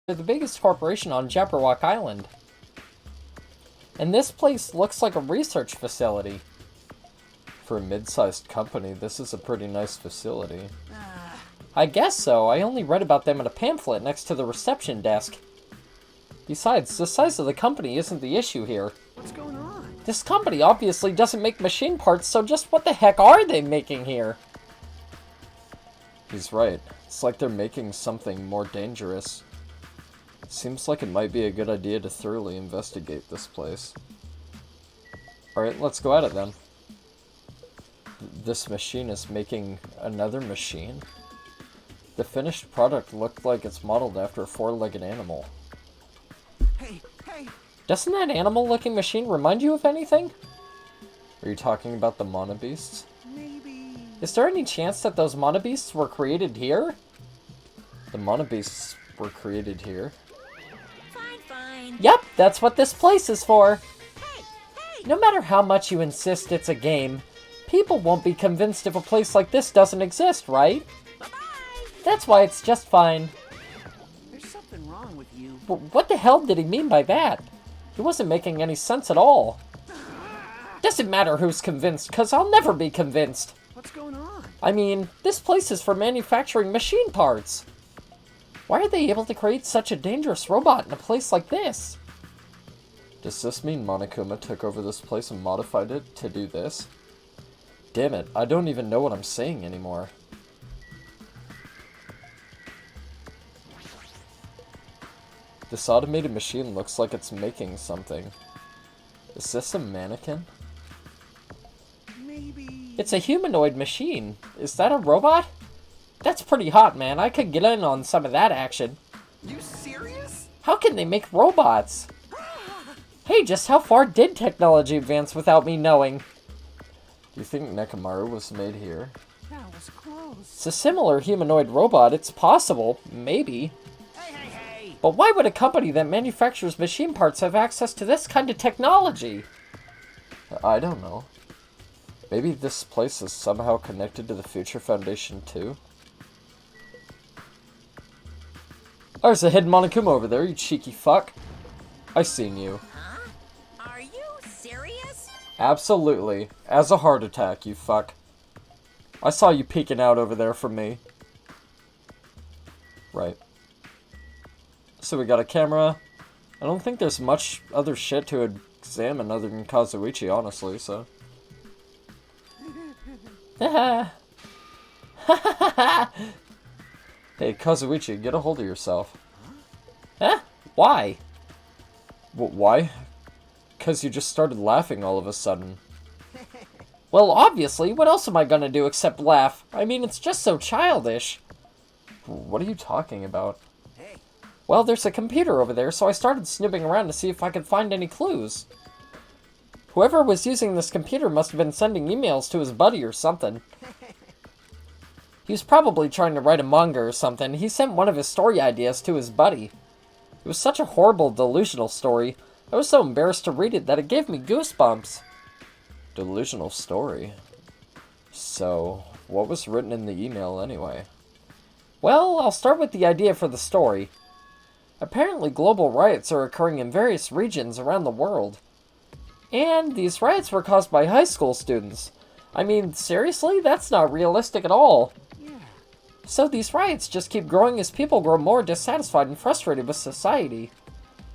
They're the biggest corporation on Jabberwock Island. And this place looks like a research facility. For a mid-sized company, this is a pretty nice facility. I guess so. I only read about them in a pamphlet next to the reception desk. Besides, the size of the company isn't the issue here. What's going on? This company obviously doesn't make machine parts, so just what the heck are they making here? He's right. It's like they're making something more dangerous. Seems like it might be a good idea to thoroughly investigate this place. Alright, let's go at it then. This machine is making another machine? The finished product looked like it's modeled after a four-legged animal. Hey! Doesn't that animal-looking machine remind you of anything? Are you talking about the monobeasts? Maybe... Is there any chance that those monobeasts were created here? The monobeasts were created here. Fine. Yep, that's what this place is for. Hey! No matter how much you insist it's a game, people won't be convinced if a place like this doesn't exist, right? Bye-bye! That's why it's just fine. There's something wrong with you. What the hell did he mean by that? He wasn't making any sense at all. Doesn't matter who's convinced, cause I'll never be convinced. What's going on? I mean, this place is for manufacturing machine parts. Why are they able to create such a dangerous robot in a place like this? Does this mean Monokuma took over this place and modified it to do this? Damn it, I don't even know what I'm saying anymore. This automated machine looks like it's making something. Is this a mannequin? Maybe... It's a humanoid machine. Is that a robot? That's pretty hot, man. I could get in on some of that action. You serious? How can they make robots? Hey, just how far did technology advance without me knowing? Do you think Nekomaru was made here? That was close. It's a similar humanoid robot. It's possible. Maybe. Hey! But why would a company that manufactures machine parts have access to this kind of technology? I don't know. Maybe this place is somehow connected to the Future Foundation too? There's a hidden Monokuma over there, you cheeky fuck. I seen you. Huh? Are you serious? Absolutely. As a heart attack, you fuck. I saw you peeking out over there from me. Right. So we got a camera. I don't think there's much other shit to examine other than Kazuichi, honestly, so... Hey, Kazuichi, get a hold of yourself. Huh? Why? Why? Because you just started laughing all of a sudden. Well, obviously, what else am I gonna do except laugh? I mean, it's just so childish. What are you talking about? Hey! Well, there's a computer over there, so I started snooping around to see if I could find any clues. Whoever was using this computer must have been sending emails to his buddy or something. He was probably trying to write a manga or something. He sent one of his story ideas to his buddy. It was such a horrible, delusional story. I was so embarrassed to read it that it gave me goosebumps. Delusional story? So, what was written in the email anyway? Well, I'll start with the idea for the story. Apparently global riots are occurring in various regions around the world. And these riots were caused by high school students. I mean, seriously? That's not realistic at all. Yeah. So these riots just keep growing as people grow more dissatisfied and frustrated with society.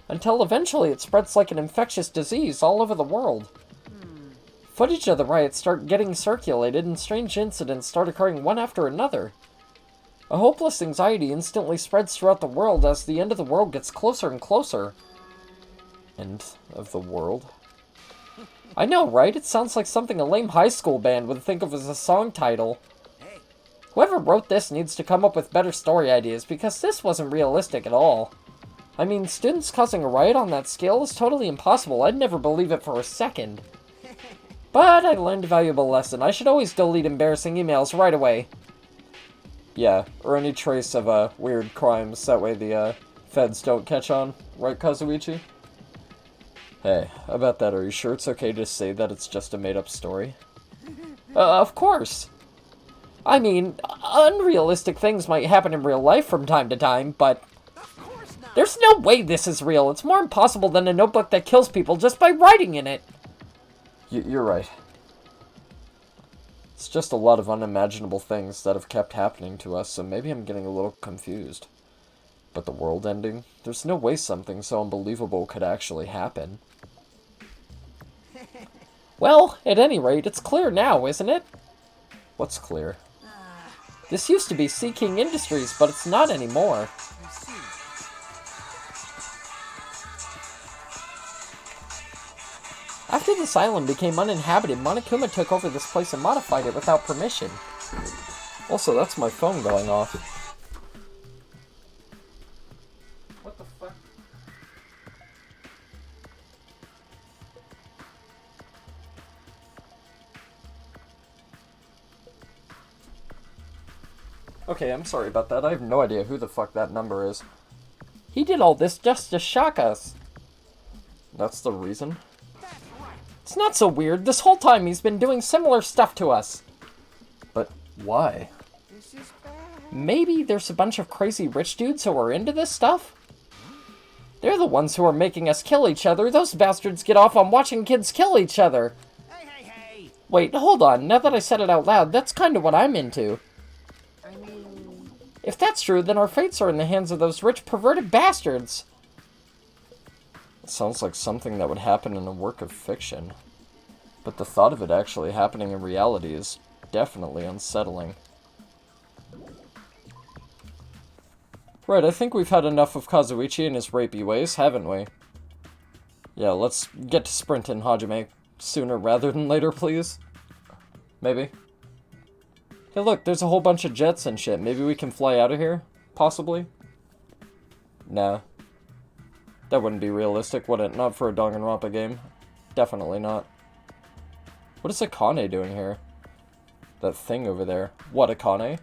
Until eventually it spreads like an infectious disease all over the world. Footage of the riots start getting circulated and strange incidents start occurring one after another. A hopeless anxiety instantly spreads throughout the world as the end of the world gets closer and closer. End of the world? I know, right? It sounds like something a lame high school band would think of as a song title. Hey! Whoever wrote this needs to come up with better story ideas, because this wasn't realistic at all. I mean, students causing a riot on that scale is totally impossible. I'd never believe it for a second. But I learned a valuable lesson. I should always delete embarrassing emails right away. Yeah, or any trace of weird crimes, that way the feds don't catch on. Right, Kazuichi? Hey, about that, are you sure it's okay to say that it's just a made-up story? Of course! I mean, unrealistic things might happen in real life from time to time, but... Of course not! There's no way this is real. It's more impossible than a notebook that kills people just by writing in it. You're right. It's just a lot of unimaginable things that have kept happening to us, so maybe I'm getting a little confused. But the world ending? There's no way something so unbelievable could actually happen. Well, at any rate, it's clear now, isn't it? What's clear? This used to be Sea King Industries, but it's not anymore. After this island became uninhabited, Monokuma took over this place and modified it without permission. Also, that's my phone going off. What the fuck? Okay, I'm sorry about that. I have no idea who the fuck that number is. He did all this just to shock us. That's the reason? It's not so weird. This whole time he's been doing similar stuff to us. But why? This is bad. Maybe there's a bunch of crazy rich dudes who are into this stuff? They're the ones who are making us kill each other. Those bastards get off on watching kids kill each other. Hey. Wait, hold on. Now that I said it out loud, that's kind of what I'm into. I mean... If that's true, then our fates are in the hands of those rich perverted bastards. It sounds like something that would happen in a work of fiction. But the thought of it actually happening in reality is definitely unsettling. Right, I think we've had enough of Kazuichi and his rapey ways, haven't we? Yeah, let's get to sprinting, Hajime. Sooner rather than later, please. Maybe. Hey look, there's a whole bunch of jets and shit. Maybe we can fly out of here? Possibly? Nah. That wouldn't be realistic, would it? Not for a Danganronpa game. Definitely not. What is Akane doing here? That thing over there. What, Akane?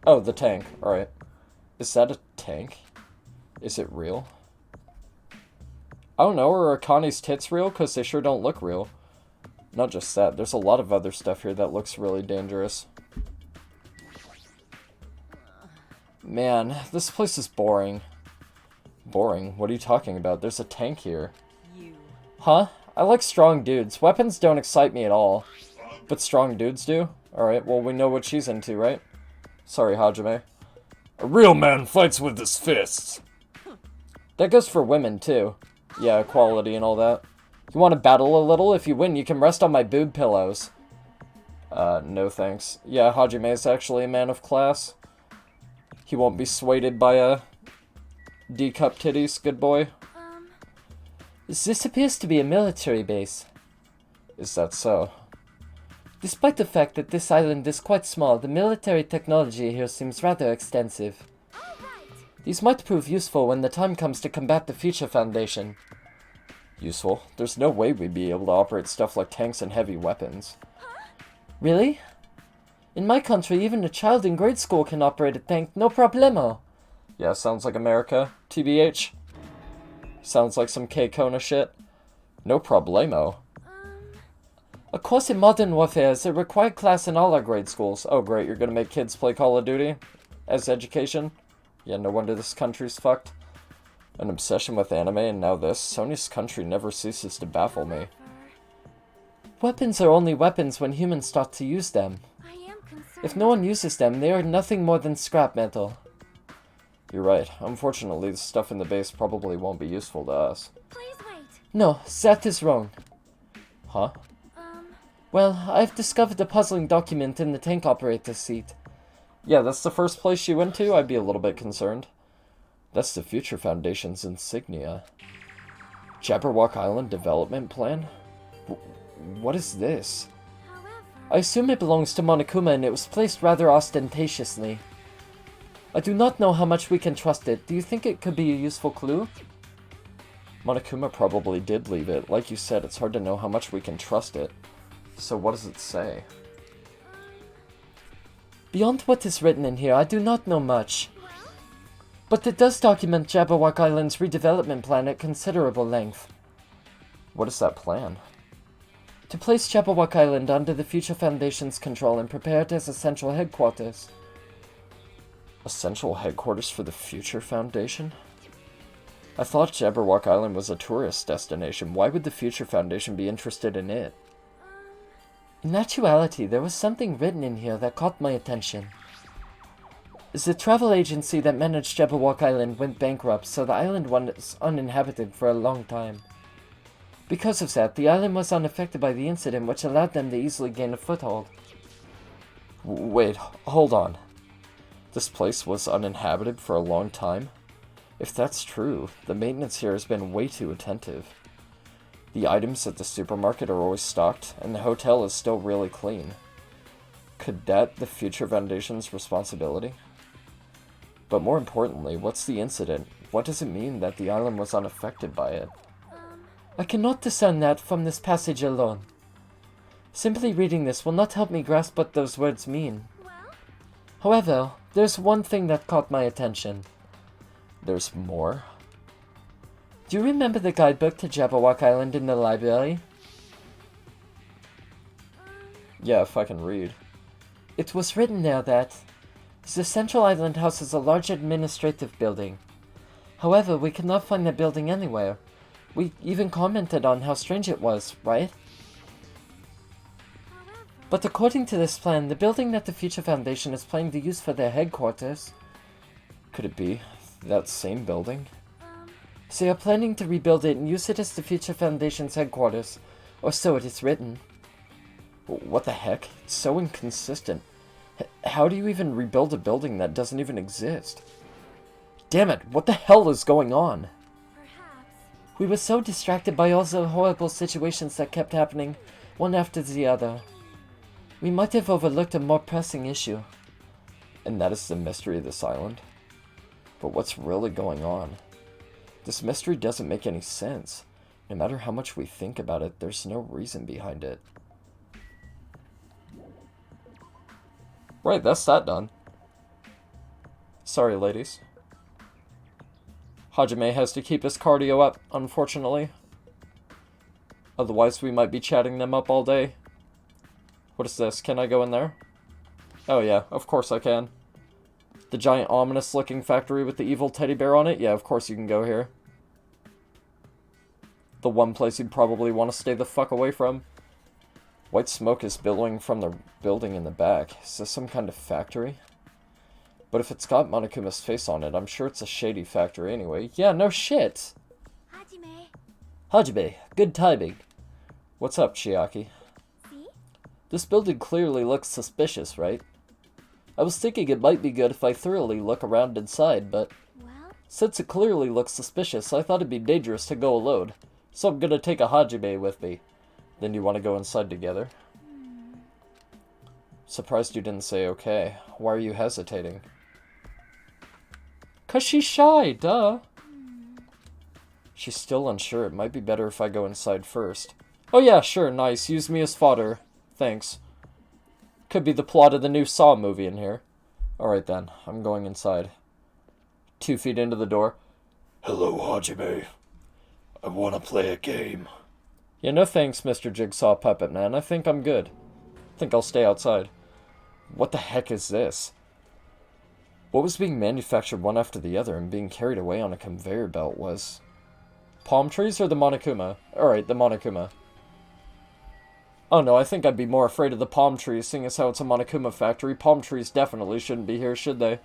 Oh, the tank. Alright. Is that a tank? Is it real? I don't know, are Akane's tits real? Because they sure don't look real. Not just that, there's a lot of other stuff here that looks really dangerous. Man, this place is boring. Boring? What are you talking about? There's a tank here. Huh? I like strong dudes. Weapons don't excite me at all. But strong dudes do? Alright, well we know what she's into, right? Sorry, Hajime. A real man fights with his fists. That goes for women, too. Yeah, equality and all that. You want to battle a little? If you win, you can rest on my boob pillows. No thanks. Yeah, Hajime is actually a man of class. He won't be swayed by a D-cup titties, good boy. This appears to be a military base. Is that so? Despite the fact that this island is quite small, the military technology here seems rather extensive. These might prove useful when the time comes to combat the Future Foundation. Useful? There's no way we'd be able to operate stuff like tanks and heavy weapons. Really? In my country, even a child in grade school can operate a tank, no problemo. Yeah, sounds like America. TBH. Sounds like some K-Kona shit. No problemo. A course in modern warfare is a required class in all our grade schools. Oh great, you're gonna make kids play Call of Duty? As education? Yeah, no wonder this country's fucked. An obsession with anime and now this. Sony's country never ceases to baffle me. Weapons are only weapons when humans start to use them. If no one uses them, they are nothing more than scrap metal. You're right. Unfortunately, the stuff in the base probably won't be useful to us. Please wait. No, that is wrong. Huh? Well, I've discovered a puzzling document in the tank operator's seat. Yeah, that's the first place she went to? I'd be a little bit concerned. That's the Future Foundation's insignia. Jabberwock Island Development Plan? What is this? I assume it belongs to Monokuma and it was placed rather ostentatiously. I do not know how much we can trust it. Do you think it could be a useful clue? Monokuma probably did leave it. Like you said, it's hard to know how much we can trust it. So what does it say? Beyond what is written in here, I do not know much. But it does document Jabberwock Island's redevelopment plan at considerable length. What is that plan? To place Jabberwock Island under the Future Foundation's control and prepare it as a central headquarters. A central headquarters for the Future Foundation? I thought Jabberwock Island was a tourist destination. Why would the Future Foundation be interested in it? In actuality, there was something written in here that caught my attention. The travel agency that managed Jabberwock Island went bankrupt, so the island was uninhabited for a long time. Because of that, the island was unaffected by the incident, which allowed them to easily gain a foothold. Wait, hold on. This place was uninhabited for a long time? If that's true, the maintenance here has been way too attentive. The items at the supermarket are always stocked, and the hotel is still really clean. Could that the Future Foundation's responsibility? But more importantly, what's the incident? What does it mean that the island was unaffected by it? I cannot discern that from this passage alone. Simply reading this will not help me grasp what those words mean. However, there's one thing that caught my attention. There's more? Do you remember the guidebook to Jabberwock Island in the library? Yeah, if I can read. It was written there that the Central Island houses a large administrative building. However, we could not find that building anywhere. We even commented on how strange it was, right? But according to this plan, the building that the Future Foundation is planning to use for their headquarters... Could it be that same building? They are planning to rebuild it and use it as the Future Foundation's headquarters, or so it is written. What the heck? It's so inconsistent. How do you even rebuild a building that doesn't even exist? Damn it, what the hell is going on? We were so distracted by all the horrible situations that kept happening, one after the other. We might have overlooked a more pressing issue. And that is the mystery of this island? But what's really going on? This mystery doesn't make any sense. No matter how much we think about it, there's no reason behind it. Right, that's that done. Sorry, ladies. Hajime has to keep his cardio up, unfortunately. Otherwise, we might be chatting them up all day. What is this? Can I go in there? Oh yeah, of course I can. The giant ominous-looking factory with the evil teddy bear on it? Yeah, of course you can go here. The one place you'd probably want to stay the fuck away from. White smoke is billowing from the building in the back. Is this some kind of factory? But if it's got Monokuma's face on it, I'm sure it's a shady factory anyway. Yeah, no shit! Hajime, good timing. What's up, Chiaki? See? This building clearly looks suspicious, right? I was thinking it might be good if I thoroughly look around inside, but... Well? Since it clearly looks suspicious, I thought it'd be dangerous to go alone. So I'm gonna take a Hajime with me. Then you want to go inside together? Surprised you didn't say okay. Why are you hesitating? 'Cause she's shy, duh. She's still unsure. It might be better if I go inside first. Oh yeah, sure, nice. Use me as fodder. Thanks. Could be the plot of the new Saw movie in here. Alright then, I'm going inside. 2 feet into the door. Hello, Hajime. I want to play a game. Yeah, no thanks, Mr. Jigsaw Puppet Man. I think I'm good. I think I'll stay outside. What the heck is this? What was being manufactured one after the other and being carried away on a conveyor belt was... Palm trees or the Monokuma? Alright, the Monokuma. Oh no, I think I'd be more afraid of the palm trees, seeing as how it's a Monokuma factory. Palm trees definitely shouldn't be here, should they?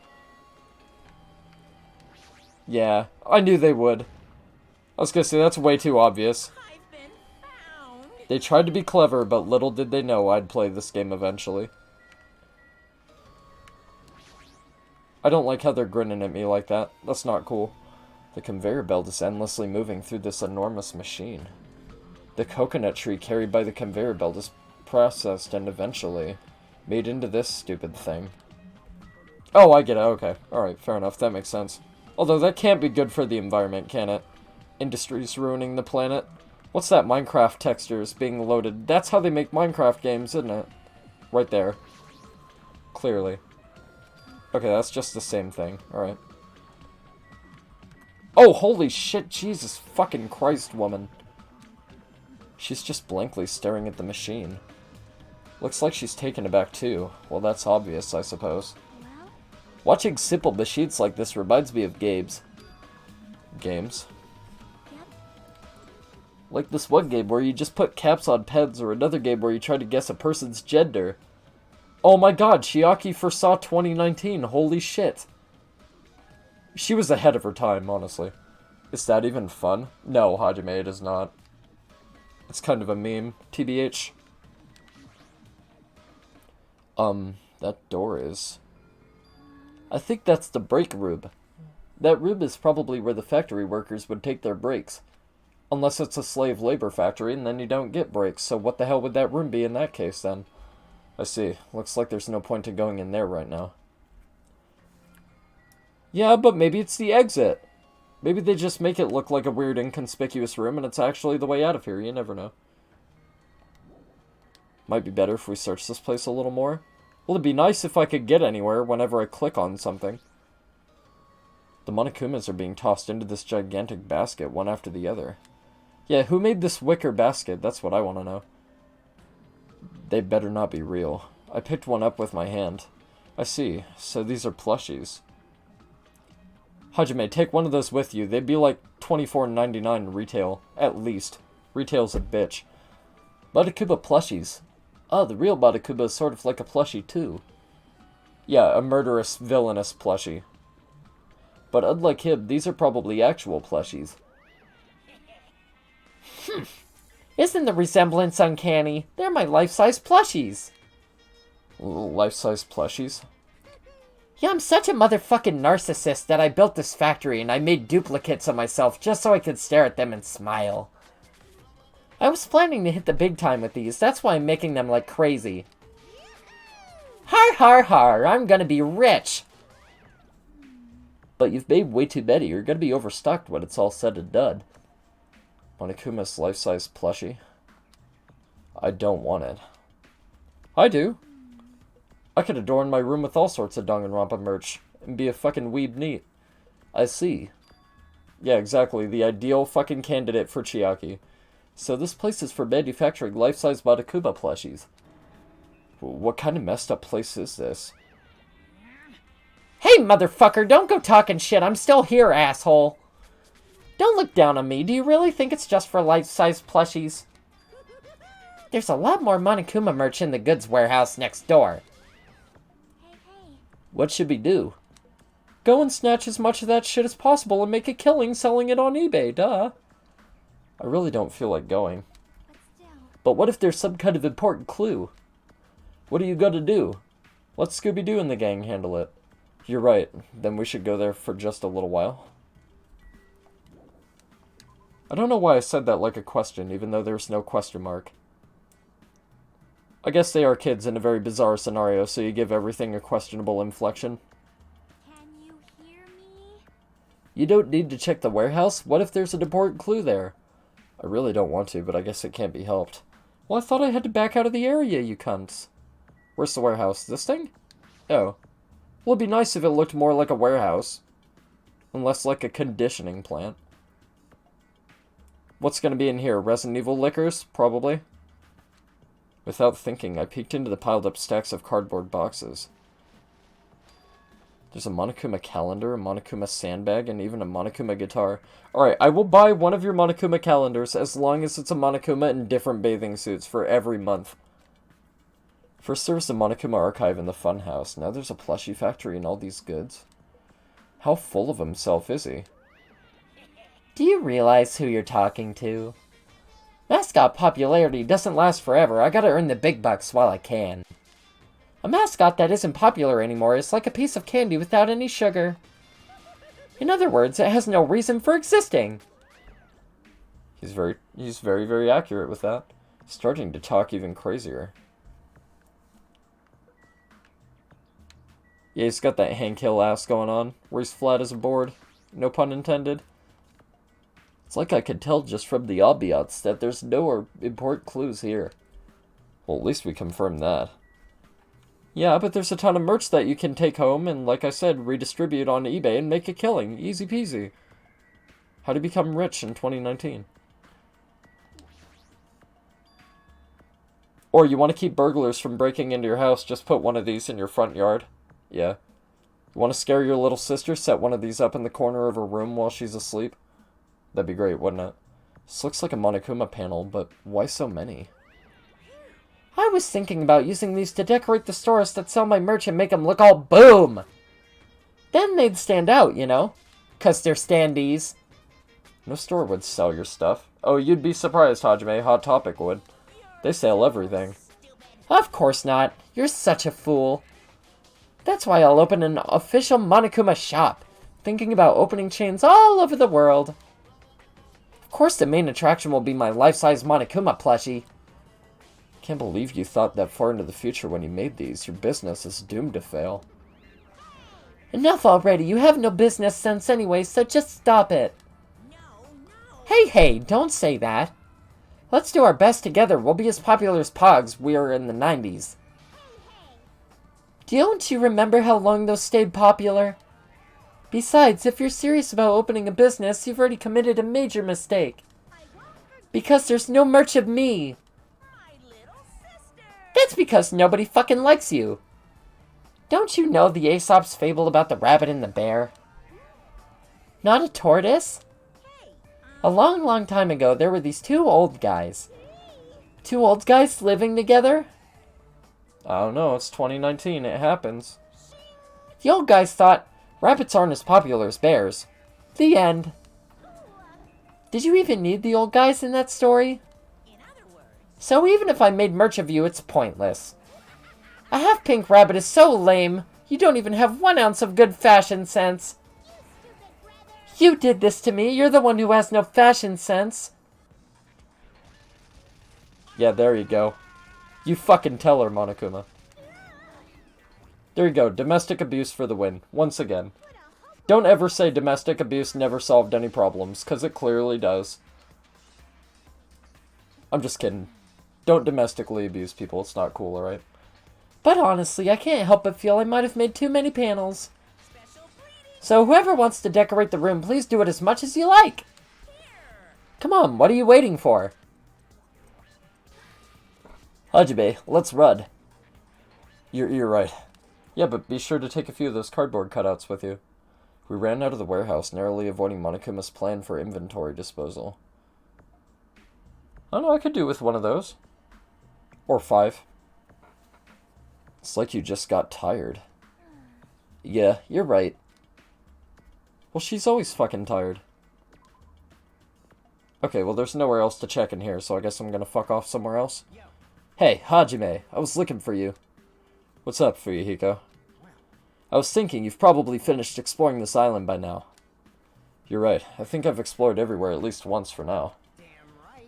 Yeah, I knew they would. I was gonna say, that's way too obvious. I've been found. They tried to be clever, but little did they know I'd play this game eventually. I don't like how they're grinning at me like that. That's not cool. The conveyor belt is endlessly moving through this enormous machine. The coconut tree carried by the conveyor belt is processed and eventually made into this stupid thing. Oh, I get it. Okay. Alright, fair enough. That makes sense. Although that can't be good for the environment, can it? Industry's ruining the planet. What's that? Minecraft textures being loaded. That's how they make Minecraft games, isn't it? Right there. Clearly. Okay, that's just the same thing. Alright. Oh, holy shit. Jesus fucking Christ, woman. She's just blankly staring at the machine. Looks like she's taken aback too. Well, that's obvious, I suppose. Well? Watching simple machines like this reminds me of games. Games? Like this one game where you just put caps on pens, or another game where you try to guess a person's gender. Oh my god, Chiaki foresaw 2019, holy shit. She was ahead of her time, honestly. Is that even fun? No, Hajime, it is not. It's kind of a meme, TBH. That door is... I think that's the break room. That room is probably where the factory workers would take their breaks. Unless it's a slave labor factory, and then you don't get breaks, so what the hell would that room be in that case, then? I see. Looks like there's no point in going in there right now. Yeah, but maybe it's the exit. Maybe they just make it look like a weird, inconspicuous room, and it's actually the way out of here. You never know. Might be better if we search this place a little more. Well, it'd be nice if I could get anywhere whenever I click on something. The Monokumas are being tossed into this gigantic basket, one after the other. Yeah, who made this wicker basket? That's what I want to know. They better not be real. I picked one up with my hand. I see. So these are plushies. Hajime, take one of those with you. They'd be like $24.99 retail. At least. Retail's a bitch. Badakuba plushies. Oh, the real Badakuba is sort of like a plushie, too. Yeah, a murderous, villainous plushie. But unlike him, these are probably actual plushies. Isn't the resemblance uncanny? They're my life-size plushies. Life-size plushies? Yeah, I'm such a motherfucking narcissist that I built this factory and I made duplicates of myself just so I could stare at them and smile. I was planning to hit the big time with these, that's why I'm making them like crazy. Har har har, I'm gonna be rich! But you've made way too many, you're gonna be overstocked when it's all said and done. Monokuma's life-size plushie. I don't want it. I do. I could adorn my room with all sorts of Danganronpa merch and be a fucking weeb neat. I see. Yeah, exactly. The ideal fucking candidate for Chiaki. So this place is for manufacturing life-size Badakuba plushies. What kind of messed up place is this? Hey, motherfucker, don't go talking shit. I'm still here, asshole. Don't look down on me. Do you really think it's just for life-size plushies? There's a lot more Monokuma merch in the goods warehouse next door. What should we do? Go and snatch as much of that shit as possible and make a killing selling it on eBay, duh. I really don't feel like going. But what if there's some kind of important clue? What are you gonna do? Let Scooby-Doo and the gang handle it. You're right. Then we should go there for just a little while. I don't know why I said that like a question, even though there's no question mark. I guess they are kids in a very bizarre scenario, so you give everything a questionable inflection. Can you hear me? You don't need to check the warehouse? What if there's an important clue there? I really don't want to, but I guess it can't be helped. Well, I thought I had to back out of the area, you cunts. Where's the warehouse? This thing? Oh. Well, it'd be nice if it looked more like a warehouse. And less like a conditioning plant. What's gonna be in here? Resident Evil liquors? Probably. Without thinking, I peeked into the piled up stacks of cardboard boxes. There's a Monokuma calendar, a Monokuma sandbag, and even a Monokuma guitar. Alright, I will buy one of your Monokuma calendars as long as it's a Monokuma in different bathing suits for every month. First there was the Monokuma archive in the funhouse. Now there's a plushie factory and all these goods. How full of himself is he? Do you realize who you're talking to? Mascot popularity doesn't last forever. I gotta earn the big bucks while I can. A mascot that isn't popular anymore is like a piece of candy without any sugar. In other words, it has no reason for existing. He's very, very accurate with that. Starting to talk even crazier. Yeah, he's got that Hank Hill ass going on, where he's flat as a board. No pun intended. It's like I could tell just from the ambiance that there's no important clues here. Well, at least we confirmed that. Yeah, but there's a ton of merch that you can take home and, like I said, redistribute on eBay and make a killing. Easy peasy. How to become rich in 2019. Or you want to keep burglars from breaking into your house, just put one of these in your front yard. Yeah. You want to scare your little sister? Set one of these up in the corner of her room while she's asleep. That'd be great, wouldn't it? This looks like a Monokuma panel, but why so many? I was thinking about using these to decorate the stores that sell my merch and make them look all boom! Then they'd stand out, you know? 'Cause they're standees. No store would sell your stuff. Oh, you'd be surprised, Hajime. Hot Topic would. They sell everything. Of course not. You're such a fool. That's why I'll open an official Monokuma shop. Thinking about opening chains all over the world. Of course the main attraction will be my life-size Monokuma plushie. Can't believe you thought that far into the future when you made these. Your business is doomed to fail. Enough already. You have no business sense anyway, so just stop it. Hey, don't say that. Let's do our best together. We'll be as popular as Pogs we were in the 90s. Don't you remember how long those stayed popular? Besides, if you're serious about opening a business, you've already committed a major mistake. Because there's no merch of me. That's because nobody fucking likes you. Don't you know the Aesop's fable about the rabbit and the bear? Not a tortoise? A long, long time ago, there were these two old guys. Two old guys living together? I don't know, it's 2019, it happens. The old guys thought, rabbits aren't as popular as bears. The end. Did you even need the old guys in that story? So even if I made merch of you, it's pointless. A half-pink rabbit is so lame, you don't even have 1 ounce of good fashion sense. You did this to me, you're the one who has no fashion sense. Yeah, there you go. You fucking tell her, Monokuma. There you go, domestic abuse for the win, once again. Don't ever say domestic abuse never solved any problems, because it clearly does. I'm just kidding. Don't domestically abuse people, it's not cool, alright? But honestly, I can't help but feel I might have made too many panels. So whoever wants to decorate the room, please do it as much as you like. Come on, what are you waiting for? Hajime, let's run. You're right. Yeah, but be sure to take a few of those cardboard cutouts with you. We ran out of the warehouse, narrowly avoiding Monokuma's plan for inventory disposal. I don't know, I could do with one of those. Or 5. It's like you just got tired. Yeah, you're right. Well, she's always fucking tired. Okay, well, there's nowhere else to check in here, so I guess I'm gonna fuck off somewhere else. Hey, Hajime, I was looking for you. What's up, Fuyuhiko? I was thinking you've probably finished exploring this island by now. You're right, I think I've explored everywhere at least once for now.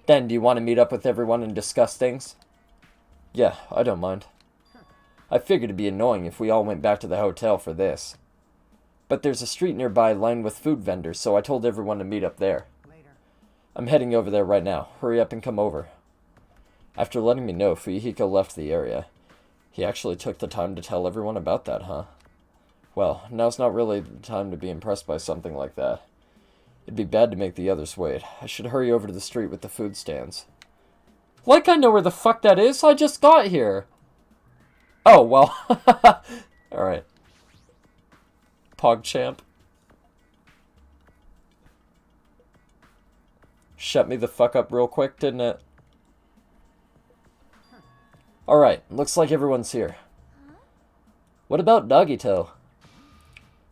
Then, do you want to meet up with everyone and discuss things? Yeah, I don't mind. I figured it'd be annoying if we all went back to the hotel for this. But there's a street nearby lined with food vendors, so I told everyone to meet up there. I'm heading over there right now. Hurry up and come over. After letting me know, Fuyuhiko left the area. He actually took the time to tell everyone about that, huh? Well, now's not really the time to be impressed by something like that. It'd be bad to make the others wait. I should hurry over to the street with the food stands. Like I know where the fuck that is, I just got here! Oh, well. Alright. PogChamp. Shut me the fuck up real quick, didn't it? Alright, looks like everyone's here. What about Nagito?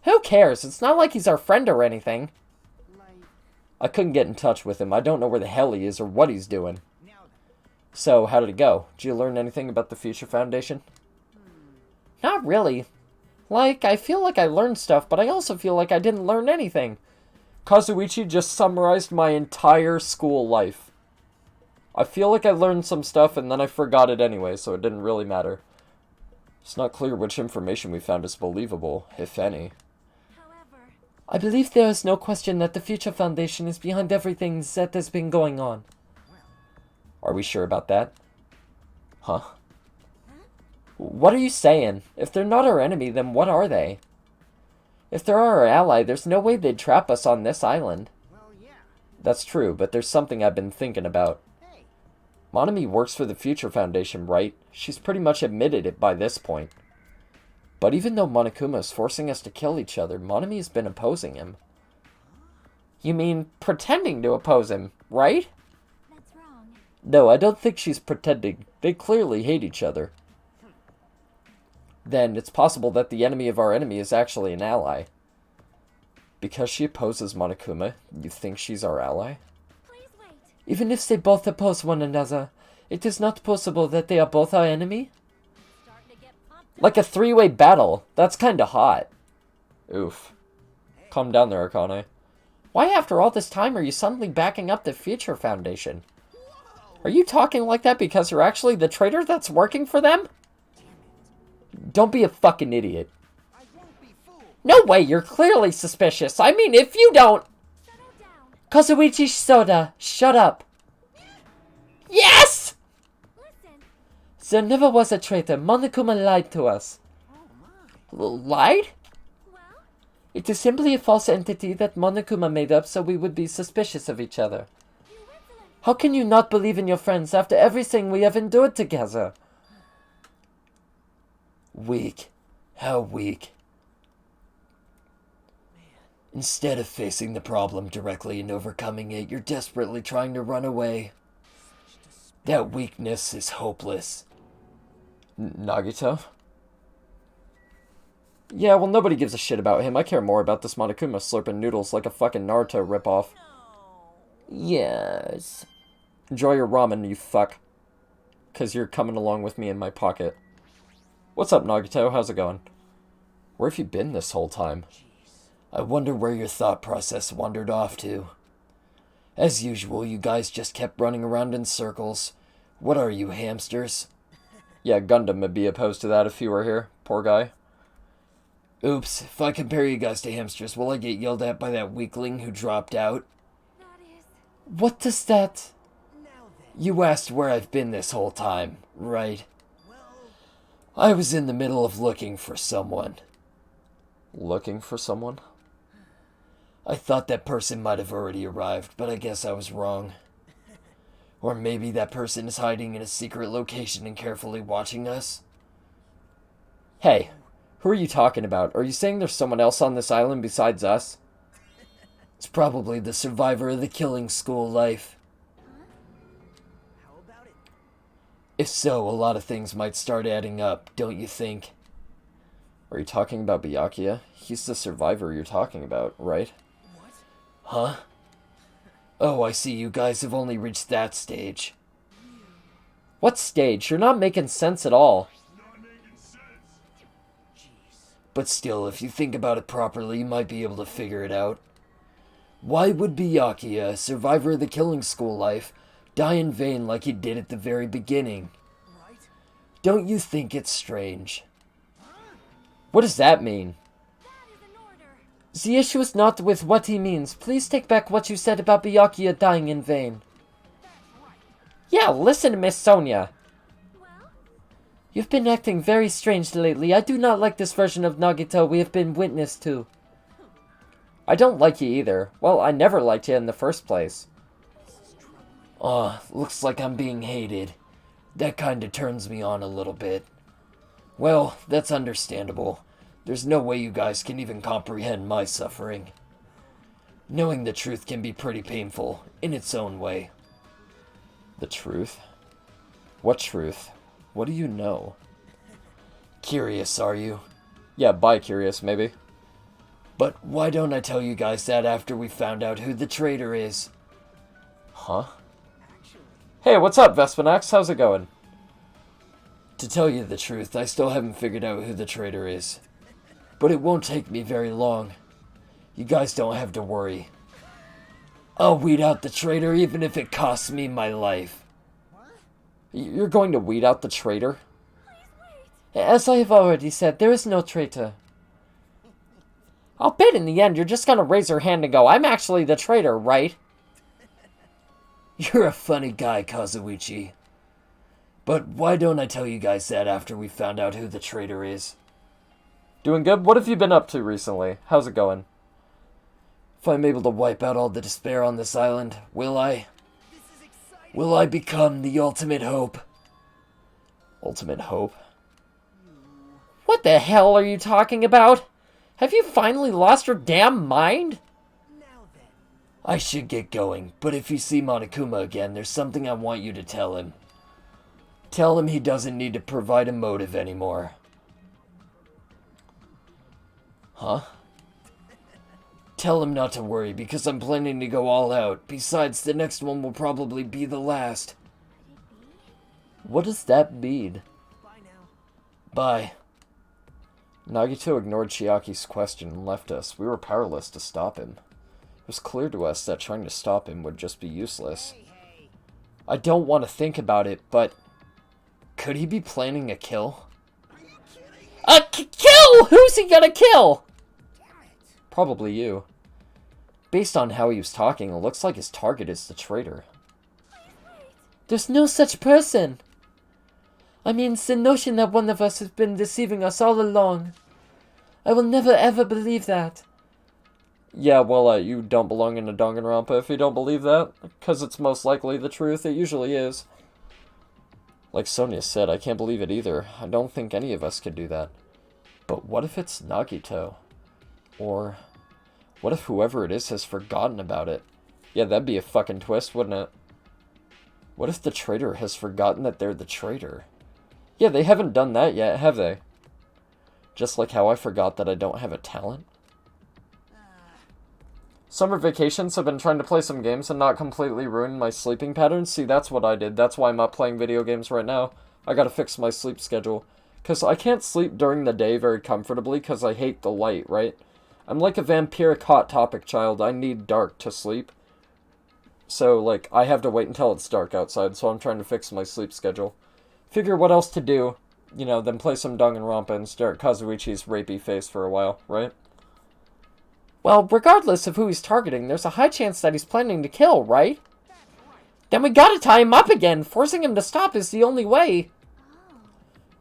Who cares? It's not like he's our friend or anything. I couldn't get in touch with him. I don't know where the hell he is or what he's doing. So, how did it go? Did you learn anything about the Future Foundation? Not really. Like, I feel like I learned stuff, but I also feel like I didn't learn anything. Kazuichi just summarized my entire school life. I feel like I learned some stuff and then I forgot it anyway, so it didn't really matter. It's not clear which information we found is believable, if any. I believe there is no question that the Future Foundation is behind everything that has been going on. Are we sure about that? Huh? What are you saying? If they're not our enemy, then what are they? If they're our ally, there's no way they'd trap us on this island. That's true, but there's something I've been thinking about. Monami works for the Future Foundation, right? She's pretty much admitted it by this point. But even though Monokuma is forcing us to kill each other, Monami has been opposing him. You mean pretending to oppose him, right? No, I don't think she's pretending. They clearly hate each other. Then it's possible that the enemy of our enemy is actually an ally. Because she opposes Monokuma, you think she's our ally? Please wait. Even if they both oppose one another, it is not possible that they are both our enemy? Starting to get pumped. Like a three-way battle. That's kinda hot. Oof. Calm down there, Akane. Why after all this time are you suddenly backing up the Future Foundation? Are you talking like that because you're actually the traitor that's working for them? Don't be a fucking idiot. I won't be fooled. No way, you're clearly suspicious. I mean, if you don't... Settle down. Kazuichi Soda, shut up! Yes! Listen. There never was a traitor. Monokuma lied to us. Lied? Well, It is simply a false entity that Monokuma made up so we would be suspicious of each other. you insolent. How can you not believe in your friends after everything we have endured together? Weak. How weak. Instead of facing the problem directly and overcoming it, you're desperately trying to run away. That weakness is hopeless. Nagito? Yeah, well, nobody gives a shit about him. I care more about this Monokuma slurping noodles like a fucking Naruto ripoff. Yes. Enjoy your ramen, you fuck. 'Cause you're coming along with me in my pocket. What's up, Nagito? How's it going? Where have you been this whole time? I wonder where your thought process wandered off to. As usual, you guys just kept running around in circles. What are you, hamsters? Yeah, Gundam would be opposed to that if you were here. Poor guy. Oops, if I compare you guys to hamsters, will I get yelled at by that weakling who dropped out? That is. What does that... Now then. You asked where I've been this whole time, right? I was in the middle of looking for someone. Looking for someone? I thought that person might have already arrived, but I guess I was wrong. Or maybe that person is hiding in a secret location and carefully watching us? Hey, who are you talking about? Are you saying there's someone else on this island besides us? It's probably the survivor of the killing school life. How about it? If so, a lot of things might start adding up, don't you think? Are you talking about Byakuya? He's the survivor you're talking about, right? What? Huh? Oh, I see you guys have only reached that stage. What stage? You're not making sense at all. But still, if you think about it properly, you might be able to figure it out. Why would Byakuya, survivor of the killing school life, die in vain like he did at the very beginning? Right? Don't you think it's strange? What does that mean? That is an order. The issue is not with what he means. Please take back what you said about Byakuya dying in vain. Yeah, listen to Miss Sonia. Well, You've been acting very strange lately. I do not like this version of Nagito we have been witness to. I don't like you either. Well, I never liked you in the first place. Looks like I'm being hated. That kinda turns me on a little bit. Well, that's understandable. There's no way you guys can even comprehend my suffering. Knowing the truth can be pretty painful, in its own way. The truth? What truth? What do you know? Curious, are you? Yeah, bi-curious, maybe. But why don't I tell you guys that after we found out who the traitor is? Huh? Hey, what's up, Vespinax? How's it going? To tell you the truth, I still haven't figured out who the traitor is. But it won't take me very long. You guys don't have to worry. I'll weed out the traitor even if it costs me my life. You're going to weed out the traitor? As I have already said, there is no traitor. I'll bet in the end you're just gonna raise your hand and go, I'm actually the traitor, right? You're a funny guy, Kazuichi. But why don't I tell you guys that after we found out who the traitor is? Doing good? What have you been up to recently? How's it going? If I'm able to wipe out all the despair on this island, will I? This is exciting. Will I become the ultimate hope? Ultimate hope? What the hell are you talking about? Have you finally lost your damn mind? Now then. I should get going, but if you see Monokuma again, there's something I want you to tell him. Tell him he doesn't need to provide a motive anymore. Huh? Tell him not to worry, because I'm planning to go all out. Besides, the next one will probably be the last. What does that mean? Bye now. Bye. Nagito ignored Chiaki's question and left us. We were powerless to stop him. It was clear to us that trying to stop him would just be useless. I don't want to think about it, but... could he be planning a kill? A kill? Who's he gonna kill? Probably you. Based on how he was talking, it looks like his target is the traitor. There's no such person. I mean, it's the notion that one of us has been deceiving us all along. I will never ever believe that. Yeah, well, you don't belong in a Danganronpa if you don't believe that, because it's most likely the truth. It usually is. Like Sonia said, I can't believe it either. I don't think any of us could do that. But what if it's Nagito? Or what if whoever it is has forgotten about it? Yeah, that'd be a fucking twist, wouldn't it? What if the traitor has forgotten that they're the traitor? Yeah, they haven't done that yet, have they? Just like how I forgot that I don't have a talent. Summer vacations have been trying to play some games and not completely ruin my sleeping patterns. See, that's what I did. That's why I'm not playing video games right now. I gotta fix my sleep schedule. Because I can't sleep during the day very comfortably because I hate the light, right? I'm like a vampiric Hot Topic child. I need dark to sleep. So, like, I have to wait until it's dark outside, so I'm trying to fix my sleep schedule. Figure what else to do, you know, then play some Danganronpa and stare at Kazuichi's rapey face for a while, right? Well, regardless of who he's targeting, there's a high chance that he's planning to kill, right? Then we gotta tie him up again. Forcing him to stop is the only way.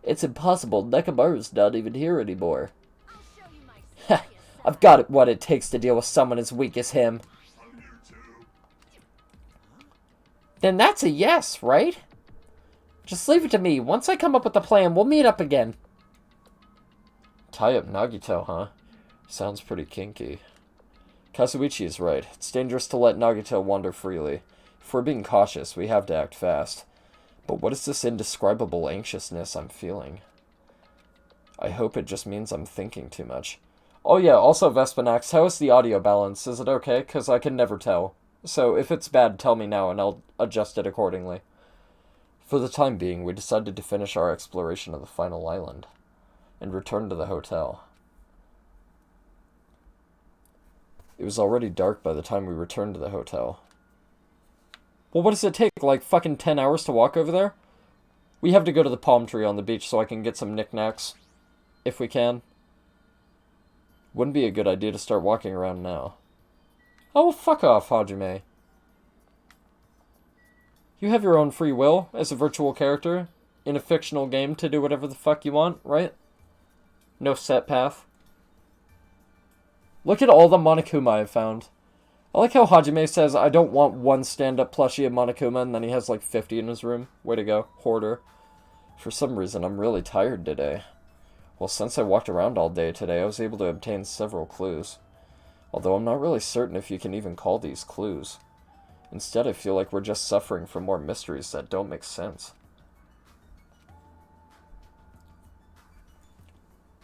It's impossible. Nekomaru's not even here anymore. I'll show you my Ha! I've got what it takes to deal with someone as weak as him. Then that's a yes, right? Just leave it to me. Once I come up with a plan, we'll meet up again. Tie up Nagito, huh? Sounds pretty kinky. Kazuichi is right. It's dangerous to let Nagito wander freely. If we're being cautious, we have to act fast. But what is this indescribable anxiousness I'm feeling? I hope it just means I'm thinking too much. Oh yeah, also Vespanax, how is the audio balance? Is it okay? Because I can never tell. So if it's bad, tell me now and I'll adjust it accordingly. For the time being, we decided to finish our exploration of the final island and return to the hotel. It was already dark by the time we returned to the hotel. Well, what does it take, like fucking 10 hours to walk over there? We have to go to the palm tree on the beach so I can get some knickknacks. If we can. Wouldn't be a good idea to start walking around now. Oh, well, fuck off, Hajime. You have your own free will as a virtual character in a fictional game to do whatever the fuck you want, right? No set path. Look at all the Monokuma I've found. I like how Hajime says, I don't want one stand-up plushie of Monokuma, and then he has like 50 in his room. Way to go, hoarder. For some reason, I'm really tired today. Well, since I walked around all day today, I was able to obtain several clues. Although I'm not really certain if you can even call these clues. Instead, I feel like we're just suffering from more mysteries that don't make sense.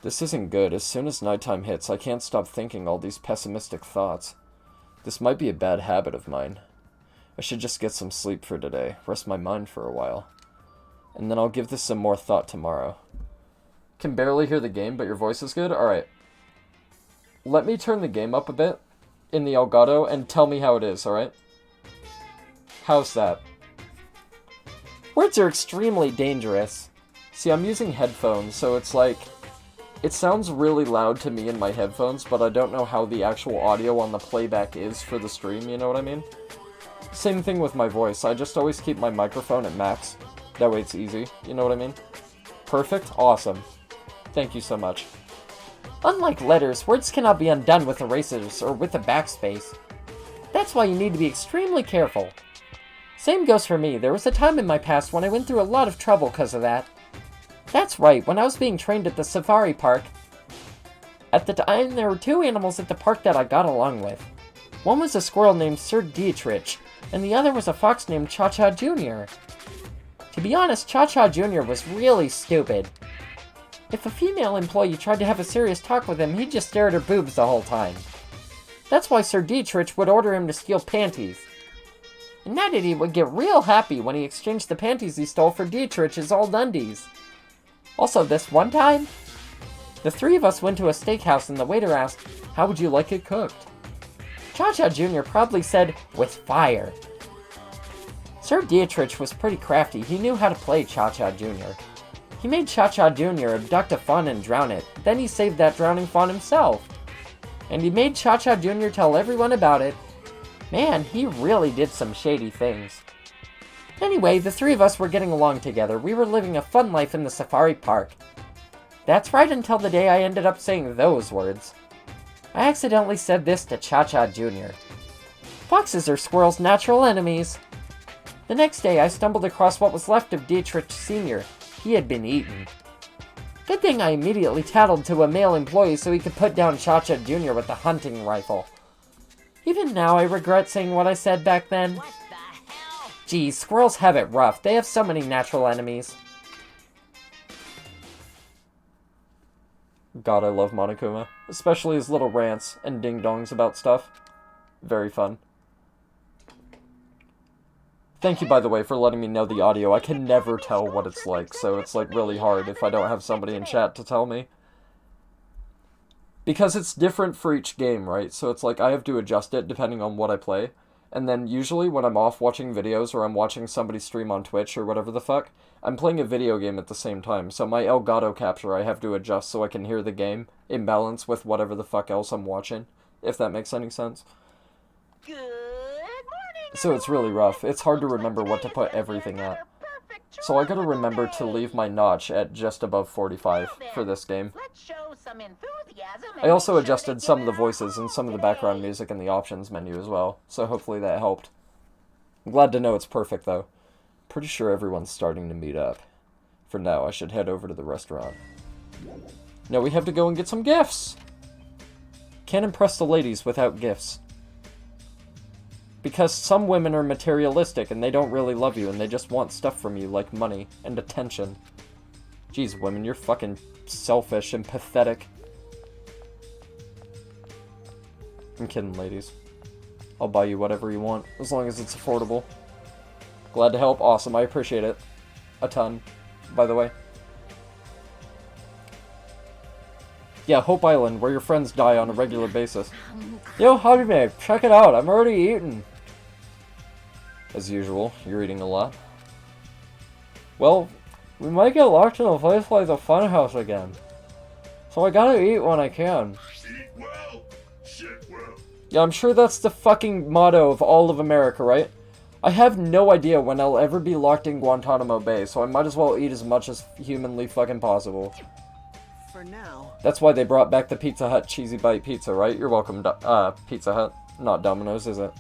This isn't good. As soon as nighttime hits, I can't stop thinking all these pessimistic thoughts. This might be a bad habit of mine. I should just get some sleep for today, rest my mind for a while. And then I'll give this some more thought tomorrow. Can barely hear the game, but your voice is good? Alright. Let me turn the game up a bit in the Elgato and tell me how it is, alright? How's that? Words are extremely dangerous. See, I'm using headphones, so it's like... It sounds really loud to me in my headphones, but I don't know how the actual audio on the playback is for the stream, you know what I mean? Same thing with my voice. I just always keep my microphone at max. That way it's easy, you know what I mean? Perfect? Awesome. Thank you so much. Unlike letters, words cannot be undone with erasers or with a backspace. That's why you need to be extremely careful. Same goes for me. There was a time in my past when I went through a lot of trouble because of that. That's right, when I was being trained at the safari park. At the time, there were 2 animals at the park that I got along with. One was a squirrel named Sir Dietrich, and the other was a fox named Cha-Cha Jr. To be honest, Cha-Cha Jr. was really stupid. If a female employee tried to have a serious talk with him, he'd just stare at her boobs the whole time. That's why Sir Dietrich would order him to steal panties. And that idiot would get real happy when he exchanged the panties he stole for Dietrich's old undies. Also, this one time, the three of us went to a steakhouse and the waiter asked, "How would you like it cooked?" Cha-Cha Jr. probably said, "With fire." Sir Dietrich was pretty crafty. He knew how to play Cha-Cha Jr. He made Cha-Cha Jr. abduct a fawn and drown it. Then he saved that drowning fawn himself. And he made Cha-Cha Jr. tell everyone about it. Man, he really did some shady things. Anyway, the three of us were getting along together. We were living a fun life in the safari park. That's right, until the day I ended up saying those words. I accidentally said this to Cha-Cha Jr. Foxes are squirrels' natural enemies. The next day, I stumbled across what was left of Dietrich Sr. He had been eaten. Good thing I immediately tattled to a male employee so he could put down Cha-Cha Jr. with the hunting rifle. Even now, I regret saying what I said back then. What the hell? Geez, squirrels have it rough. They have so many natural enemies. God, I love Monokuma. Especially his little rants and ding-dongs about stuff. Very fun. Thank you, by the way, for letting me know the audio. I can never tell what it's like, so it's like really hard if I don't have somebody in chat to tell me. Because it's different for each game, right? So it's like I have to adjust it depending on what I play. And then usually when I'm off watching videos or I'm watching somebody stream on Twitch or whatever the fuck, I'm playing a video game at the same time. So my Elgato capture I have to adjust so I can hear the game in balance with whatever the fuck else I'm watching, if that makes any sense. Good morning. So it's really rough. It's hard to remember what to put everything at. So I gotta remember to leave my notch at just above 45 for this game. Let's show some enthusiasm. I also adjusted some of the voices and some of the background music in the options menu as well, so hopefully that helped. I'm glad to know it's perfect though. Pretty sure everyone's starting to meet up. For now, I should head over to the restaurant. Now we have to go and get some gifts! Can't impress the ladies without gifts. Because some women are materialistic and they don't really love you and they just want stuff from you like money and attention. Jeez, women, you're fucking selfish and pathetic. I'm kidding, ladies. I'll buy you whatever you want, as long as it's affordable. Glad to help. Awesome, I appreciate it. A ton, by the way. Yeah, Hope Island, where your friends die on a regular basis. Yo, Hajime, check it out, I'm already eating. As usual, you're eating a lot. Well, we might get locked in a place like the Funhouse again. So I gotta eat when I can. Eat well, shit well. Yeah, I'm sure that's the fucking motto of all of America, right? I have no idea when I'll ever be locked in Guantanamo Bay, so I might as well eat as much as humanly fucking possible. For now. That's why they brought back the Pizza Hut Cheesy Bite Pizza, right? You're welcome, Pizza Hut. Not Domino's, is it?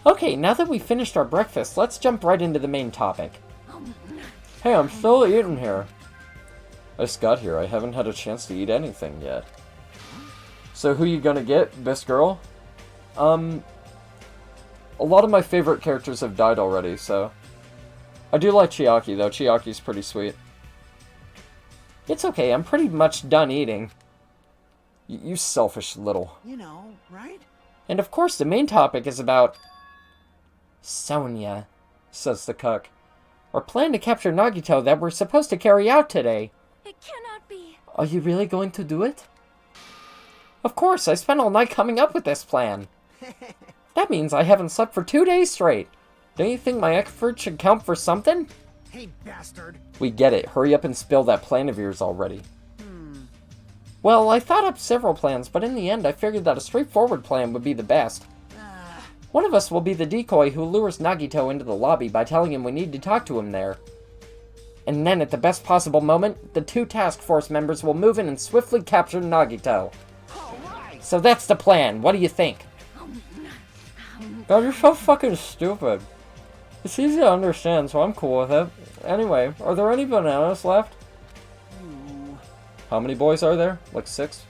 Okay, now that we've finished our breakfast, let's jump right into the main topic. Hey, I'm still eating here. I just got here. I haven't had a chance to eat anything yet. So who you gonna get, Best Girl? A lot of my favorite characters have died already, so... I do like Chiaki, though. Chiaki's pretty sweet. It's okay, I'm pretty much done eating. You selfish little... You know, right? And of course, the main topic is about... Sonia, says the cook. Our plan to capture Nagito that we're supposed to carry out today. It cannot be. Are you really going to do it? Of course, I spent all night coming up with this plan. That means I haven't slept for 2 days straight. Don't you think my effort should count for something? Hey, bastard. We get it. Hurry up and spill that plan of yours already. Well, I thought up several plans, but in the end I figured that a straightforward plan would be the best. One of us will be the decoy who lures Nagito into the lobby by telling him we need to talk to him there. And then at the best possible moment, the 2 task force members will move in and swiftly capture Nagito. Alright. So that's the plan. What do you think? God, you're so fucking stupid. It's easy to understand, so I'm cool with it. Anyway, are there any bananas left? How many boys are there? Like 6?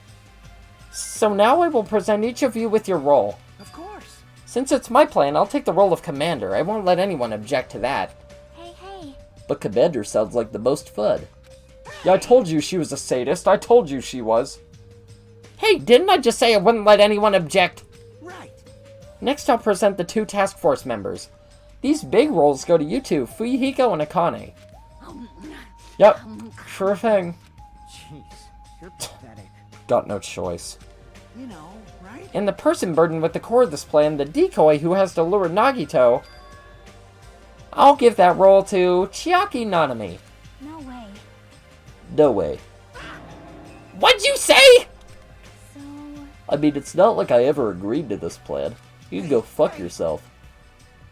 So now I will present each of you with your role. Of course. Since it's my plan, I'll take the role of commander. I won't let anyone object to that. Hey, hey. But commander sounds like the most fun. Yeah, I told you she was a sadist. I told you she was. Hey, didn't I just say I wouldn't let anyone object? Right. Next, I'll present the 2 task force members. These big roles go to you two, Fuyuhiko and Akane. Yep, sure thing. Jeez, you're pathetic. Got no choice. You know, right? And the person burdened with the core of this plan, the decoy who has to lure Nagito, I'll give that role to Chiaki Nanami. No way. No way. What'd you say? So, I mean, it's not like I ever agreed to this plan. You can go fuck yourself.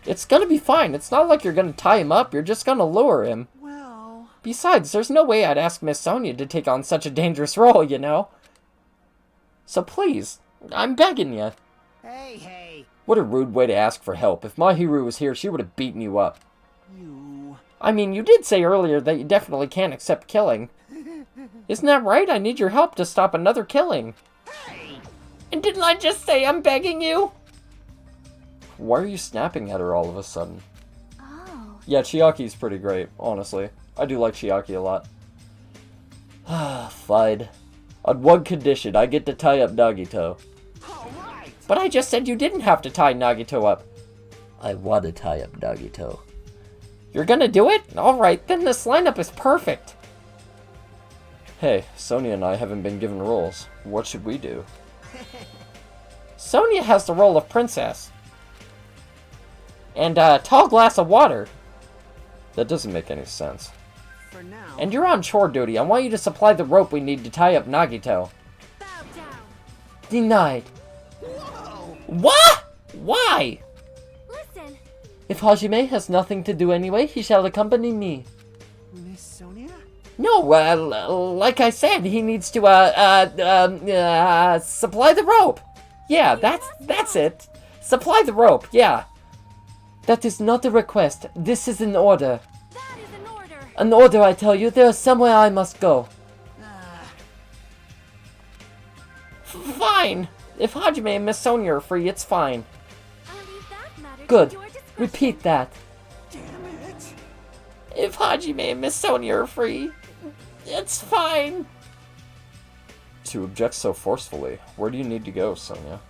It's gonna be fine. It's not like you're gonna tie him up. You're just gonna lure him. Well, Besides, there's no way I'd ask Miss Sonia to take on such a dangerous role, you know? So please, I'm begging you. hey. What a rude way to ask for help. If Mahiru was here, she would have beaten you up. You... I mean, you did say earlier that you definitely can't accept killing. Isn't that right? I need your help to stop another killing. And didn't I just say I'm begging you? Why are you snapping at her all of a sudden? oh. Yeah, Chiaki's pretty great, honestly. I do like Chiaki a lot. Fine. On one condition, I get to tie up Nagito. All right. But I just said you didn't have to tie Nagito up. I want to tie up Nagito. You're gonna do it? Alright, then this lineup is perfect. Hey, Sonia and I haven't been given roles. What should we do? Sonia has the role of princess. And a tall glass of water. That doesn't make any sense. For now... And you're on chore duty. I want you to supply the rope we need to tie up Nagito. Bow down. Denied. Whoa! What? Why? Listen. If Hajime has nothing to do anyway, he shall accompany me. Miss Sonia? No, like I said, he needs to, supply the rope. Yeah, that's it. Supply the rope, yeah. That is not a request. This is an order. That is an order. An order, I tell you. There is somewhere I must go. Fine. If Hajime and Miss Sonia are free, it's fine. I'll leave that matter Good. to your discretion. Repeat that. Damn it. If Hajime and Miss Sonia are free, it's fine. To object so forcefully, where do you need to go, Sonia?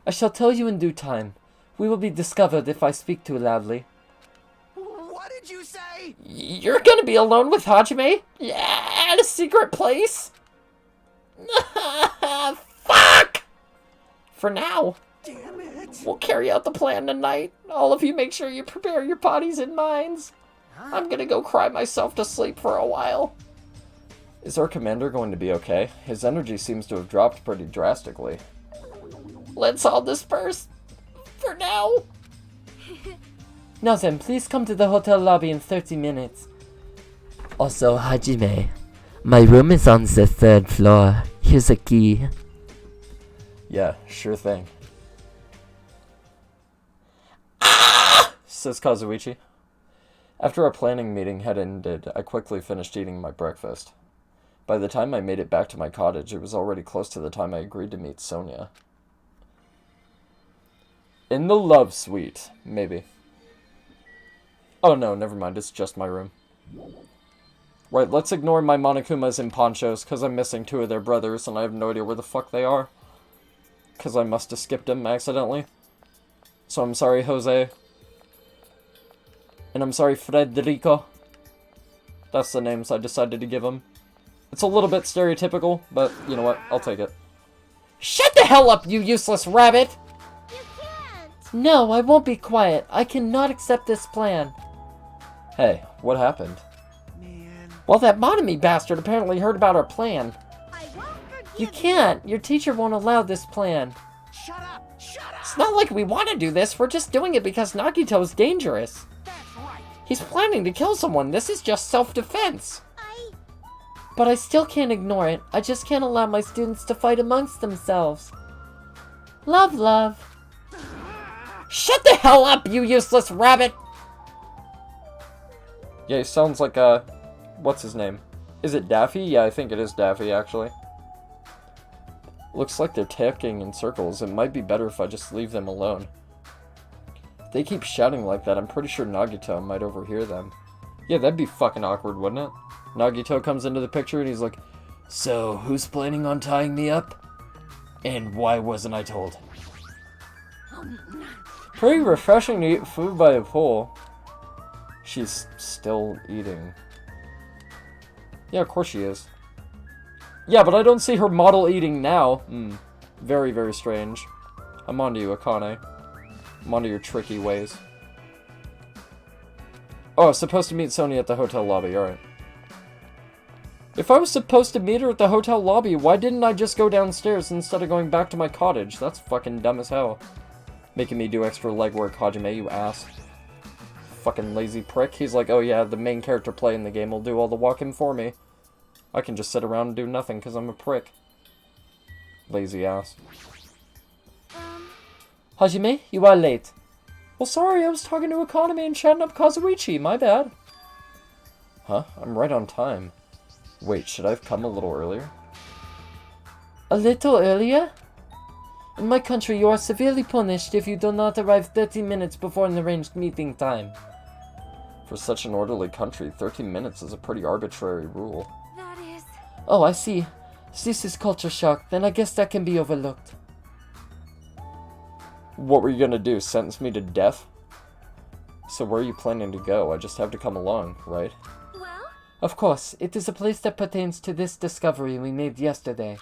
I shall tell you in due time. We will be discovered if I speak too loudly. What did you say? You're gonna be alone with Hajime? Yeah, at a secret place? Fuck! For now, Damn it. we'll carry out the plan tonight. All of you make sure you prepare your bodies and minds. I'm gonna go cry myself to sleep for a while. Is our commander going to be okay? His energy seems to have dropped pretty drastically. Let's all disperse. For now. Now then, please come to the hotel lobby in 30 minutes. Also, Hajime, my room is on the 3rd floor. Here's a key. Yeah, sure thing. Says Kazuichi. After our planning meeting had ended, I quickly finished eating my breakfast. By the time I made it back to my cottage, it was already close to the time I agreed to meet Sonia. In the love suite, maybe. Oh no, never mind, it's just my room. Right, let's ignore my Monokumas in ponchos, because I'm missing 2 of their brothers, and I have no idea where the fuck they are. Because I must have skipped them accidentally. So I'm sorry, Jose. And I'm sorry, Federico. That's the names I decided to give him. It's a little bit stereotypical, but you know what? I'll take it. Shut the hell up, you useless rabbit! You can't. No, I won't be quiet. I cannot accept this plan. Hey, what happened? Man. Well, that Monomi bastard apparently heard about our plan. I won't forgive You can't. Your teacher won't allow this plan. Shut up. Shut up. It's not like we want to do this, we're just doing it because Nagito is dangerous. That's right. He's planning to kill someone, this is just self-defense. But I still can't ignore it. I just can't allow my students to fight amongst themselves. Love, love. Shut the hell up, you useless rabbit! Yeah, he sounds like, what's his name? Is it Daffy? Yeah, I think it is Daffy, actually. Looks like they're ticking in circles. It might be better if I just leave them alone. If they keep shouting like that, I'm pretty sure Nagito might overhear them. Yeah, that'd be fucking awkward, wouldn't it? Nagito comes into the picture and he's like, So, who's planning on tying me up? And why wasn't I told? pretty refreshing to eat food by a pool. She's still eating. Yeah, of course she is. Yeah, but I don't see her model eating now. Very, very strange. I'm onto you, Akane. I'm onto your tricky ways. Oh, I was supposed to meet Sonia at the hotel lobby, alright. If I was supposed to meet her at the hotel lobby, why didn't I just go downstairs instead of going back to my cottage? That's fucking dumb as hell. Making me do extra legwork, Hajime, you ass. Fucking lazy prick. He's like, oh yeah, the main character playing the game will do all the walking for me. I can just sit around and do nothing because I'm a prick. Lazy ass. Hajime, you are late. Well, sorry, I was talking to Economy and chatting up Kazuichi, my bad. Huh? I'm right on time. Wait, should I have come a little earlier? A little earlier? In my country, you are severely punished if you do not arrive 13 minutes before an arranged meeting time. For such an orderly country, 13 minutes is a pretty arbitrary rule. That is... Oh, I see. This is culture shock, then I guess that can be overlooked. What were you gonna do, sentence me to death? So where are you planning to go? I just have to come along, right? Well? Of course, it is a place that pertains to this discovery we made yesterday.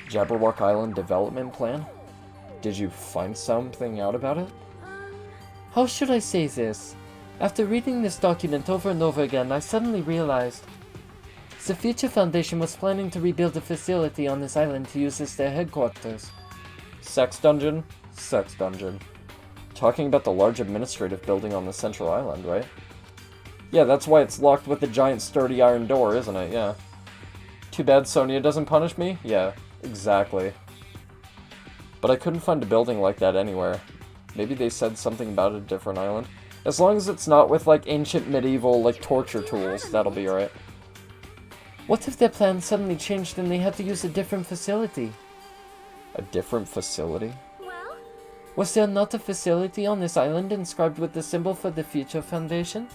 Jabberwock Island Development Plan? Did you find something out about it? How should I say this? After reading this document over and over again, I suddenly realized the Future Foundation was planning to rebuild a facility on this island to use as their headquarters. Sex dungeon? Sex dungeon. Talking about the large administrative building on the central island, right? Yeah, that's why it's locked with a giant sturdy iron door, isn't it? Yeah. Too bad Sonia doesn't punish me? Yeah, exactly. But I couldn't find a building like that anywhere. Maybe they said something about a different island. As long as it's not with, like, ancient medieval, like, torture tools, that'll be alright. What if their plans suddenly changed and they had to use a different facility? A different facility? Well? Was there not a facility on this island inscribed with the symbol for the Future Foundation?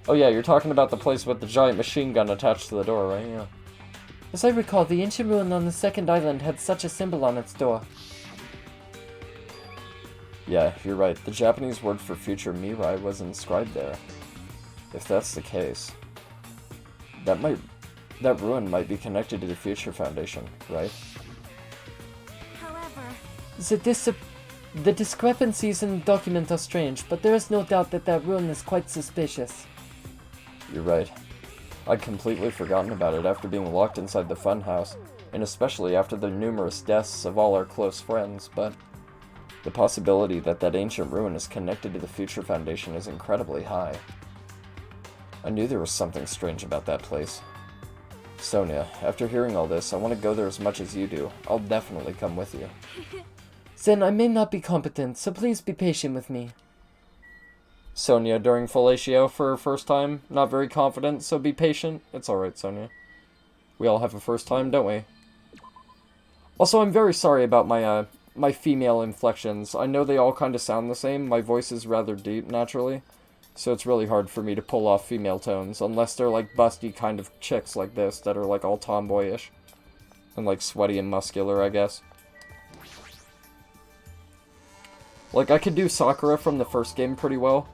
Oh yeah, you're talking about the place with the giant machine gun attached to the door, right? Yeah. As I recall, the ancient ruin on the second island had such a symbol on its door. Yeah, you're right. The Japanese word for future Mirai was inscribed there. If that's the case, that ruin might be connected to the Future Foundation, right? However... The discrepancies in the document are strange, but there is no doubt that that ruin is quite suspicious. You're right. I'd completely forgotten about it after being locked inside the funhouse, and especially after the numerous deaths of all our close friends, but the possibility that that ancient ruin is connected to the Future Foundation is incredibly high. I knew there was something strange about that place. Sonia, after hearing all this, I want to go there as much as you do. I'll definitely come with you. Then I may not be competent, so please be patient with me. Sonia, during fellatio for her first time, not very confident, so be patient. It's alright, Sonia. We all have a first time, don't we? Also, I'm very sorry about my female inflections. I know they all kind of sound the same. My voice is rather deep, naturally. So it's really hard for me to pull off female tones, unless they're like busty kind of chicks like this, that are like all tomboyish. And like sweaty and muscular, I guess. Like, I could do Sakura from the first game pretty well.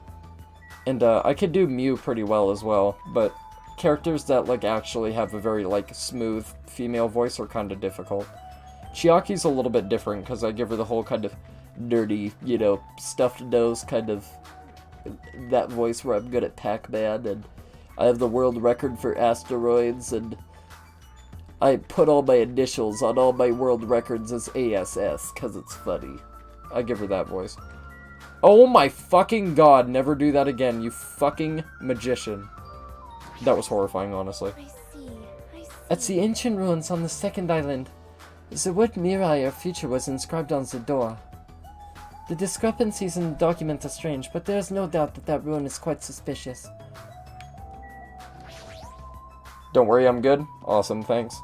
And, I could do Mew pretty well as well. But characters that, like, actually have a very, like, smooth female voice are kind of difficult. Chiaki's a little bit different, because I give her the whole kind of nerdy, you know, stuffed nose kind of... that voice where I'm good at Pac-Man, and I have the world record for asteroids, and I put all my initials on all my world records as ASS, because it's funny. I give her that voice. Oh my fucking god, never do that again, you fucking magician. That was horrifying, honestly. I see. At the ancient ruins on the second island, the word Mirai or future was inscribed on the door. The discrepancies in the document are strange, but there is no doubt that that ruin is quite suspicious. Don't worry, I'm good. Awesome, thanks.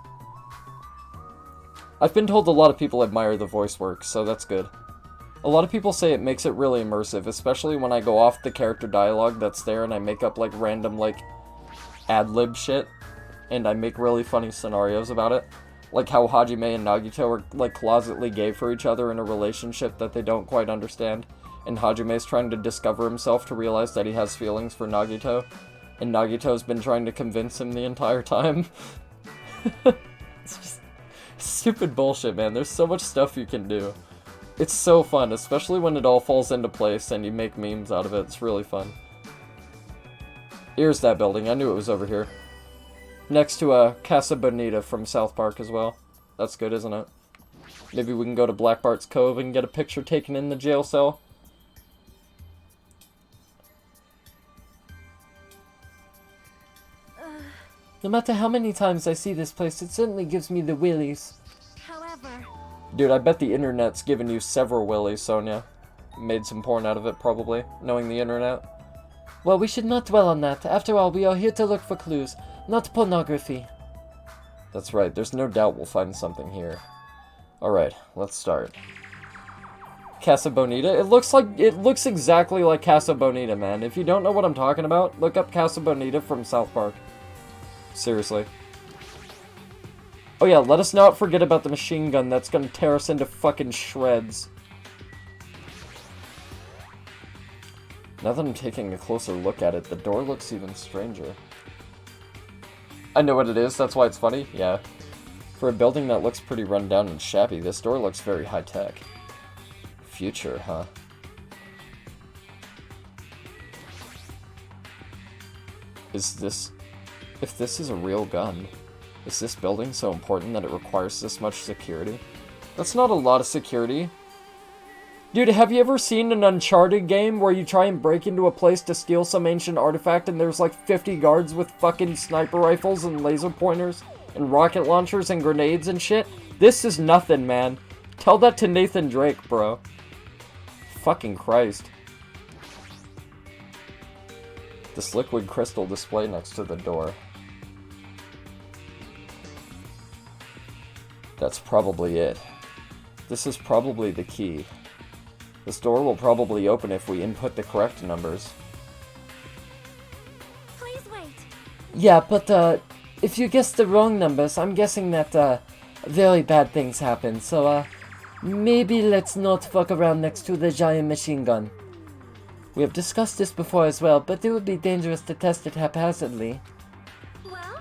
I've been told a lot of people admire the voice work, so that's good. A lot of people say it makes it really immersive, especially when I go off the character dialogue that's there and I make up, like, random, like, ad-lib shit. And I make really funny scenarios about it. Like how Hajime and Nagito are, like, closetly gay for each other in a relationship that they don't quite understand. And Hajime's trying to discover himself to realize that he has feelings for Nagito. And Nagito's been trying to convince him the entire time. It's just stupid bullshit, man. There's so much stuff you can do. It's so fun, especially when it all falls into place and you make memes out of it. It's really fun. Here's that building. I knew it was over here. Next to Casa Bonita from South Park as well. That's good, isn't it? Maybe we can go to Black Bart's Cove and get a picture taken in the jail cell. No matter how many times I see this place, it certainly gives me the willies. However, Dude, I bet the internet's given you several willies, Sonia. Made some porn out of it, probably, knowing the internet. Well, we should not dwell on that. After all, we are here to look for clues, not pornography. That's right, there's no doubt we'll find something here. Alright, let's start. Casa Bonita? It looks exactly like Casa Bonita, man. If you don't know what I'm talking about, look up Casa Bonita from South Park. Seriously. Oh yeah, let us not forget about the machine gun that's gonna tear us into fucking shreds. Now that I'm taking a closer look at it, the door looks even stranger. I know what it is, that's why it's funny, yeah. For a building that looks pretty run down and shabby, this door looks very high-tech. Future, huh? Is this... If this is a real gun, is this building so important that it requires this much security? That's not a lot of security. Dude, have you ever seen an Uncharted game where you try and break into a place to steal some ancient artifact and there's like 50 guards with fucking sniper rifles and laser pointers and rocket launchers and grenades and shit? This is nothing, man. Tell that to Nathan Drake, bro. Fucking Christ. This liquid crystal display next to the door. That's probably it. This is probably the key. This door will probably open if we input the correct numbers. please wait. Yeah, but, if you guess the wrong numbers, I'm guessing that, very bad things happen, so, maybe let's not fuck around next to the giant machine gun. We have discussed this before as well, but it would be dangerous to test it haphazardly. Well,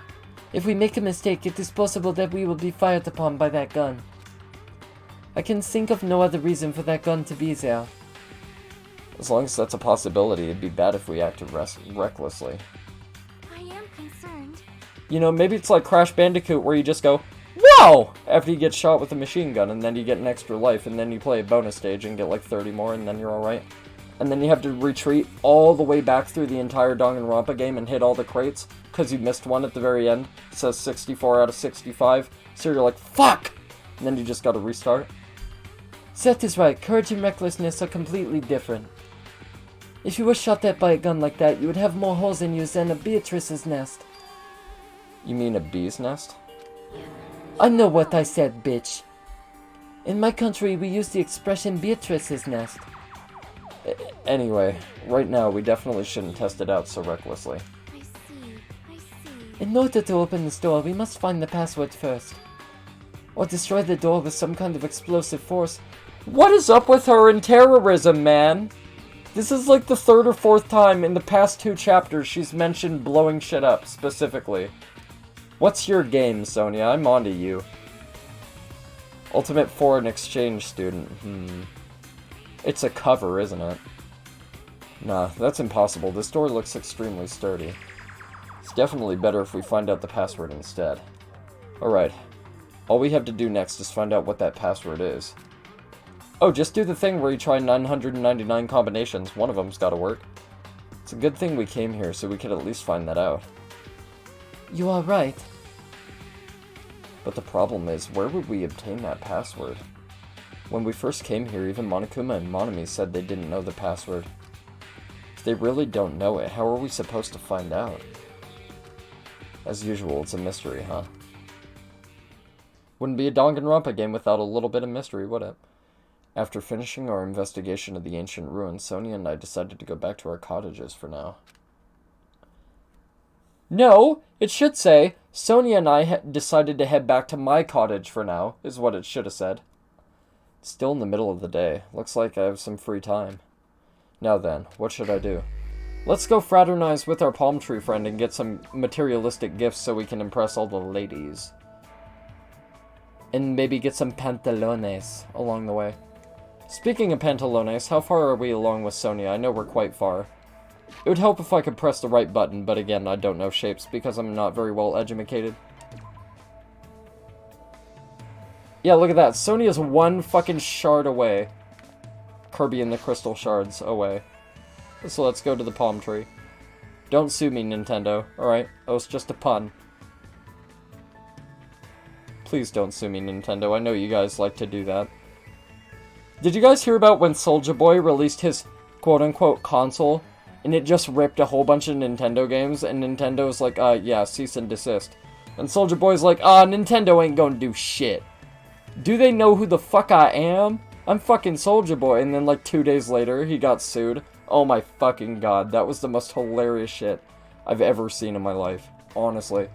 If we make a mistake, it is possible that we will be fired upon by that gun. I can think of no other reason for that gun to be there. As long as that's a possibility, it'd be bad if we acted recklessly. I am concerned. You know, maybe it's like Crash Bandicoot where you just go, "Whoa!" after you get shot with a machine gun, and then you get an extra life, and then you play a bonus stage and get like 30 more, and then you're alright. And then you have to retreat all the way back through the entire Danganronpa game and hit all the crates, because you missed one at the very end. It says 64 out of 65, so you're like, fuck! And then you just gotta restart. Seth is right, courage and recklessness are completely different. If you were shot at by a gun like that, you would have more holes in you than a Beatrice's nest. You mean a bee's nest? I know what I said, bitch. In my country, we use the expression Beatrice's nest. Anyway, right now we definitely shouldn't test it out so recklessly. I see. In order to open this door, we must find the password first. Or destroy the door with some kind of explosive force. What is up with her and terrorism, man? This is like the third or fourth time in the past 2 chapters she's mentioned blowing shit up, specifically. What's your game, Sonia? I'm onto you. Ultimate foreign exchange student. It's a cover, isn't it? Nah, that's impossible. This door looks extremely sturdy. It's definitely better if we find out the password instead. Alright. All we have to do next is find out what that password is. Oh, just do the thing where you try 999 combinations. One of them's gotta work. It's a good thing we came here so we could at least find that out. You are right. But the problem is, where would we obtain that password? When we first came here, even Monokuma and Monami said they didn't know the password. If they really don't know it, how are we supposed to find out? As usual, it's a mystery, huh? Wouldn't be a Danganronpa game without a little bit of mystery, would it? After finishing our investigation of the ancient ruins, Sonia and I decided to go back to our cottages for now. No, it should say, Sonia and I decided to head back to my cottage for now, is what it should have said. It's still in the middle of the day. Looks like I have some free time. Now then, what should I do? Let's go fraternize with our palm tree friend and get some materialistic gifts so we can impress all the ladies. And maybe get some pantalones along the way. Speaking of pantalones, how far are we along with Sonia? I know we're quite far. It would help if I could press the right button, but again, I don't know shapes because I'm not very well educated. Yeah, look at that. Sonia's one fucking shard away. Kirby and the crystal shards away. So let's go to the palm tree. Don't sue me, Nintendo. Alright, that was just a pun. Please don't sue me, Nintendo. I know you guys like to do that. Did you guys hear about when Soulja Boy released his quote-unquote console, and it just ripped a whole bunch of Nintendo games, and Nintendo's like, yeah, cease and desist. And Soulja Boy's like, Nintendo ain't gonna do shit. Do they know who the fuck I am? I'm fucking Soulja Boy. And then like 2 days later, he got sued. Oh my fucking god, that was the most hilarious shit I've ever seen in my life. Honestly.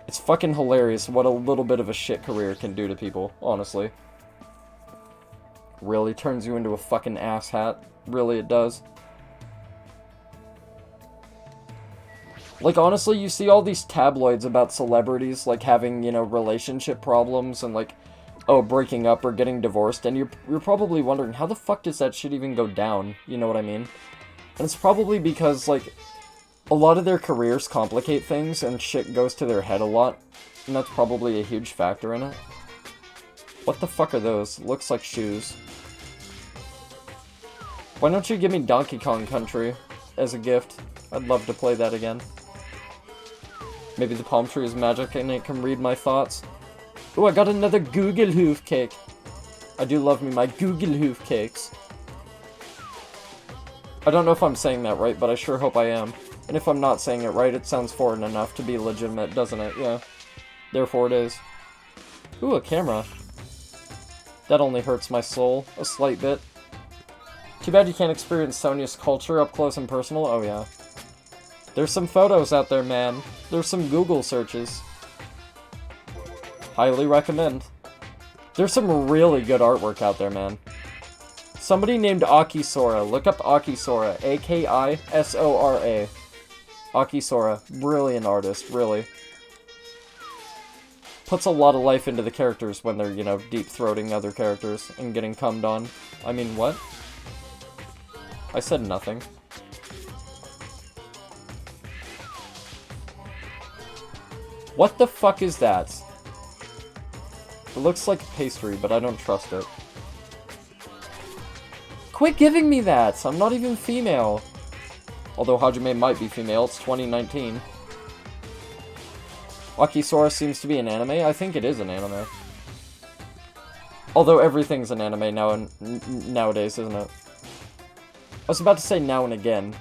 It's fucking hilarious what a little bit of a shit career can do to people, honestly. Really turns you into a fucking asshat. Really, it does. Like, honestly, you see all these tabloids about celebrities, like, having, you know, relationship problems and, like, oh, breaking up or getting divorced, and you're probably wondering, how the fuck does that shit even go down? You know what I mean? And it's probably because, like, a lot of their careers complicate things, and shit goes to their head a lot, and that's probably a huge factor in it. What the fuck are those? Looks like shoes. Why don't you give me Donkey Kong Country as a gift? I'd love to play that again. Maybe the palm tree is magic and it can read my thoughts. Ooh, I got another Google Hoof cake. I do love me my Google Hoof cakes. I don't know if I'm saying that right, but I sure hope I am. And if I'm not saying it right, it sounds foreign enough to be legitimate, doesn't it? Yeah. Therefore it is. Ooh, a camera. That only hurts my soul a slight bit. Too bad you can't experience Sonia's culture up close and personal. Oh yeah. There's some photos out there, man. There's some Google searches. Highly recommend. There's some really good artwork out there, man. Somebody named Akisora. Look up Akisora. Akisora. Akisora. Brilliant artist, really. Puts a lot of life into the characters when they're, you know, deep-throating other characters and getting cummed on. I mean, what? I said nothing. What the fuck is that? It looks like pastry, but I don't trust it. Quit giving me that! I'm not even female. Although Hajime might be female, it's 2019. Akisora seems to be an anime. I think it is an anime. Although everything's an anime now nowadays, isn't it? I was about to say now and again.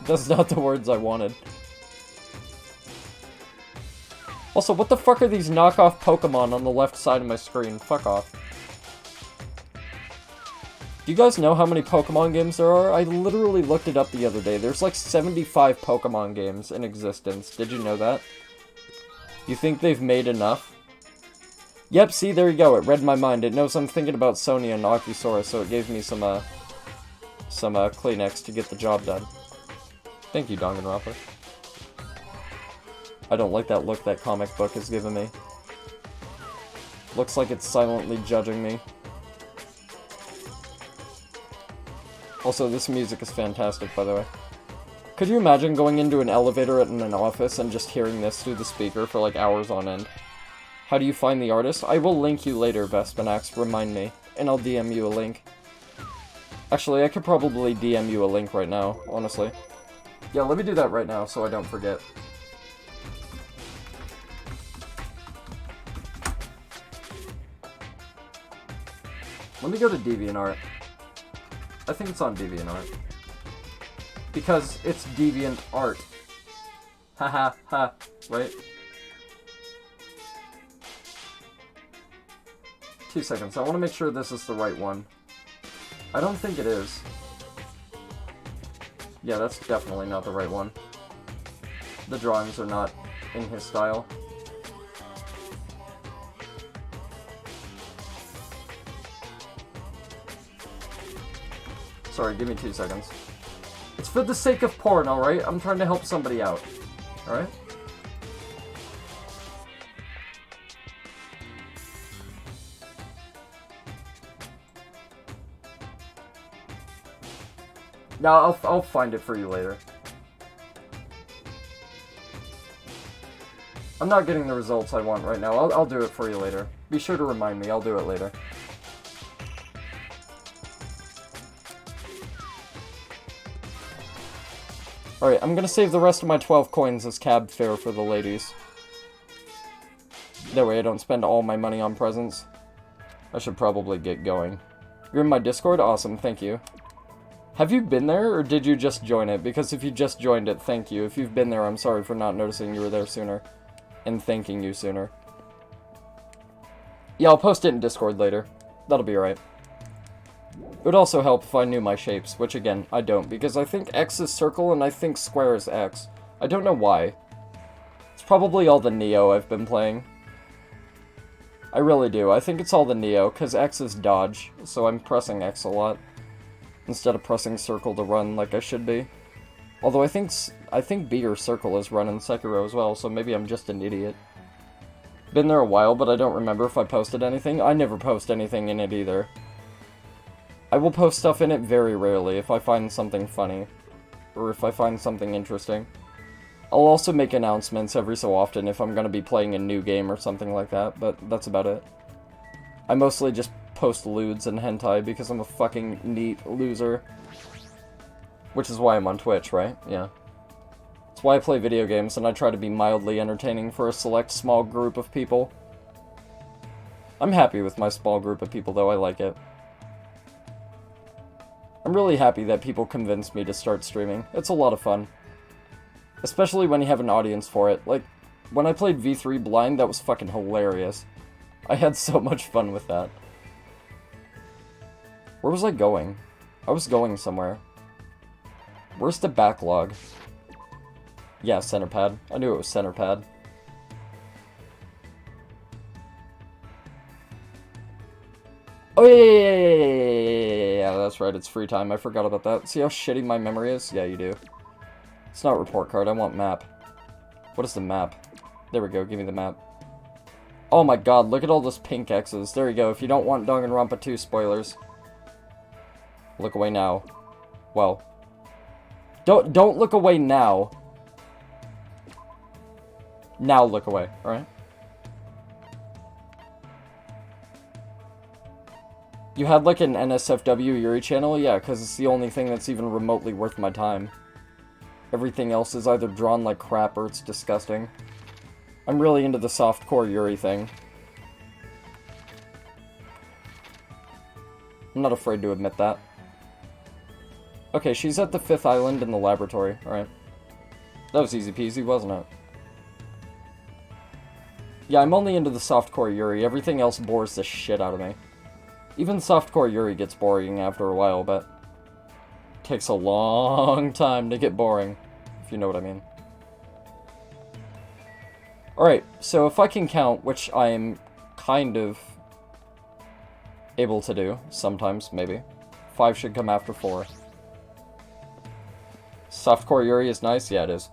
That's not the words I wanted. Also, what the fuck are these knockoff Pokemon on the left side of my screen? Fuck off. Do you guys know how many Pokemon games there are? I literally looked it up the other day. There's like 75 Pokemon games in existence. Did you know that? You think they've made enough? Yep, see, there you go. It read my mind. It knows I'm thinking about Sonia and Akisora, so it gave me some Kleenex to get the job done. Thank you, Danganronpa. I don't like that look that comic book has given me. Looks like it's silently judging me. Also, this music is fantastic, by the way. Could you imagine going into an elevator in an office and just hearing this through the speaker for like hours on end? How do you find the artist? I will link you later, Vespinax, remind me, and I'll DM you a link. Actually, I could probably DM you a link right now, honestly. Yeah, let me do that right now so I don't forget. Let me go to DeviantArt. I think it's on DeviantArt. Because it's deviant art. Haha, ha. right? 2 seconds. I want to make sure this is the right one. I don't think it is. Yeah, that's definitely not the right one. The drawings are not in his style. Sorry, give me 2 seconds. It's for the sake of porn, alright? I'm trying to help somebody out. Alright? No, I'll find it for you later. I'm not getting the results I want right now. I'll do it for you later. Be sure to remind me. I'll do it later. Alright, I'm gonna save the rest of my 12 coins as cab fare for the ladies. That way I don't spend all my money on presents. I should probably get going. You're in my Discord? Awesome, thank you. Have you been there, or did you just join it? Because if you just joined it, thank you. If you've been there, I'm sorry for not noticing you were there sooner. And thanking you sooner. Yeah, I'll post it in Discord later. That'll be alright. It would also help if I knew my shapes, which again, I don't, because I think X is circle and I think square is X. I don't know why. It's probably all the Neo I've been playing. I really do. I think it's all the Neo, because X is dodge, so I'm pressing X a lot. Instead of pressing circle to run like I should be. Although I think B or circle is run in Sekiro as well, so maybe I'm just an idiot. Been there a while, but I don't remember if I posted anything. I never post anything in it either. I will post stuff in it very rarely if I find something funny. Or if I find something interesting. I'll also make announcements every so often if I'm going to be playing a new game or something like that, but that's about it. I mostly just post lewds and hentai because I'm a fucking neat loser. Which is why I'm on Twitch, right? Yeah. That's why I play video games, and I try to be mildly entertaining for a select small group of people. I'm happy with my small group of people, though. I like it. I'm really happy that people convinced me to start streaming. It's a lot of fun. Especially when you have an audience for it. Like, when I played V3 Blind, that was fucking hilarious. I had so much fun with that. Where was I going? I was going somewhere. Where's the backlog? Yeah, center pad. I knew it was center pad. Oh, yeah, that's right, it's free time. I forgot about that. See how shitty my memory is? Yeah, you do. It's not report card, I want map. What is the map? There we go, give me the map. Oh my god, look at all those pink X's. There you go, if you don't want Danganronpa 2 spoilers. Look away now. Well. Don't look away now. Now look away, alright? You had like an NSFW Yuri channel? Yeah, because it's the only thing that's even remotely worth my time. Everything else is either drawn like crap or it's disgusting. I'm really into the softcore Yuri thing. I'm not afraid to admit that. Okay, she's at the 5th island in the laboratory. Alright. That was easy peasy, wasn't it? Yeah, I'm only into the softcore Yuri. Everything else bores the shit out of me. Even softcore Yuri gets boring after a while, but it takes a long time to get boring, if you know what I mean. Alright, so if I can count, which I'm kind of able to do, sometimes, maybe. 5 should come after 4. Softcore Yuri is nice? Yeah, it is.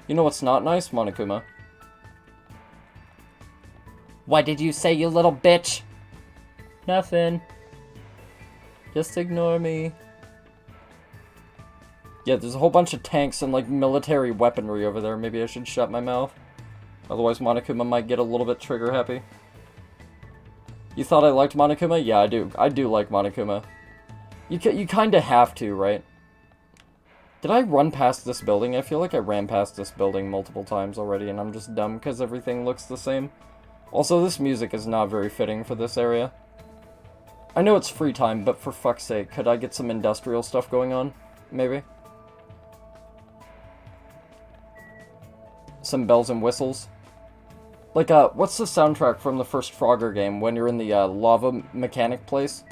You know what's not nice? Monokuma. What did you say, you little bitch? Nothing. Just ignore me. Yeah, there's a whole bunch of tanks and, like, military weaponry over there. Maybe I should shut my mouth. Otherwise, Monokuma might get a little bit trigger happy. You thought I liked Monokuma? Yeah, I do. I do like Monokuma. You kinda have to, right? Did I run past this building? I feel like I ran past this building multiple times already, and I'm just dumb because everything looks the same. Also, this music is not very fitting for this area. I know it's free time, but for fuck's sake, could I get some industrial stuff going on? maybe. Some bells and whistles. Like, what's the soundtrack from the first Frogger game when you're in the, lava mechanic place?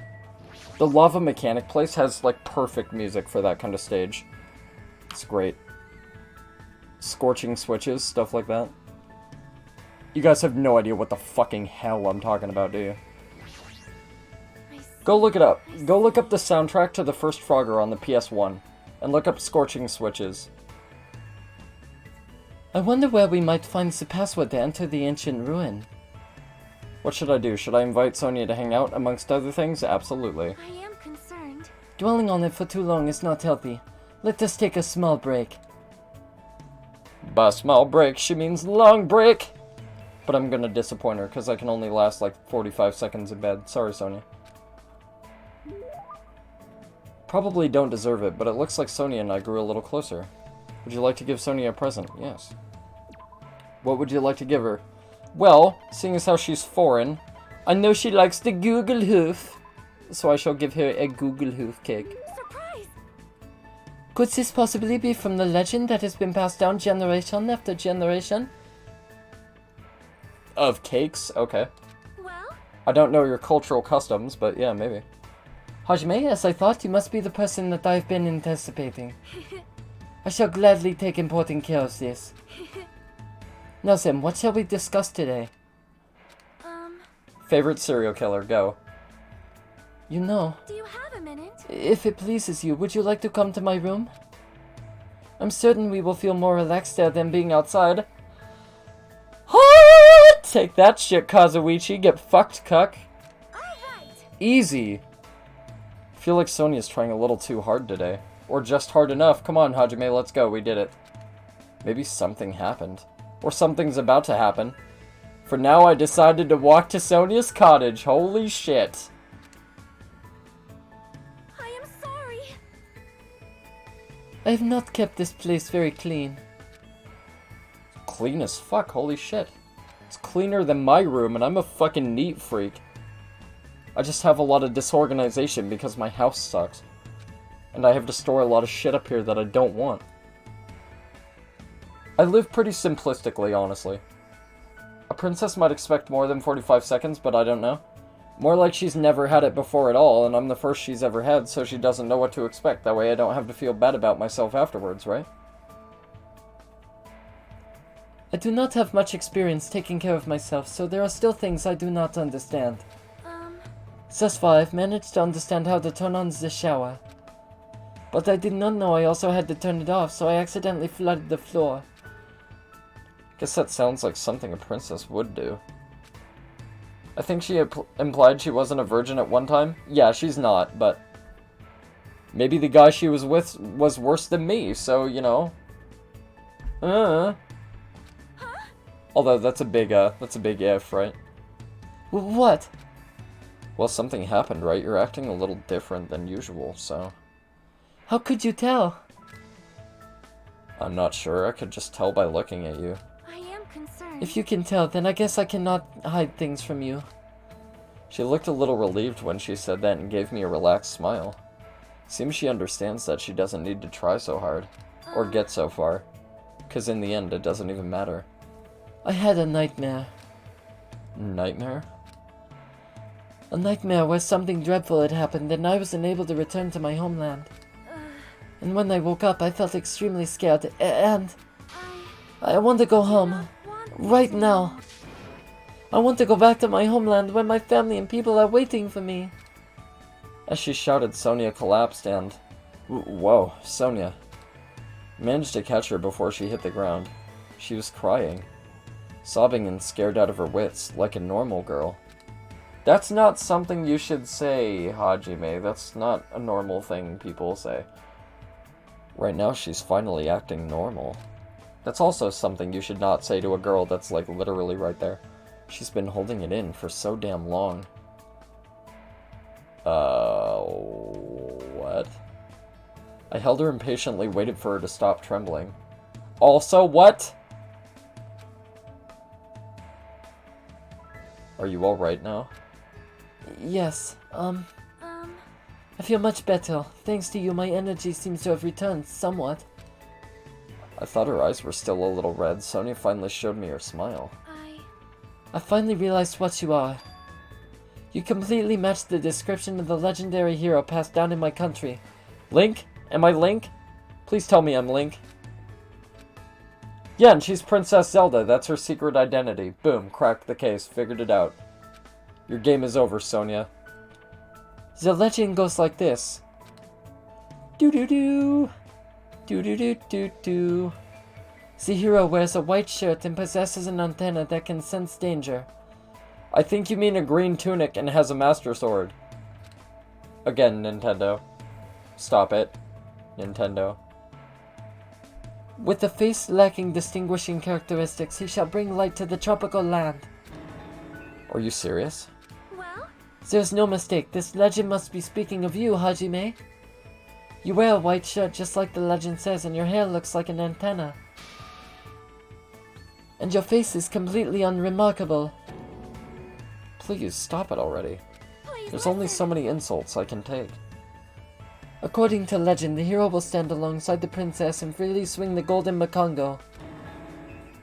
The lava mechanic place has, like, perfect music for that kind of stage. It's great. Scorching switches, stuff like that. You guys have no idea what the fucking hell I'm talking about, do you? Go look it up. Go look up the soundtrack to the first Frogger on the PS1. And look up Scorching Switches. I wonder where we might find the password to enter the ancient ruin. What should I do? Should I invite Sonia to hang out, amongst other things? Absolutely. I am concerned. Dwelling on it for too long is not healthy. Let us take a small break. By small break, she means long break! But I'm gonna disappoint her, because I can only last like 45 seconds in bed. Sorry, Sonia. Probably don't deserve it, but it looks like Sonia and I grew a little closer. Would you like to give Sonia a present? Yes. What would you like to give her? Well, seeing as how she's foreign, I know she likes the Google hoof, so I shall give her a Google hoof cake. Surprise! Could this possibly be from the legend that has been passed down generation after generation? Of cakes? Okay. Well, I don't know your cultural customs, but yeah, maybe. Hajime, as I thought, you must be the person that I've been anticipating. I shall gladly take important care of this. Now Sim, what shall we discuss today? Favorite serial killer, go. You know, do you have a minute? if it pleases you, would you like to come to my room? I'm certain we will feel more relaxed there than being outside. Take that shit, Kazuichi. Get fucked, cuck. Alright! Easy. I feel like Sonia's trying a little too hard today. Or just hard enough. Come on, Hajime, let's go. We did it. Maybe something happened. Or something's about to happen. For now, I decided to walk to Sonia's cottage. Holy shit. I am sorry. I have not kept this place very clean. Clean as fuck. Holy shit. It's cleaner than my room, and I'm a fucking neat freak. I just have a lot of disorganization because my house sucks. And I have to store a lot of shit up here that I don't want. I live pretty simplistically, honestly. A princess might expect more than 45 seconds, but I don't know. More like she's never had it before at all, and I'm the first she's ever had, so she doesn't know what to expect. That way I don't have to feel bad about myself afterwards, right? I do not have much experience taking care of myself, so there are still things I do not understand. Thus far, I've managed to understand how to turn on the shower. But I did not know I also had to turn it off, so I accidentally flooded the floor. Guess that sounds like something a princess would do. I think she implied she wasn't a virgin at one time. Yeah, she's not, but maybe the guy she was with was worse than me, so, you know. Although that's a big if, right? What? Well, something happened, right? You're acting a little different than usual, so. How could you tell? I'm not sure. I could just tell by looking at you. I am concerned. If you can tell, then I guess I cannot hide things from you. She looked a little relieved when she said that and gave me a relaxed smile. Seems she understands that she doesn't need to try so hard. Or get so far. 'Cause in the end, it doesn't even matter. I had a nightmare. Nightmare? A nightmare where something dreadful had happened and I was unable to return to my homeland. And when I woke up, I felt extremely scared, and I want to go home. Right now. I want to go back to my homeland where my family and people are waiting for me. As she shouted, Sonia collapsed and... Whoa, Sonia. Managed to catch her before she hit the ground. She was crying. Sobbing and scared out of her wits, like a normal girl. That's not something you should say, Hajime. That's not a normal thing people say. Right now, she's finally acting normal. That's also something you should not say to a girl that's, like, literally right there. She's been holding it in for so damn long. What? I held her impatiently, waited for her to stop trembling. Also, what? Are you alright now? Yes, I feel much better. Thanks to you, my energy seems to have returned somewhat. I thought her eyes were still a little red. Sonia finally showed me her smile. I finally realized what you are. You completely match the description of the legendary hero passed down in my country. Link? Am I Link? Please tell me I'm Link. Yeah, and she's Princess Zelda. That's her secret identity. Boom, cracked the case. Figured it out. Your game is over, Sonia. The legend goes like this. Do-do-do. Do-do-do-do-do. The hero wears a white shirt and possesses an antenna that can sense danger. I think you mean a green tunic and has a Master Sword. Again, Nintendo. Stop it. Nintendo. With a face lacking distinguishing characteristics, he shall bring light to the tropical land. Are you serious? Well, There's no mistake, this legend must be speaking of you, Hajime. You wear a white shirt just like the legend says, and your hair looks like an antenna. And your face is completely unremarkable. Please, stop it already. please There's only listen. so many insults I can take. According to legend, the hero will stand alongside the princess and freely swing the golden makongo.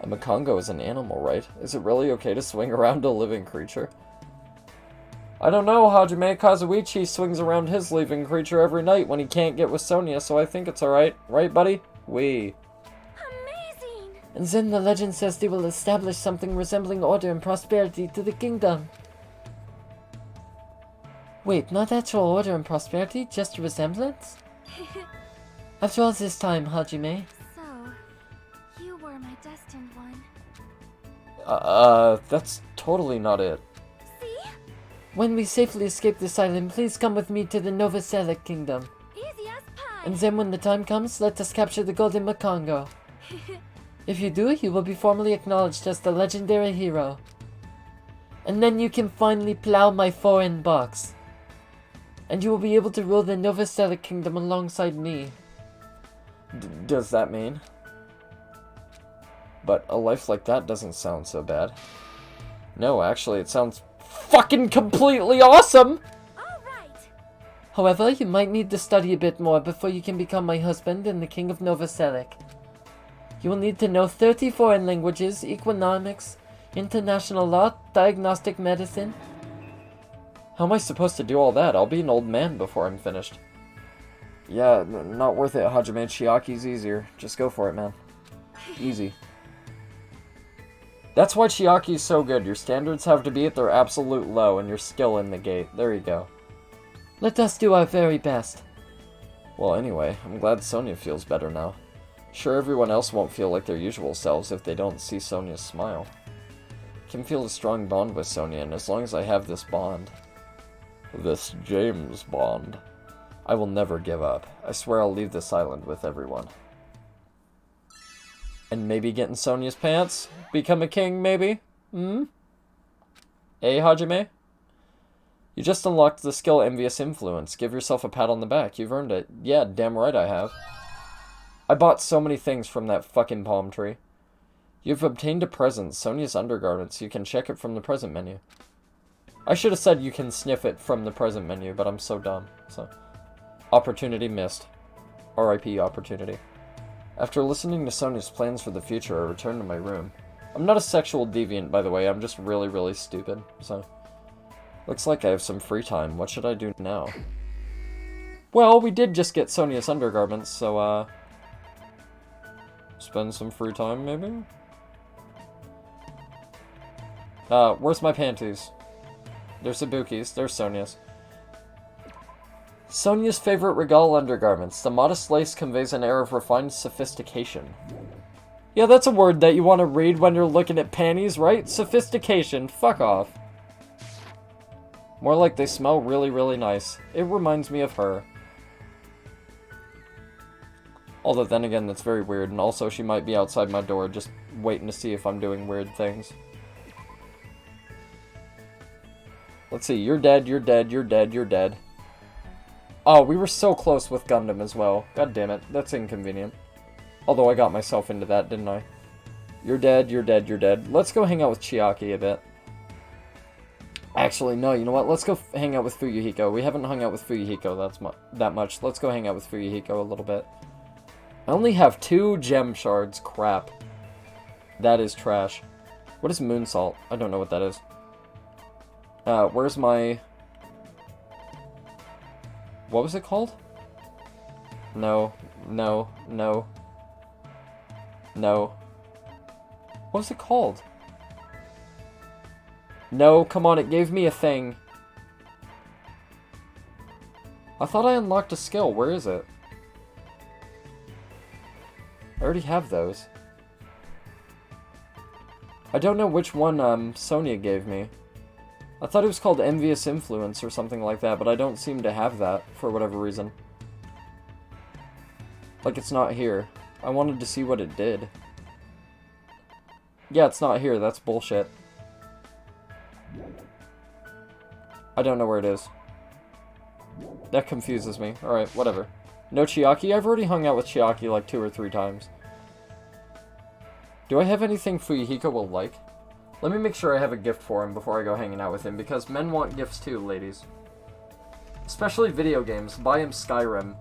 A makongo is an animal, right? Is it really okay to swing around a living creature? I don't know, Hajime. Kazuichi swings around his living creature every night when he can't get with Sonia, so I think it's alright. Right, buddy? Wee. Amazing! And then the legend says they will establish something resembling order and prosperity to the kingdom. Wait, not actual order and prosperity, just a resemblance? After all this time, Hajime, So, you were my destined one. That's totally not it. See? when we safely escape this island, please come with me to the Nova Select Kingdom. Easy as pie. And then when the time comes, let us capture the Golden Makongo. If you do, you will be formally acknowledged as the legendary hero. And then you can finally plow my foreign box. And you will be able to rule the Nova Select Kingdom alongside me. Does that mean? But a life like that doesn't sound so bad. No, actually, it sounds fucking completely awesome! Alright! However, you might need to study a bit more before you can become my husband and the King of Nova Select. You will need to know 30 foreign languages, economics, international law, diagnostic medicine. How am I supposed to do all that? I'll be an old man before I'm finished. Yeah, not worth it, Hajime. Chiaki's easier. Just go for it, man. Easy. That's why Chiaki's so good. Your standards have to be at their absolute low, and your skill in the gate. There you go. Let us do our very best. Well, anyway, I'm glad Sonia feels better now. Sure, everyone else won't feel like their usual selves if they don't see Sonia's smile. I can feel a strong bond with Sonia, and as long as I have this bond, this James bond, I will never give up. I swear I'll leave this island with everyone. And maybe get in Sonia's pants? Become a king, maybe? Hmm? Eh, Hajime? You just unlocked the skill Envious Influence. Give yourself a pat on the back. You've earned it. Yeah, damn right I have. I bought so many things from that fucking palm tree. You've obtained a present, Sonia's undergarments. You can check it from the present menu. I should have said you can sniff it from the present menu, but I'm so dumb. So, opportunity missed. R.I.P. opportunity. After listening to Sonia's plans for the future, I returned to my room. I'm not a sexual deviant, by the way. I'm just really, really stupid. So, looks like I have some free time. What should I do now? Well, we did just get Sonia's undergarments, so, spend some free time, maybe? Where's my panties? There's Ibuki's. There's Sonia's. Sonia's favorite regal undergarments. The modest lace conveys an air of refined sophistication. Yeah, that's a word that you want to read when you're looking at panties, right? Sophistication. Fuck off. More like they smell really, really nice. It reminds me of her. Although then again, that's very weird, and also she might be outside my door just waiting to see if I'm doing weird things. Let's see, you're dead, you're dead, you're dead, you're dead. Oh, we were so close with Gundam as well. God damn it, that's inconvenient. Although I got myself into that, didn't I? You're dead, you're dead, you're dead. Let's go hang out with Chiaki a bit. Actually, no, you know what? Let's go hang out with Fuyuhiko. We haven't hung out with Fuyuhiko that much. Let's go hang out with Fuyuhiko a little bit. I only have 2 gem shards. Crap. That is trash. What is moon salt? I don't know what that is. Where's my... What was it called? No. No. No. No. What was it called? No, come on, it gave me a thing. I thought I unlocked a skill. Where is it? I already have those. I don't know which one, Sonia gave me. I thought it was called Envious Influence or something like that, but I don't seem to have that for whatever reason. Like, it's not here. I wanted to see what it did. Yeah, it's not here. That's bullshit. I don't know where it is. That confuses me. Alright, whatever. No Chiaki? I've already hung out with Chiaki like 2 or 3 times. Do I have anything Fuyuhiko will like? Let me make sure I have a gift for him before I go hanging out with him, because men want gifts too, ladies. Especially video games. Buy him Skyrim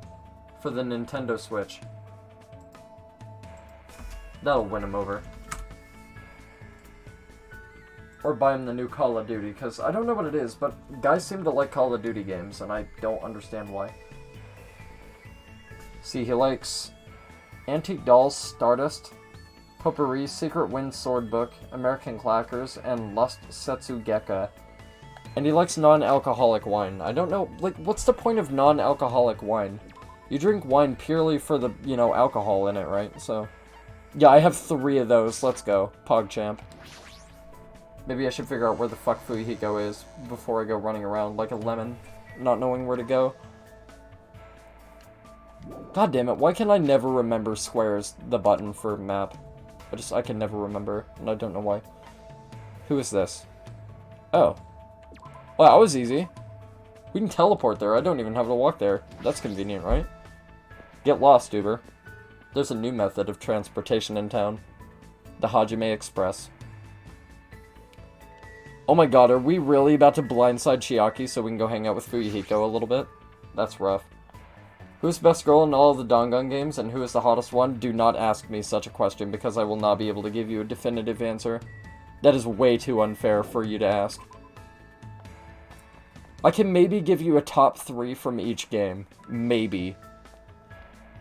for the Nintendo Switch. That'll win him over. Or buy him the new Call of Duty, because I don't know what it is, but guys seem to like Call of Duty games, and I don't understand why. See, he likes Antique Dolls, Stardust, Potpourri, Secret Wind Sword Book, American Clackers, and Lust Setsugeka. And he likes non-alcoholic wine. I don't know, like, what's the point of non-alcoholic wine? You drink wine purely for the, you know, alcohol in it, right? So, yeah, I have 3 of those. Let's go. PogChamp. Maybe I should figure out where the fuck Fuyuhiko is before I go running around like a lemon, not knowing where to go. God damn it, why can I never remember squares, the button for map? I can never remember, and I don't know why. Who is this? Oh. Well, that was easy. We can teleport there, I don't even have to walk there. That's convenient, right? Get lost, Uber. There's a new method of transportation in town. The Hajime Express. Oh my god, are we really about to blindside Chiaki so we can go hang out with Fuyuhiko a little bit? That's rough. Who's the best girl in all of the Dangan games, and who is the hottest one? Do not ask me such a question, because I will not be able to give you a definitive answer. That is way too unfair for you to ask. I can maybe give you a top 3 from each game. Maybe.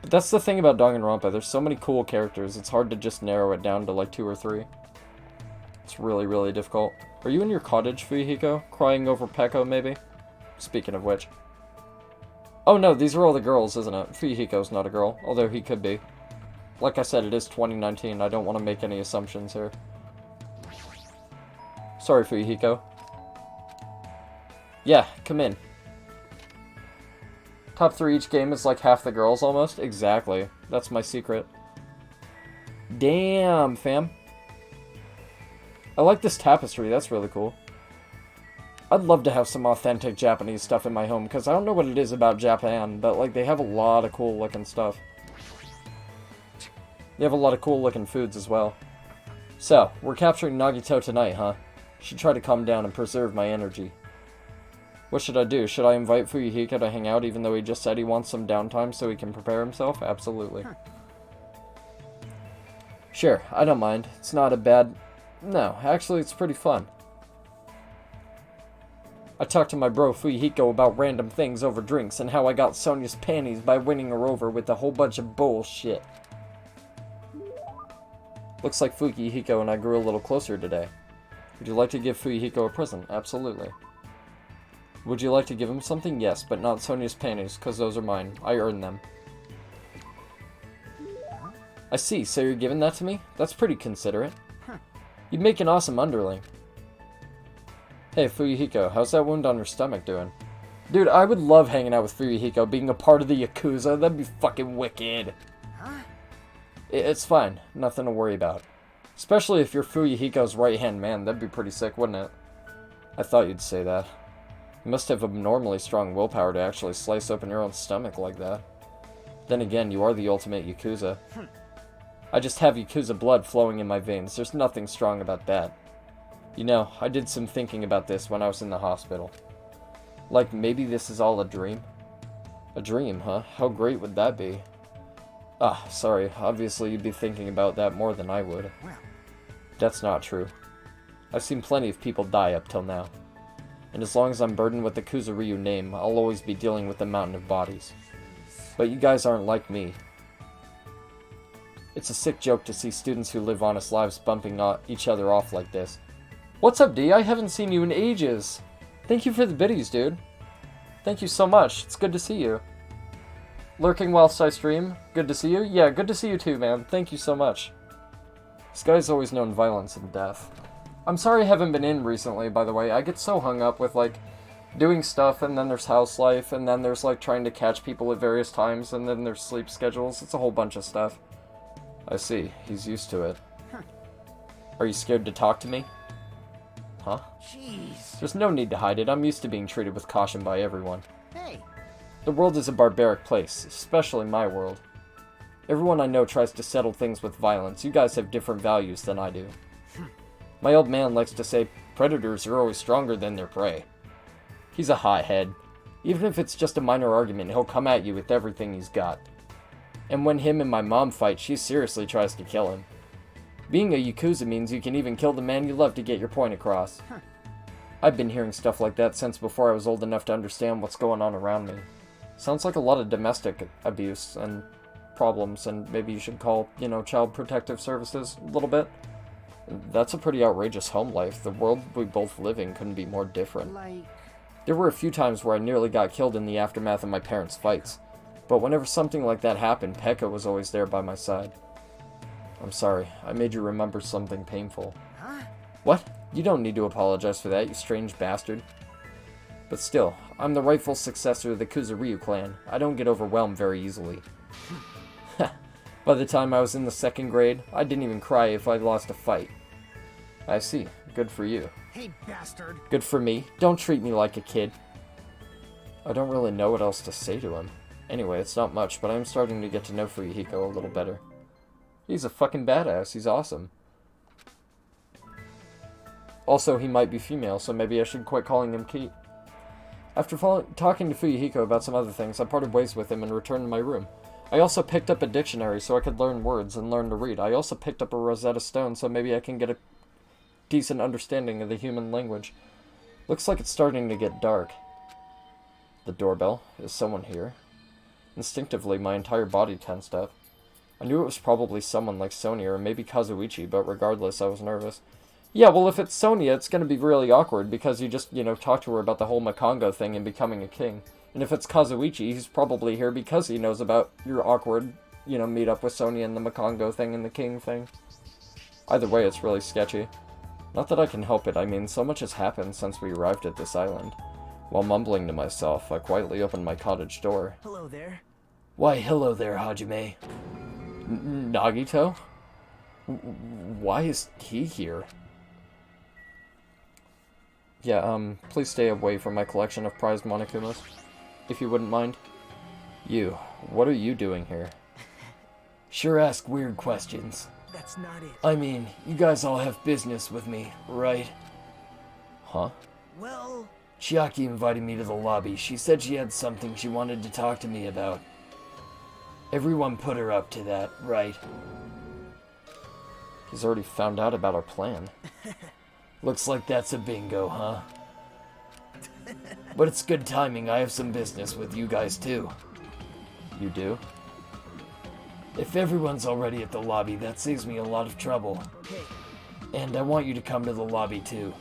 But that's the thing about Danganronpa, there's so many cool characters, it's hard to just narrow it down to like 2 or 3. It's really, really difficult. Are you in your cottage, Fuyuhiko? Crying over Peko, maybe? Speaking of which. Oh no, these are all the girls, isn't it? Fuyuhiko's not a girl, although he could be. Like I said, it is 2019, I don't want to make any assumptions here. Sorry, Fuyuhiko. Yeah, come in. Top 3 each game is like half the girls, almost? Exactly. That's my secret. Damn, fam. I like this tapestry, that's really cool. I'd love to have some authentic Japanese stuff in my home, because I don't know what it is about Japan, but like they have a lot of cool looking stuff. They have a lot of cool looking foods as well. So, we're capturing Nagito tonight, huh? Should try to calm down and preserve my energy. What should I do? Should I invite Fuyuhiko to hang out even though he just said he wants some downtime so he can prepare himself? Absolutely. Sure, I don't mind. It's not a bad... No, actually it's pretty fun. I talked to my bro Fuyuhiko about random things over drinks and how I got Sonia's panties by winning her over with a whole bunch of bullshit. Looks like Fuyuhiko and I grew a little closer today. Would you like to give Fuyuhiko a present? Absolutely. Would you like to give him something? Yes, but not Sonia's panties, because those are mine. I earned them. I see, so you're giving that to me? That's pretty considerate. You'd make an awesome underling. Hey, Fuyuhiko, how's that wound on your stomach doing? Dude, I would love hanging out with Fuyuhiko, being a part of the Yakuza. That'd be fucking wicked. It's fine. Nothing to worry about. Especially if you're Fuyuhiko's right-hand man. That'd be pretty sick, wouldn't it? I thought you'd say that. You must have abnormally strong willpower to actually slice open your own stomach like that. Then again, you are the ultimate Yakuza. I just have Yakuza blood flowing in my veins. There's nothing strong about that. You know, I did some thinking about this when I was in the hospital. Like, maybe this is all a dream? A dream, huh? How great would that be? Ah, sorry. Obviously, you'd be thinking about that more than I would. Well, That's not true. I've seen plenty of people die up till now. And as long as I'm burdened with the Kuzuryu name, I'll always be dealing with the mountain of bodies. But you guys aren't like me. It's a sick joke to see students who live honest lives bumping each other off like this. What's up, D? I haven't seen you in ages. Thank you for the biddies, dude. Thank you so much. It's good to see you. Lurking whilst I stream. Good to see you? Yeah, good to see you too, man. Thank you so much. This guy's always known violence and death. I'm sorry I haven't been in recently, by the way. I get so hung up with, like, doing stuff, and then there's house life, and then there's, like, trying to catch people at various times, and then there's sleep schedules. It's a whole bunch of stuff. I see. He's used to it. Are you scared to talk to me? Huh? jeez. There's no need to hide it. I'm used to being treated with caution by everyone. Hey, The world is a barbaric place, especially my world. Everyone I know tries to settle things with violence. You guys have different values than I do. My old man likes to say predators are always stronger than their prey. He's a hothead. Even if it's just a minor argument, he'll come at you with everything he's got. And when him and my mom fight, she seriously tries to kill him. Being a Yakuza means you can even kill the man you love to get your point across. I've been hearing stuff like that since before I was old enough to understand what's going on around me. Sounds like a lot of domestic abuse and problems, and maybe you should call, Child Protective Services a little bit. That's a pretty outrageous home life. The world we both live in couldn't be more different. like... There were a few times where I nearly got killed in the aftermath of my parents' fights. But whenever something like that happened, Pekka was always there by my side. I'm sorry, I made you remember something painful. Huh? What? You don't need to apologize for that, you strange bastard. But still, I'm the rightful successor of the Kuzuryu clan. I don't get overwhelmed very easily. By the time I was in the 2nd grade, I didn't even cry if I lost a fight. I see. Good for you. Hey, bastard. Good for me. Don't treat me like a kid. I don't really know what else to say to him. Anyway, it's not much, but I'm starting to get to know Fuyuhiko a little better. He's a fucking badass. He's awesome. Also, he might be female, so maybe I should quit calling him Kate. After talking to Fuyuhiko about some other things, I parted ways with him and returned to my room. I also picked up a dictionary so I could learn words and learn to read. I also picked up a Rosetta Stone so maybe I can get a decent understanding of the human language. Looks like it's starting to get dark. The doorbell. Is someone here? Instinctively, my entire body tensed up. I knew it was probably someone like Sonia or maybe Kazuichi, but regardless, I was nervous. Yeah, well, if it's Sonia, it's going to be really awkward because you just, talk to her about the whole Makongo thing and becoming a king. And if it's Kazuichi, he's probably here because he knows about your awkward, meet up with Sonia and the Makongo thing and the king thing. Either way, it's really sketchy. Not that I can help it, I mean, so much has happened since we arrived at this island. While mumbling to myself, I quietly opened my cottage door. Hello there. Why, hello there, Hajime. Nagito? Why is he here? Yeah, please stay away from my collection of prized Monokumas, if you wouldn't mind. You, what are you doing here? Sure ask weird questions. That's not it. I mean, you guys all have business with me, right? Huh? Well, Chiaki invited me to the lobby. She said she had something she wanted to talk to me about. Everyone put her up to that, right? He's already found out about our plan. Looks like that's a bingo, huh? But it's good timing. I have some business with you guys, too. You do? If everyone's already at the lobby, that saves me a lot of trouble. hey, And I want you to come to the lobby, too.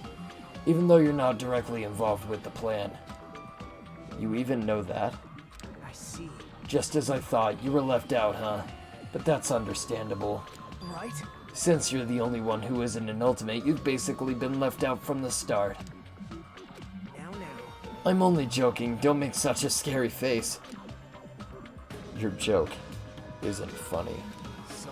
Even though you're not directly involved with the plan. You even know that? I see. Just as I thought, you were left out, huh? But that's understandable. Right? Since you're the only one who isn't an ultimate, you've basically been left out from the start. Now. I'm only joking, don't make such a scary face. Your joke isn't funny. So,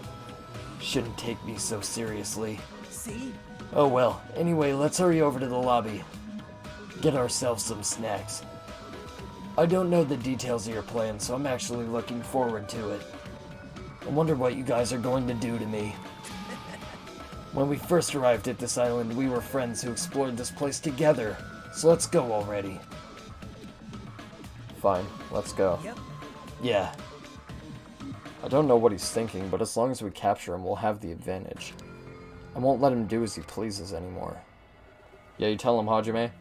Shouldn't take me so seriously. see? Oh well, anyway, let's hurry over to the lobby. Get ourselves some snacks. I don't know the details of your plan, so I'm actually looking forward to it. I wonder what you guys are going to do to me. When we first arrived at this island, we were friends who explored this place together. So let's go already. Fine, let's go. Yep. Yeah. I don't know what he's thinking, but as long as we capture him, we'll have the advantage. I won't let him do as he pleases anymore. Yeah, you tell him, Hajime?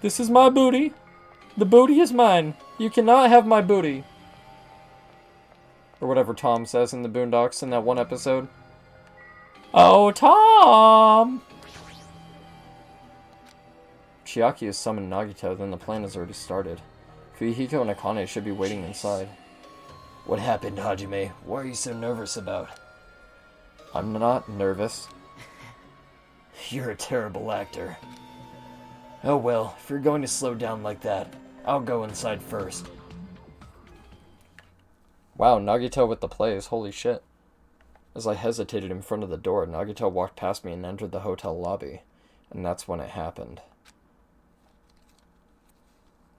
This is my booty. The booty is mine. You cannot have my booty. Or whatever Tom says in the Boondocks in that one episode. Oh, Tom! Chiaki has summoned Nagito, then the plan has already started. Fuyuhiko and Akane should be waiting inside. What happened, Hajime? What are you so nervous about? I'm not nervous. You're a terrible actor. Oh well, if you're going to slow down like that, I'll go inside first. Wow, Nagito with the plays, holy shit. As I hesitated in front of the door, Nagito walked past me and entered the hotel lobby. And that's when it happened.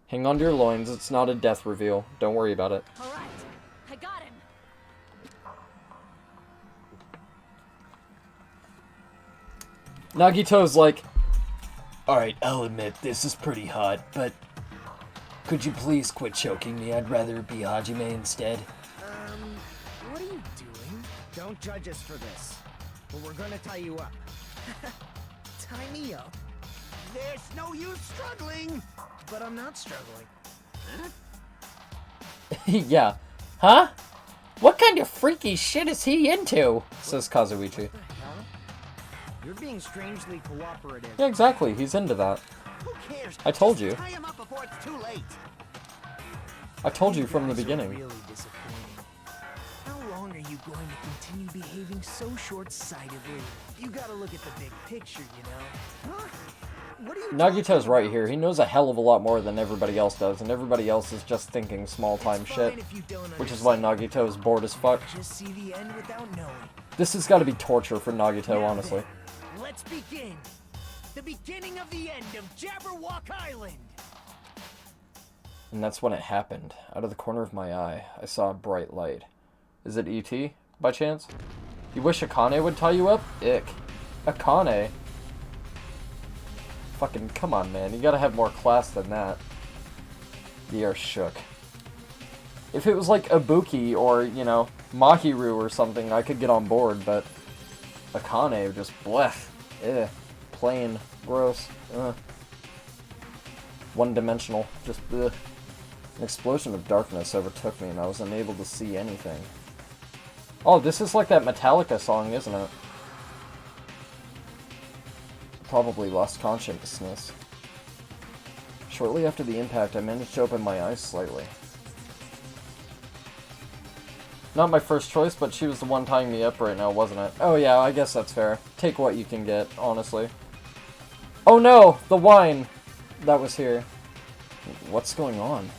Hang on to your loins, it's not a death reveal. Don't worry about it. All right, I got him. Nagito's like, Alright, I'll admit, this is pretty hot, but... Could you please quit choking me? I'd rather it be Hajime instead. What are you doing? Don't judge us for this. But we're gonna tie you up. Tie me up? There's no use struggling! But I'm not struggling. yeah. Huh? What kind of freaky shit is he into? Says Kazuichi. What the hell? You're being strangely cooperative. Yeah, exactly. He's into that. Who cares? I told Just you. tie him up before it's too late. I told you from the guys are beginning. Really disappointing. How long are you going to continue behaving so short-sightedly? You gotta look at the big picture, you know? Huh? What are you Nagito's right here. He knows a hell of a lot more than everybody else does, and everybody else is just thinking small-time shit. Which is why Nagito is bored as fuck. Just see the end without knowing. This has got to be torture for Nagito, Now honestly. then, let's begin. The beginning of the end of Jabberwock Island. And that's when it happened. Out of the corner of my eye, I saw a bright light. Is it E.T., by chance? You wish Akane would tie you up? Ick. Akane? Fucking, come on, man. You gotta have more class than that. The air shook. If it was like Ibuki or, you know, Mahiru or something, I could get on board, but Akane just blech. Eh. Plain. Gross. One-dimensional. Just ugh. An explosion of darkness overtook me and I was unable to see anything. Oh, this is like that Metallica song, isn't it? Probably lost consciousness. Shortly after the impact, I managed to open my eyes slightly. Not my first choice, but she was the one tying me up right now, wasn't it? Oh yeah, I guess that's fair. Take what you can get, honestly. Oh no! The wine! That was here. What's going on?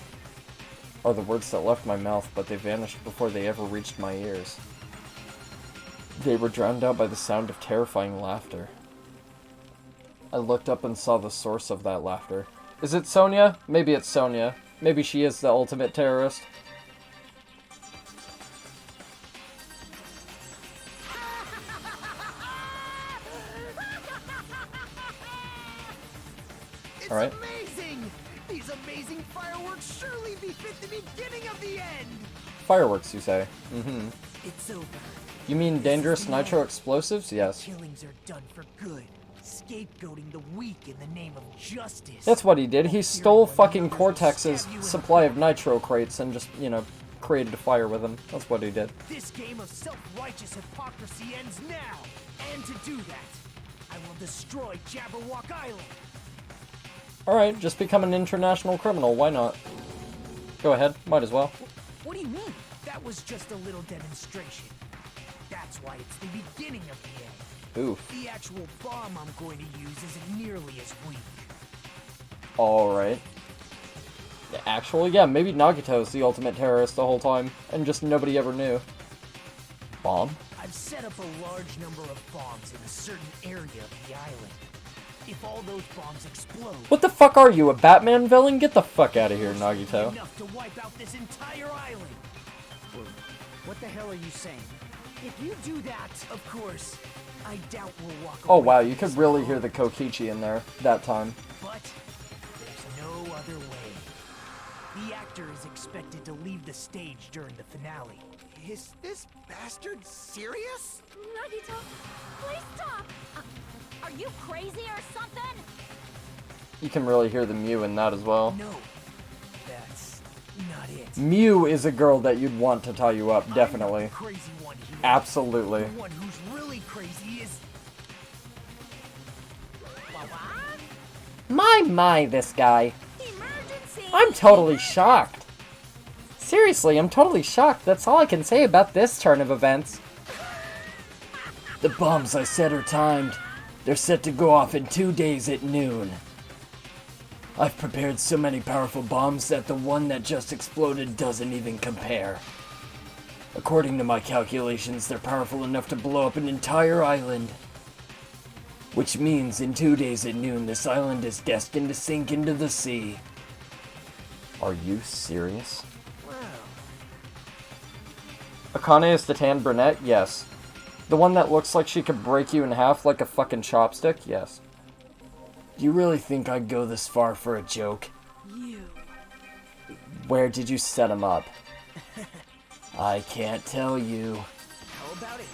Are the words that left my mouth, but they vanished before they ever reached my ears. They were drowned out by the sound of terrifying laughter. I looked up and saw the source of that laughter. Is it Sonia? Maybe it's Sonia. Maybe she is the ultimate terrorist. It's Alright. amazing! These amazing fireworks surely befit the beginning of the end! Fireworks, you say? Mm-hmm. It's over. You mean dangerous nitro explosives? Yes. Killings are done for good. Scapegoating the weak in the name of justice. That's what he did. He stole fucking Cortex's supply of nitro crates and just, you know, created a fire with them. That's what he did. This game of self-righteous hypocrisy ends now. And to do that, I will destroy Jabberwock Island. Alright, just become an international criminal. Why not? Go ahead. Might as well. What do you mean? That was just a little demonstration. That's why it's the beginning of the end. Oof. The actual bomb I'm going to use isn't nearly as weak. Alright. Actually, yeah, maybe Nagito's the ultimate terrorist the whole time, and just nobody ever knew. Bomb? I've set up a large number of bombs in a certain area of the island. If all those bombs explode, What the fuck are you, a Batman villain? Get the fuck out of here, Nagito. enough to wipe out this entire island. What the hell are you saying? If you do that, of course, I doubt we'll walk Oh away wow, from you could this really alone. hear the Kokichi in there that time. But there's no other way. The actor is expected to leave the stage during the finale. Is this bastard serious? Nagito, please stop! Are you crazy or something? You can really hear the Mew in that as well. No, that's not it. Mew is a girl that you'd want to tie you up, I'm definitely. not the crazy one here. Absolutely. The one who's really crazy is... My, this guy. Emergency! I'm totally shocked. Seriously, I'm totally shocked. That's all I can say about this turn of events. The bombs I set are timed. They're set to go off in 2 days at noon. I've prepared so many powerful bombs that the one that just exploded doesn't even compare. According to my calculations, they're powerful enough to blow up an entire island. Which means in 2 days at noon, this island is destined to sink into the sea. Are you serious? Wow. Akane is the tan brunette? Yes. The one that looks like she could break you in half like a fucking chopstick? Yes. Do you really think I'd go this far for a joke? Where did you set him up? I can't tell you. How about it?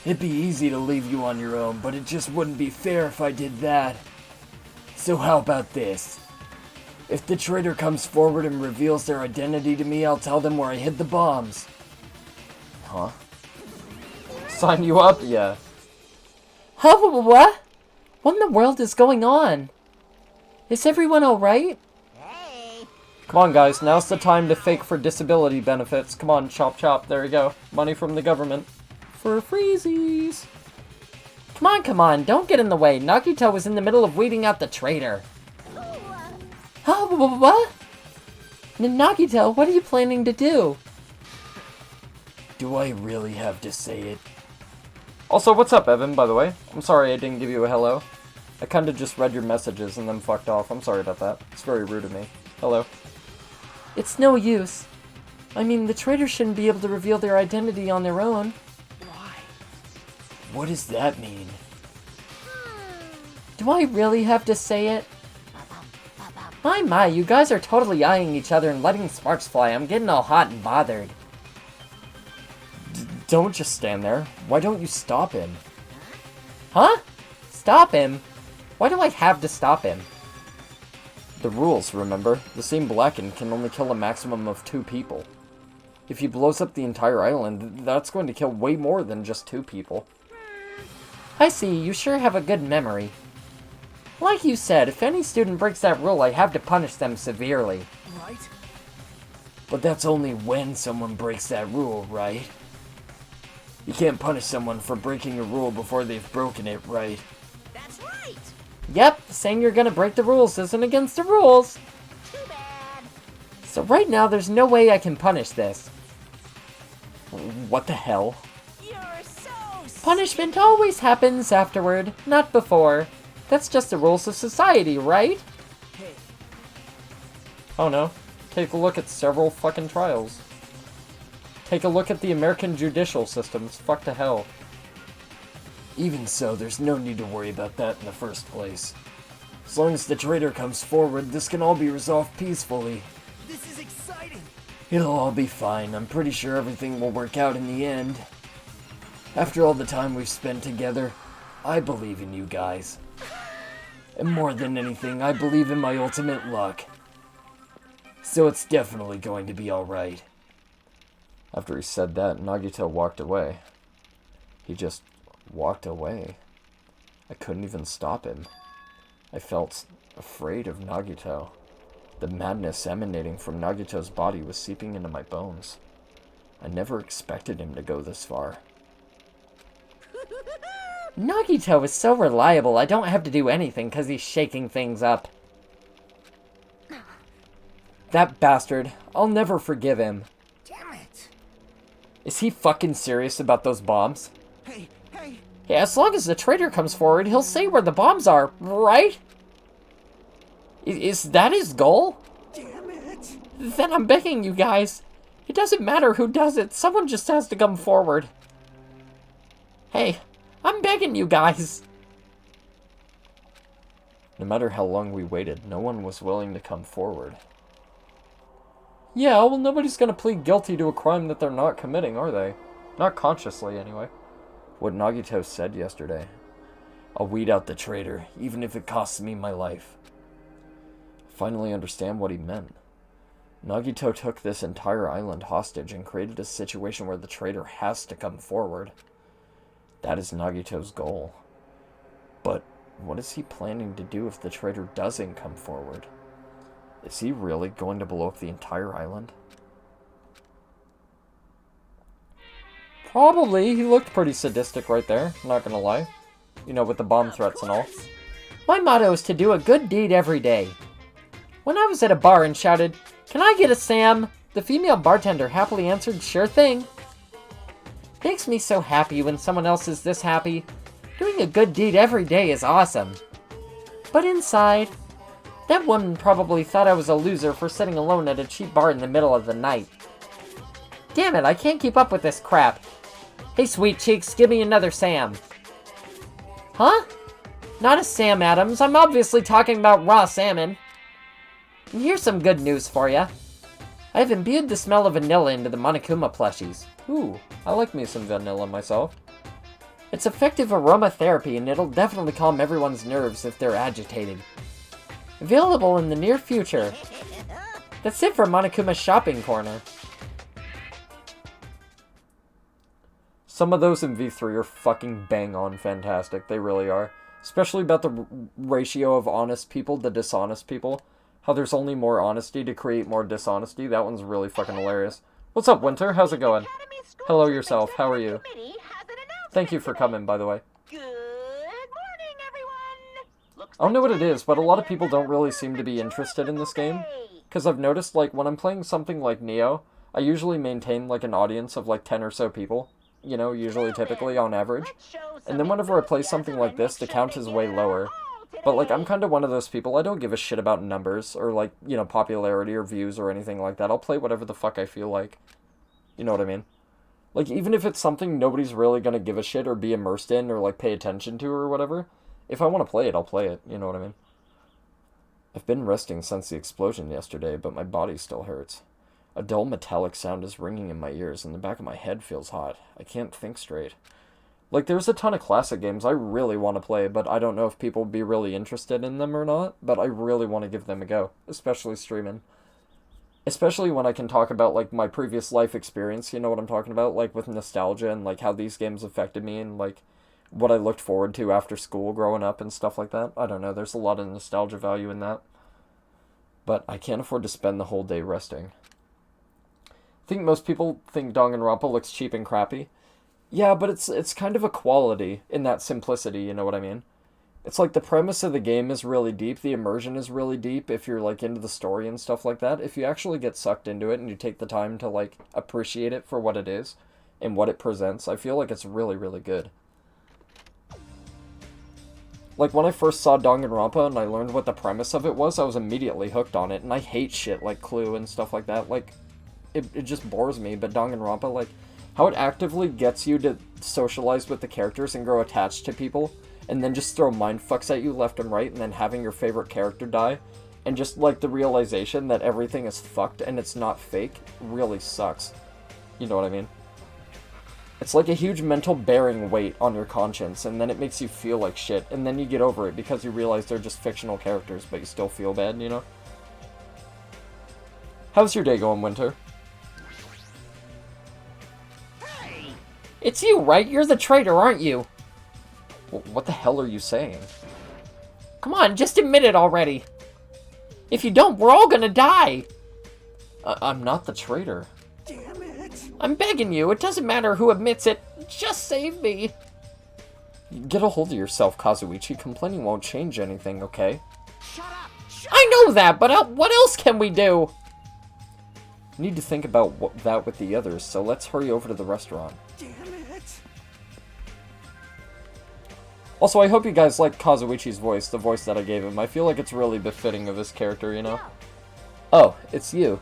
It'd be easy to leave you on your own, but it just wouldn't be fair if I did that. So how about this? If the traitor comes forward and reveals their identity to me, I'll tell them where I hid the bombs. Huh? Sign you up? Yeah. Huh? What? What in the world is going on? Is everyone alright? Come on, guys. Now's the time to fake for disability benefits. Come on, chop chop. There you go. Money from the government. For freezies. Come on, don't get in the way. Nagito was in the middle of weeding out the traitor. Huh? What? Nagito, what are you planning to do? Do I really have to say it? Also, what's up, Evan, by the way? I'm sorry I didn't give you a hello. I kinda just read your messages and then fucked off. I'm sorry about that. It's very rude of me. Hello. It's no use. I mean, the traitor shouldn't be able to reveal their identity on their own. Why? What does that mean? Do I really have to say it? My, you guys are totally eyeing each other and letting sparks fly. I'm getting all hot and bothered. Don't just stand there. Why don't you stop him? Huh? Stop him? Why do I have to stop him? The rules, remember? The same Blackened can only kill a maximum of 2 people. If he blows up the entire island, that's going to kill way more than just 2 people. I see, you sure have a good memory. Like you said, if any student breaks that rule, I have to punish them severely. Right? But that's only when someone breaks that rule, right? You can't punish someone for breaking a rule before they've broken it, right? That's right! Yep, saying you're gonna break the rules isn't against the rules. Too bad! So right now, there's no way I can punish this. What the hell? You're so Punishment always happens afterward, not before. That's just the rules of society, right? Hey, Oh no. Take a look at several fucking trials. Take a look at the American judicial system. It's fucked to hell. Even so, there's no need to worry about that in the first place. As long as the traitor comes forward, this can all be resolved peacefully. this is exciting! It'll all be fine. I'm pretty sure everything will work out in the end. After all the time we've spent together, I believe in you guys. And more than anything, I believe in my ultimate luck. So it's definitely going to be alright. After he said that, Nagito walked away. He just walked away. I couldn't even stop him. I felt afraid of Nagito. The madness emanating from Nagito's body was seeping into my bones. I never expected him to go this far. Nagito is so reliable, I don't have to do anything because he's shaking things up. That bastard. I'll never forgive him. Damn it! Is he fucking serious about those bombs? Hey, hey! Yeah, as long as the traitor comes forward, he'll say where the bombs are, right? Is that his goal? Damn it! Then I'm begging you guys. It doesn't matter who does it, someone just has to come forward. Hey, I'm begging you guys. No matter how long we waited, no one was willing to come forward. Yeah, well, nobody's gonna plead guilty to a crime that they're not committing, are they? Not consciously, anyway. What Nagito said yesterday. I'll weed out the traitor, even if it costs me my life. I finally understand what he meant. Nagito took this entire island hostage and created a situation where the traitor has to come forward. That is Nagito's goal. But what is he planning to do if the traitor doesn't come forward? Is he really going to blow up the entire island? Probably. He looked pretty sadistic right there, not gonna lie. You know, with the bomb threats and all. My motto is to do a good deed every day. When I was at a bar and shouted, "Can I get a Sam?" the female bartender happily answered, "Sure thing." Makes me so happy when someone else is this happy. Doing a good deed every day is awesome. But inside, that woman probably thought I was a loser for sitting alone at a cheap bar in the middle of the night. Damn it, I can't keep up with this crap. Hey, sweet cheeks, give me another Sam. Huh? Not a Sam Adams. I'm obviously talking about raw salmon. And here's some good news for ya. I've imbued the smell of vanilla into the Monokuma plushies. Ooh, I like me some vanilla myself. It's effective aromatherapy and it'll definitely calm everyone's nerves if they're agitated. Available in the near future. That's it for Monokuma's shopping corner. Some of those in V3 are fucking bang on fantastic. They really are. Especially about the ratio of honest people to dishonest people. How there's only more honesty to create more dishonesty. That one's really fucking hilarious. What's up, Winter? How's it going? Hello yourself. How are you? Thank you for coming, by the way. Good morning, everyone. I don't know what it is, but a lot of people don't really seem to be interested in this game. Because I've noticed, like, when I'm playing something like Neo, I usually maintain, like, an audience of, like, 10 or so people. You know, usually, typically, on average. And then whenever I play something like this, the count is way lower. But, like, I'm kind of one of those people, I don't give a shit about numbers, or, like, you know, popularity or views or anything like that. I'll play whatever the fuck I feel like. You know what I mean? Like, even if it's something nobody's really gonna give a shit or be immersed in or, like, pay attention to or whatever, if I want to play it, I'll play it. You know what I mean? I've been resting since the explosion yesterday, but my body still hurts. A dull metallic sound is ringing in my ears, and the back of my head feels hot. I can't think straight. Like, there's a ton of classic games I really want to play, but I don't know if people would be really interested in them or not, but I really want to give them a go, especially streaming. Especially when I can talk about, like, my previous life experience, you know what I'm talking about? Like, with nostalgia and, like, how these games affected me and, like, what I looked forward to after school growing up and stuff like that. I don't know, there's a lot of nostalgia value in that. But I can't afford to spend the whole day resting. I think most people think Danganronpa looks cheap and crappy. Yeah, but it's kind of a quality in that simplicity, you know what I mean? It's like the premise of the game is really deep, the immersion is really deep if you're, like, into the story and stuff like that. If you actually get sucked into it and you take the time to, like, appreciate it for what it is and what it presents, I feel like it's really, really good. Like, when I first saw Danganronpa and I learned what the premise of it was, I was immediately hooked on it, and I hate shit like Clue and stuff like that. Like, it just bores me, but Danganronpa, like, how it actively gets you to socialize with the characters and grow attached to people, and then just throw mindfucks at you left and right, and then having your favorite character die, and just, like, the realization that everything is fucked and it's not fake really sucks. You know what I mean? It's like a huge mental bearing weight on your conscience, and then it makes you feel like shit, and then you get over it because you realize they're just fictional characters, but you still feel bad, you know? How's your day going, Winter? It's you, right? You're the traitor, aren't you? What the hell are you saying? Come on, just admit it already. If you don't, we're all gonna die. I'm not the traitor. Damn it! I'm begging you, it doesn't matter who admits it. Just save me. Get a hold of yourself, Kazuichi. Complaining won't change anything, okay? Shut up! I know that, but what else can we do? I need to think about that with the others, so let's hurry over to the restaurant. Damn it! Also, I hope you guys like Kazuichi's voice, the voice that I gave him. I feel like it's really befitting of his character, you know? Oh, it's you.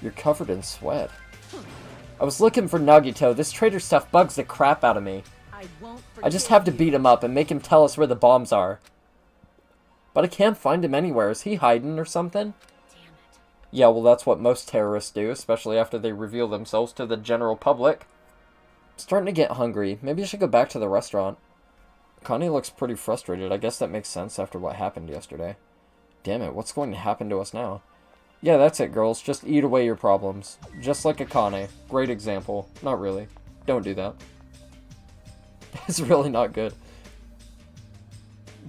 You're covered in sweat. I was looking for Nagito. This traitor stuff bugs the crap out of me. I just have to beat him up and make him tell us where the bombs are. But I can't find him anywhere. Is he hiding or something? Damn it. Yeah, well, that's what most terrorists do, especially after they reveal themselves to the general public. I'm starting to get hungry. Maybe I should go back to the restaurant. Connie looks pretty frustrated. I guess that makes sense after what happened yesterday. Damn it, what's going to happen to us now? Yeah, that's it, girls. Just eat away your problems. Just like Akane. Great example. Not really. Don't do that. It's really not good.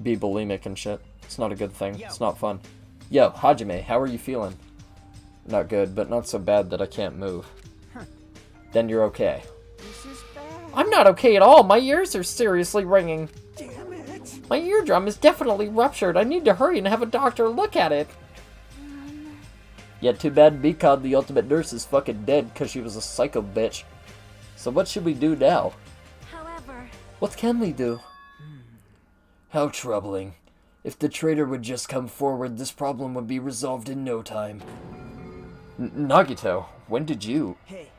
Be bulimic and shit. It's not a good thing. It's not fun. Yo, Hajime, how are you feeling? Not good, but not so bad that I can't move. Then you're okay. This is bad. I'm not okay at all. My ears are seriously ringing. Damn it. My eardrum is definitely ruptured. I need to hurry and have a doctor look at it. Yeah, too bad Bikon, the ultimate nurse, is fucking dead because she was a psycho bitch. So what should we do now? However, What can we do? How troubling. If the traitor would just come forward, this problem would be resolved in no time. Nagito, when did you... Hey,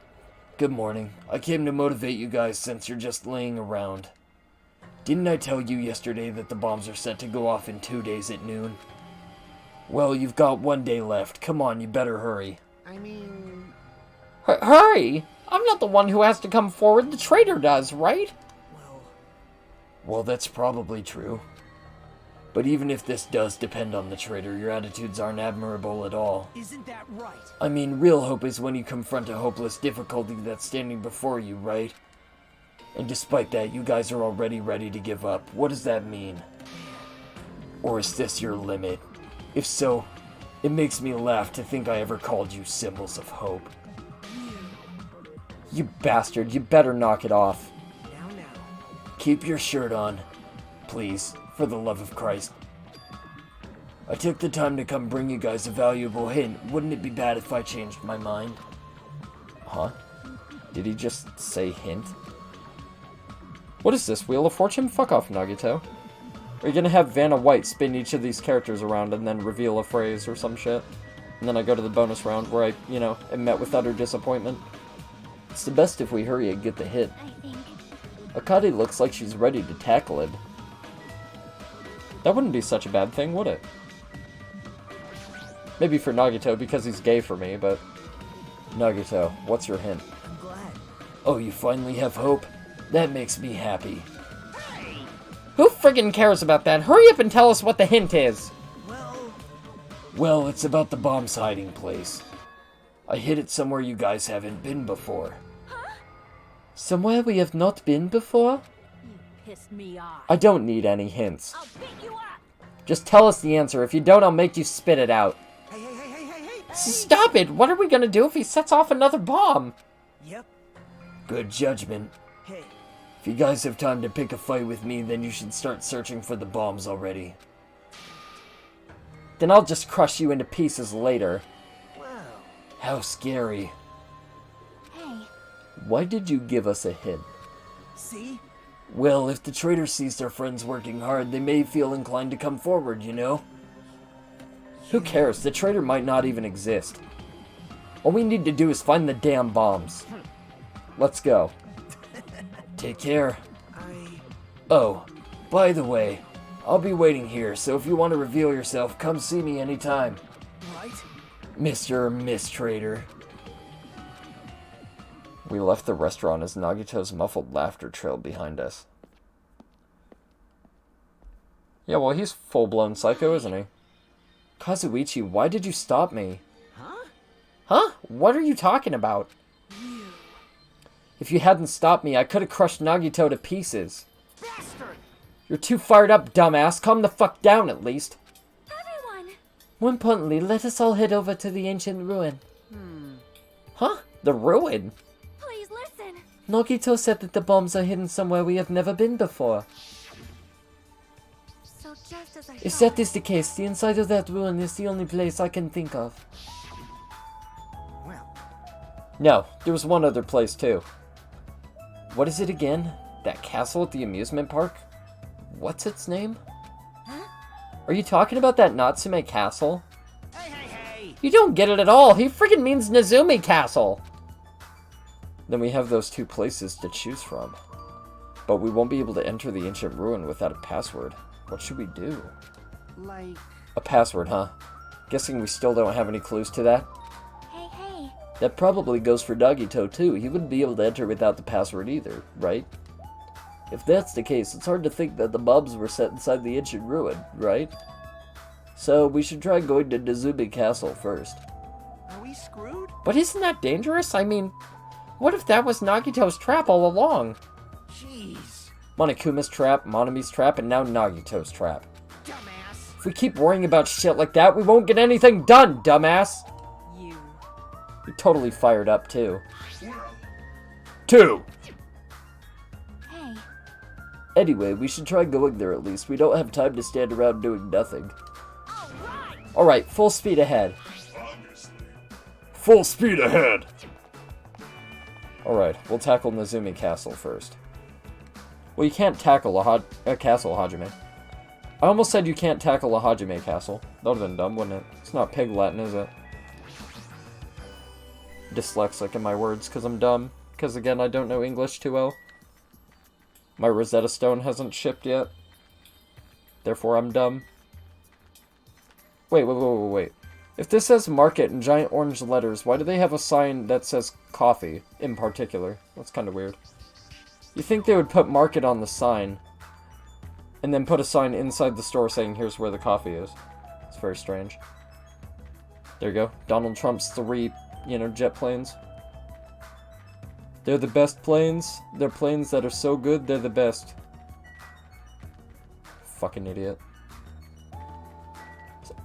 Good morning. I came to motivate you guys since you're just laying around. Didn't I tell you yesterday that the bombs are set to go off in 2 days at noon? Well, you've got 1 day left. Come on, you better hurry. I mean... Hurry! I'm not the one who has to come forward. The traitor does, right? Well, that's probably true. But even if this does depend on the traitor, your attitudes aren't admirable at all. Isn't that right? I mean, real hope is when you confront a hopeless difficulty that's standing before you, right? And despite that, you guys are already ready to give up. What does that mean? Or is this your limit? If so, it makes me laugh to think I ever called you symbols of hope. You bastard, you better knock it off. Now. Keep your shirt on, please, for the love of Christ. I took the time to come bring you guys a valuable hint. Wouldn't it be bad if I changed my mind? Huh? Did he just say hint? What is this, Wheel of Fortune? Fuck off, Nagito. Are you gonna have Vanna White spin each of these characters around and then reveal a phrase or some shit? And then I go to the bonus round where I, am met with utter disappointment? It's the best if we hurry and get the hit. I think. Akane looks like she's ready to tackle it. That wouldn't be such a bad thing, would it? Maybe for Nagito because he's gay for me, but... Nagito, what's your hint? I'm glad. Oh, you finally have hope? That makes me happy. Who friggin' cares about that? Hurry up and tell us what the hint is! Well, it's about the bomb's hiding place. I hid it somewhere you guys haven't been before. Somewhere we have not been before? You pissed me off. I don't need any hints. I'll beat you up. Just tell us the answer. If you don't, I'll make you spit it out. Hey. Stop it! What are we gonna do if he sets off another bomb? Yep. Good judgment. Hey, If you guys have time to pick a fight with me, then you should start searching for the bombs already. Then I'll just crush you into pieces later. wow. How scary. Hey, Why did you give us a hint? See? Well, if the traitor sees their friends working hard, they may feel inclined to come forward, you know? Who cares? The traitor might not even exist. All we need to do is find the damn bombs. Let's go. Take care. I... Oh, by the way, I'll be waiting here, so if you want to reveal yourself, come see me anytime. Right? Mr. or Miss Traitor. We left the restaurant as Nagito's muffled laughter trailed behind us. Yeah, well, he's full-blown psycho, isn't he? Kazuichi, why did you stop me? Huh? What are you talking about? If you hadn't stopped me, I could have crushed Nagito to pieces. Bastard! You're too fired up, dumbass. Calm the fuck down, at least. everyone. More importantly, let us all head over to the ancient ruin. Huh? The ruin? Please listen. Nagito said that the bombs are hidden somewhere we have never been before. So just as I If thought. that is the case, the inside of that ruin is the only place I can think of. Well, No, there was one other place, too. What is it again? That castle at the amusement park? What's its name? Are you talking about that Natsume castle? hey! You don't get it at all. He freaking means Nezumi Castle. Then we have those 2 places to choose from. But we won't be able to enter the ancient ruin without a password. What should we do? Like... A password, huh? Guessing we still don't have any clues to that? Hey, hey. That probably goes for Nagito too. He wouldn't be able to enter without the password either, right? If that's the case, it's hard to think that the bombs were set inside the ancient ruin, right? So, we should try going to Nezumi Castle first. Are we screwed? But isn't that dangerous? I mean, what if that was Nagito's trap all along? Jeez. Monokuma's trap, Monami's trap, and now Nagito's trap. Dumbass. If we keep worrying about shit like that, we won't get anything done, dumbass! You. You're totally fired up, too. 2. Hey. Anyway, we should try going there at least. We don't have time to stand around doing nothing. Alright. Alright, full speed ahead. Obviously. Full speed ahead. Alright, we'll tackle Nezumi Castle first. Well, you can't tackle a castle, Hajime. I almost said you can't tackle a Hajime castle. That would've been dumb, wouldn't it? It's not Pig Latin, is it? Dyslexic in my words, because I'm dumb. Because, again, I don't know English too well. My Rosetta Stone hasn't shipped yet. Therefore, I'm dumb. Wait. If this says market in giant orange letters, why do they have a sign that says coffee, in particular? That's kind of weird. You think they would put market on the sign, and then put a sign inside the store saying, here's where the coffee is. It's very strange. There you go. Donald Trump's 3, jet planes. They're the best planes. They're planes that are so good, they're the best. Fucking idiot.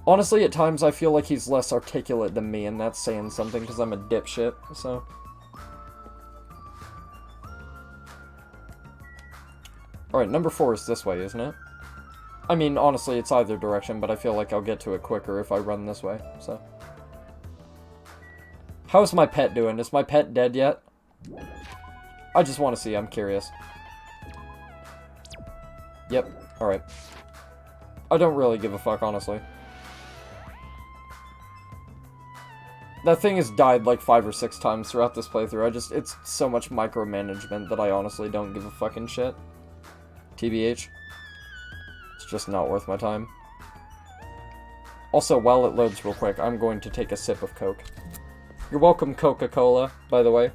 Honestly, at times I feel like he's less articulate than me, and that's saying something because I'm a dipshit, so... Alright, number 4 is this way, isn't it? I mean, honestly, it's either direction, but I feel like I'll get to it quicker if I run this way, so... How's my pet doing? Is my pet dead yet? I just want to see, I'm curious. Yep, alright. I don't really give a fuck, honestly. That thing has died like 5 or 6 times throughout this playthrough. It's so much micromanagement that I honestly don't give a fucking shit. TBH. It's just not worth my time. Also, while it loads real quick, I'm going to take a sip of Coke. You're welcome, Coca-Cola, by the way.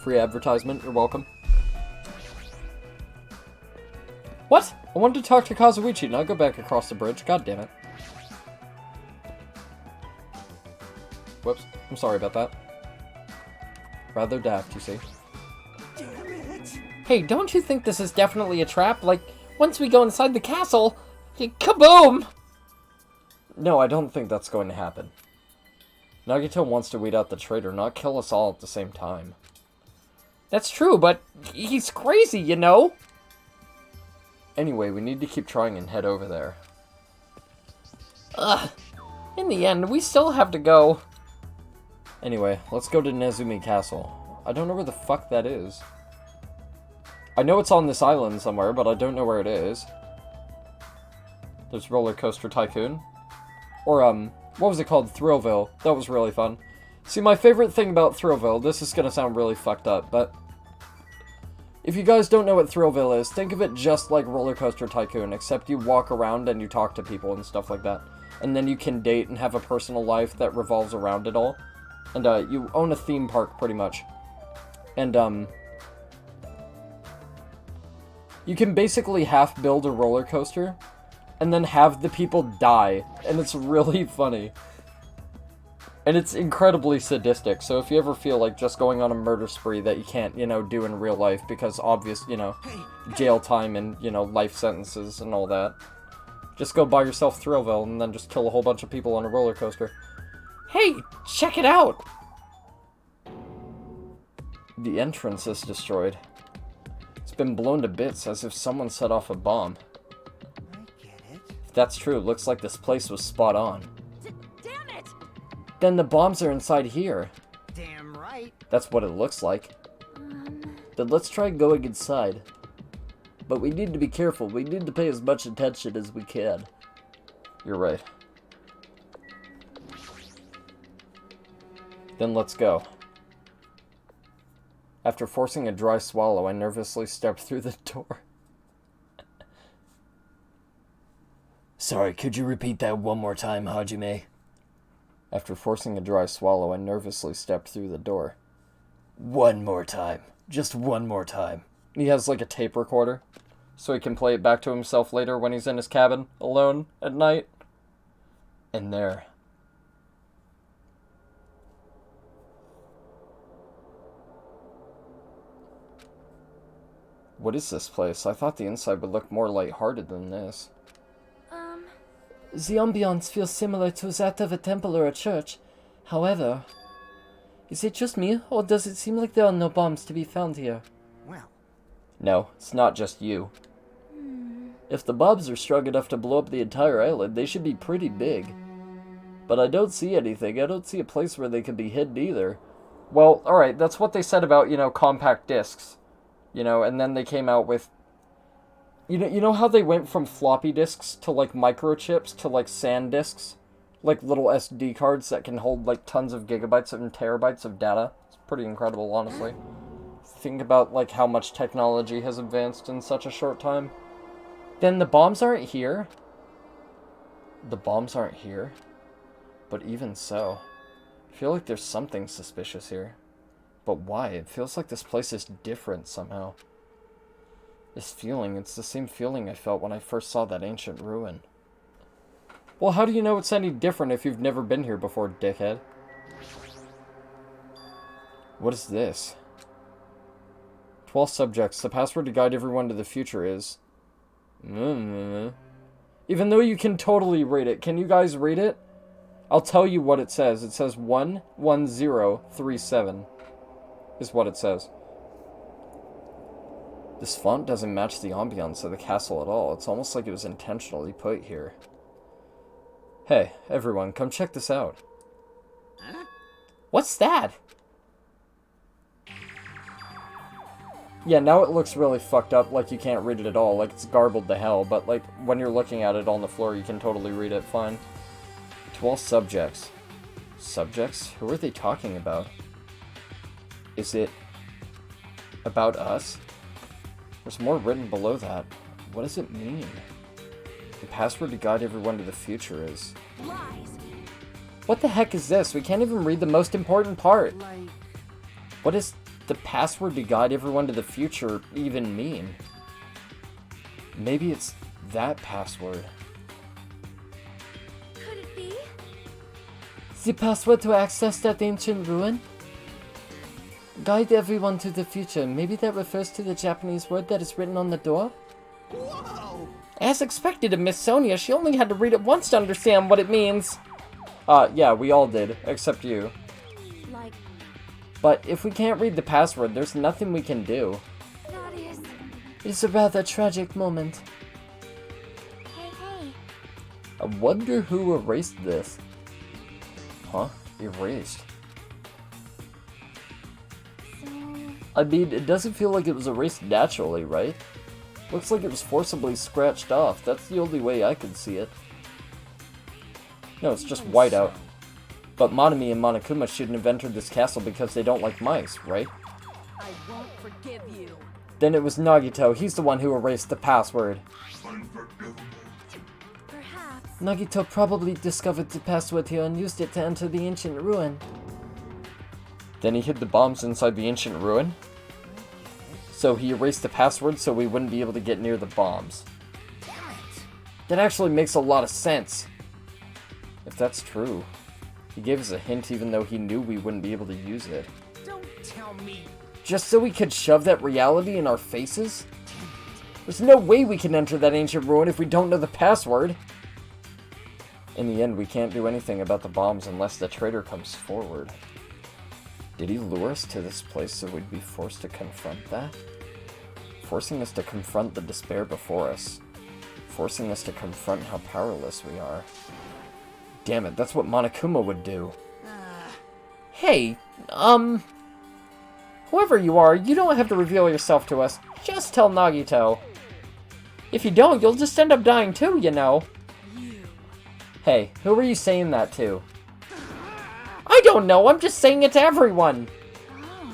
Free advertisement, you're welcome. What? I wanted to talk to Kazuichi, not go back across the bridge. God damn it. Whoops. I'm sorry about that. Rather daft, you see. Damn it. Hey, don't you think this is definitely a trap? Like, once we go inside the castle, kaboom! No, I don't think that's going to happen. Nagito wants to weed out the traitor, not kill us all at the same time. That's true, but he's crazy, you know? Anyway, we need to keep trying and head over there. Ugh. In the end, we still have to go. Anyway, let's go to Nezumi Castle. I don't know where the fuck that is. I know it's on this island somewhere, but I don't know where it is. There's Roller Coaster Tycoon. Or, what was it called? Thrillville. That was really fun. See, my favorite thing about Thrillville, this is gonna sound really fucked up, but... if you guys don't know what Thrillville is, think of it just like Roller Coaster Tycoon, except you walk around and you talk to people and stuff like that. And then you can date and have a personal life that revolves around it all. And, you own a theme park, pretty much. And, you can basically half build a roller coaster, and then have the people die, and it's really funny. And it's incredibly sadistic, so if you ever feel like just going on a murder spree that you can't, do in real life, because obvious, jail time and, life sentences and all that, just go buy yourself Thrillville and then just kill a whole bunch of people on a roller coaster. Hey, check it out! The entrance is destroyed. It's been blown to bits as if someone set off a bomb. I get it. If that's true, it looks like this place was spot on. Damn it! Then the bombs are inside here. Damn right. That's what it looks like. Then let's try going inside. But we need to be careful. We need to pay as much attention as we can. You're right. Then let's go. After forcing a dry swallow, I nervously stepped through the door. Sorry, could you repeat that one more time, Hajime? After forcing a dry swallow, I nervously stepped through the door. One more time. Just one more time. He has like a tape recorder, so he can play it back to himself later when he's in his cabin, alone, at night. And there. What is this place? I thought the inside would look more lighthearted than this. The ambiance feels similar to that of a temple or a church. However, is it just me, or does it seem like there are no bombs to be found here? Well, No, it's not just you. If the bombs are strong enough to blow up the entire island, they should be pretty big. But I don't see anything. I don't see a place where they could be hidden either. Well, alright, that's what they said about, compact discs. And then they came out with... You know how they went from floppy disks to, like, microchips to, like, SAN disks? Like, little SD cards that can hold, like, tons of gigabytes and terabytes of data? It's pretty incredible, honestly. Think about, like, how much technology has advanced in such a short time. Then the bombs aren't here? The bombs aren't here? But even so, I feel like there's something suspicious here. But why? It feels like this place is different somehow. This feeling, it's the same feeling I felt when I first saw that ancient ruin. Well, how do you know it's any different if you've never been here before, dickhead? What is this? 12 subjects. The password to guide everyone to the future is... Even though you can totally read it. Can you guys read it? I'll tell you what it says. It says 11037 is what it says. This font doesn't match the ambiance of the castle at all. It's almost like it was intentionally put here. Hey, everyone, come check this out. huh? What's that? Yeah, now it looks really fucked up, like you can't read it at all, like it's garbled to hell, but like, when you're looking at it on the floor, you can totally read it fine. 12 subjects. Subjects? Who are they talking about? Is it about us? There's more written below that. What does it mean? The password to guide everyone to the future is... Lies. What the heck is this? We can't even read the most important part. Like, What does the password to guide everyone to the future even mean? Maybe it's that password. Could it be? The password to access that ancient ruin? Guide everyone to the future. Maybe that refers to the Japanese word that is written on the door? whoa! As expected of Miss Sonia, she only had to read it once to understand what it means. Yeah, we all did, except you. Like, But if we can't read the password, there's nothing we can do. that is... It's a rather tragic moment. Hey, hey. I wonder who erased this. Huh? Erased. So... I mean, it doesn't feel like it was erased naturally, right? Looks like it was forcibly scratched off. That's the only way I could see it. No, it's just whiteout. But Monami and Monokuma shouldn't have entered this castle because they don't like mice, right? I won't forgive you. Then it was Nagito. He's the one who erased the password. Unforgivable. Perhaps. Nagito probably discovered the password here and used it to enter the ancient ruin. Then he hid the bombs inside the ancient ruin? So he erased the password so we wouldn't be able to get near the bombs. Damn it! That actually makes a lot of sense. If that's true. He gave us a hint even though he knew we wouldn't be able to use it. Don't tell me. Just so we could shove that reality in our faces? There's no way we can enter that ancient ruin if we don't know the password. In the end, we can't do anything about the bombs unless the traitor comes forward. Did he lure us to this place so we'd be forced to confront that? Forcing us to confront the despair before us. Forcing us to confront how powerless we are. Damn it, that's what Monokuma would do. Hey, whoever you are, you don't have to reveal yourself to us. Just tell Nagito. If you don't, you'll just end up dying too, you know. Hey, who were you saying that to? I I don't know, I'm just saying it to everyone. Oh.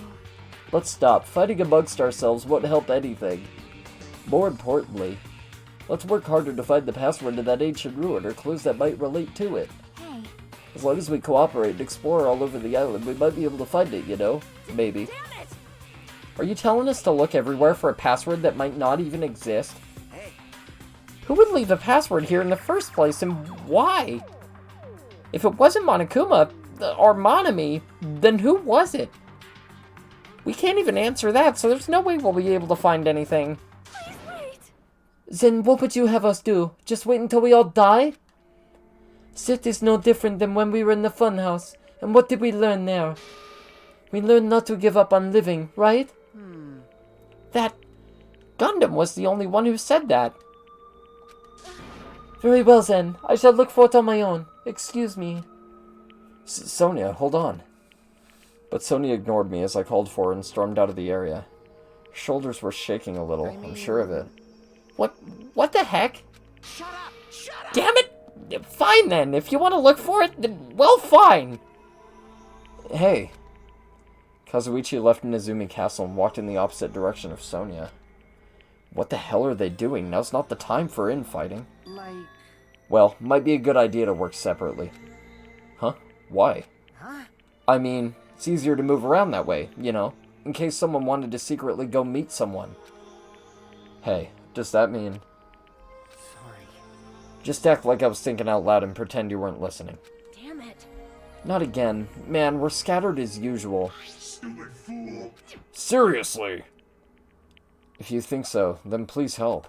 Let's stop. Fighting amongst ourselves won't help anything. More importantly, let's work harder to find the password to that ancient ruin or clues that might relate to it. Hey. As long as we cooperate and explore all over the island, we might be able to find it, you know? Maybe. Damn it! Are you telling us to look everywhere for a password that might not even exist? Hey, Who would leave a password here in the first place, and why? If it wasn't Monokuma, or Monami, then who was it? We can't even answer that, so there's no way we'll be able to find anything. Please wait! Then what would you have us do? Just wait until we all die? Sit is no different than when we were in the funhouse. And what did we learn there? We learned not to give up on living, right? That Gundam was the only one who said that. Very well then. I shall look for it on my own. Excuse me. Sonia, hold on. But Sonia ignored me as I called for her and stormed out of the area. Her shoulders were shaking a little, I'm sure of it. What the heck? shut up! Shut up! Damn it! Fine then, if you want to look for it, then, well, fine! Hey. Kazuichi left Nezumi Castle and walked in the opposite direction of Sonia. What the hell are they doing? Now's not the time for infighting. Like, Well, might be a good idea to work separately. Huh? Why? huh? I mean, it's easier to move around that way, you know, in case someone wanted to secretly go meet someone. Hey, does that mean... Sorry. Just act like I was thinking out loud and pretend you weren't listening. Damn it. Not again. Man, we're scattered as usual. Stupid fool. Seriously! If you think so, then please help.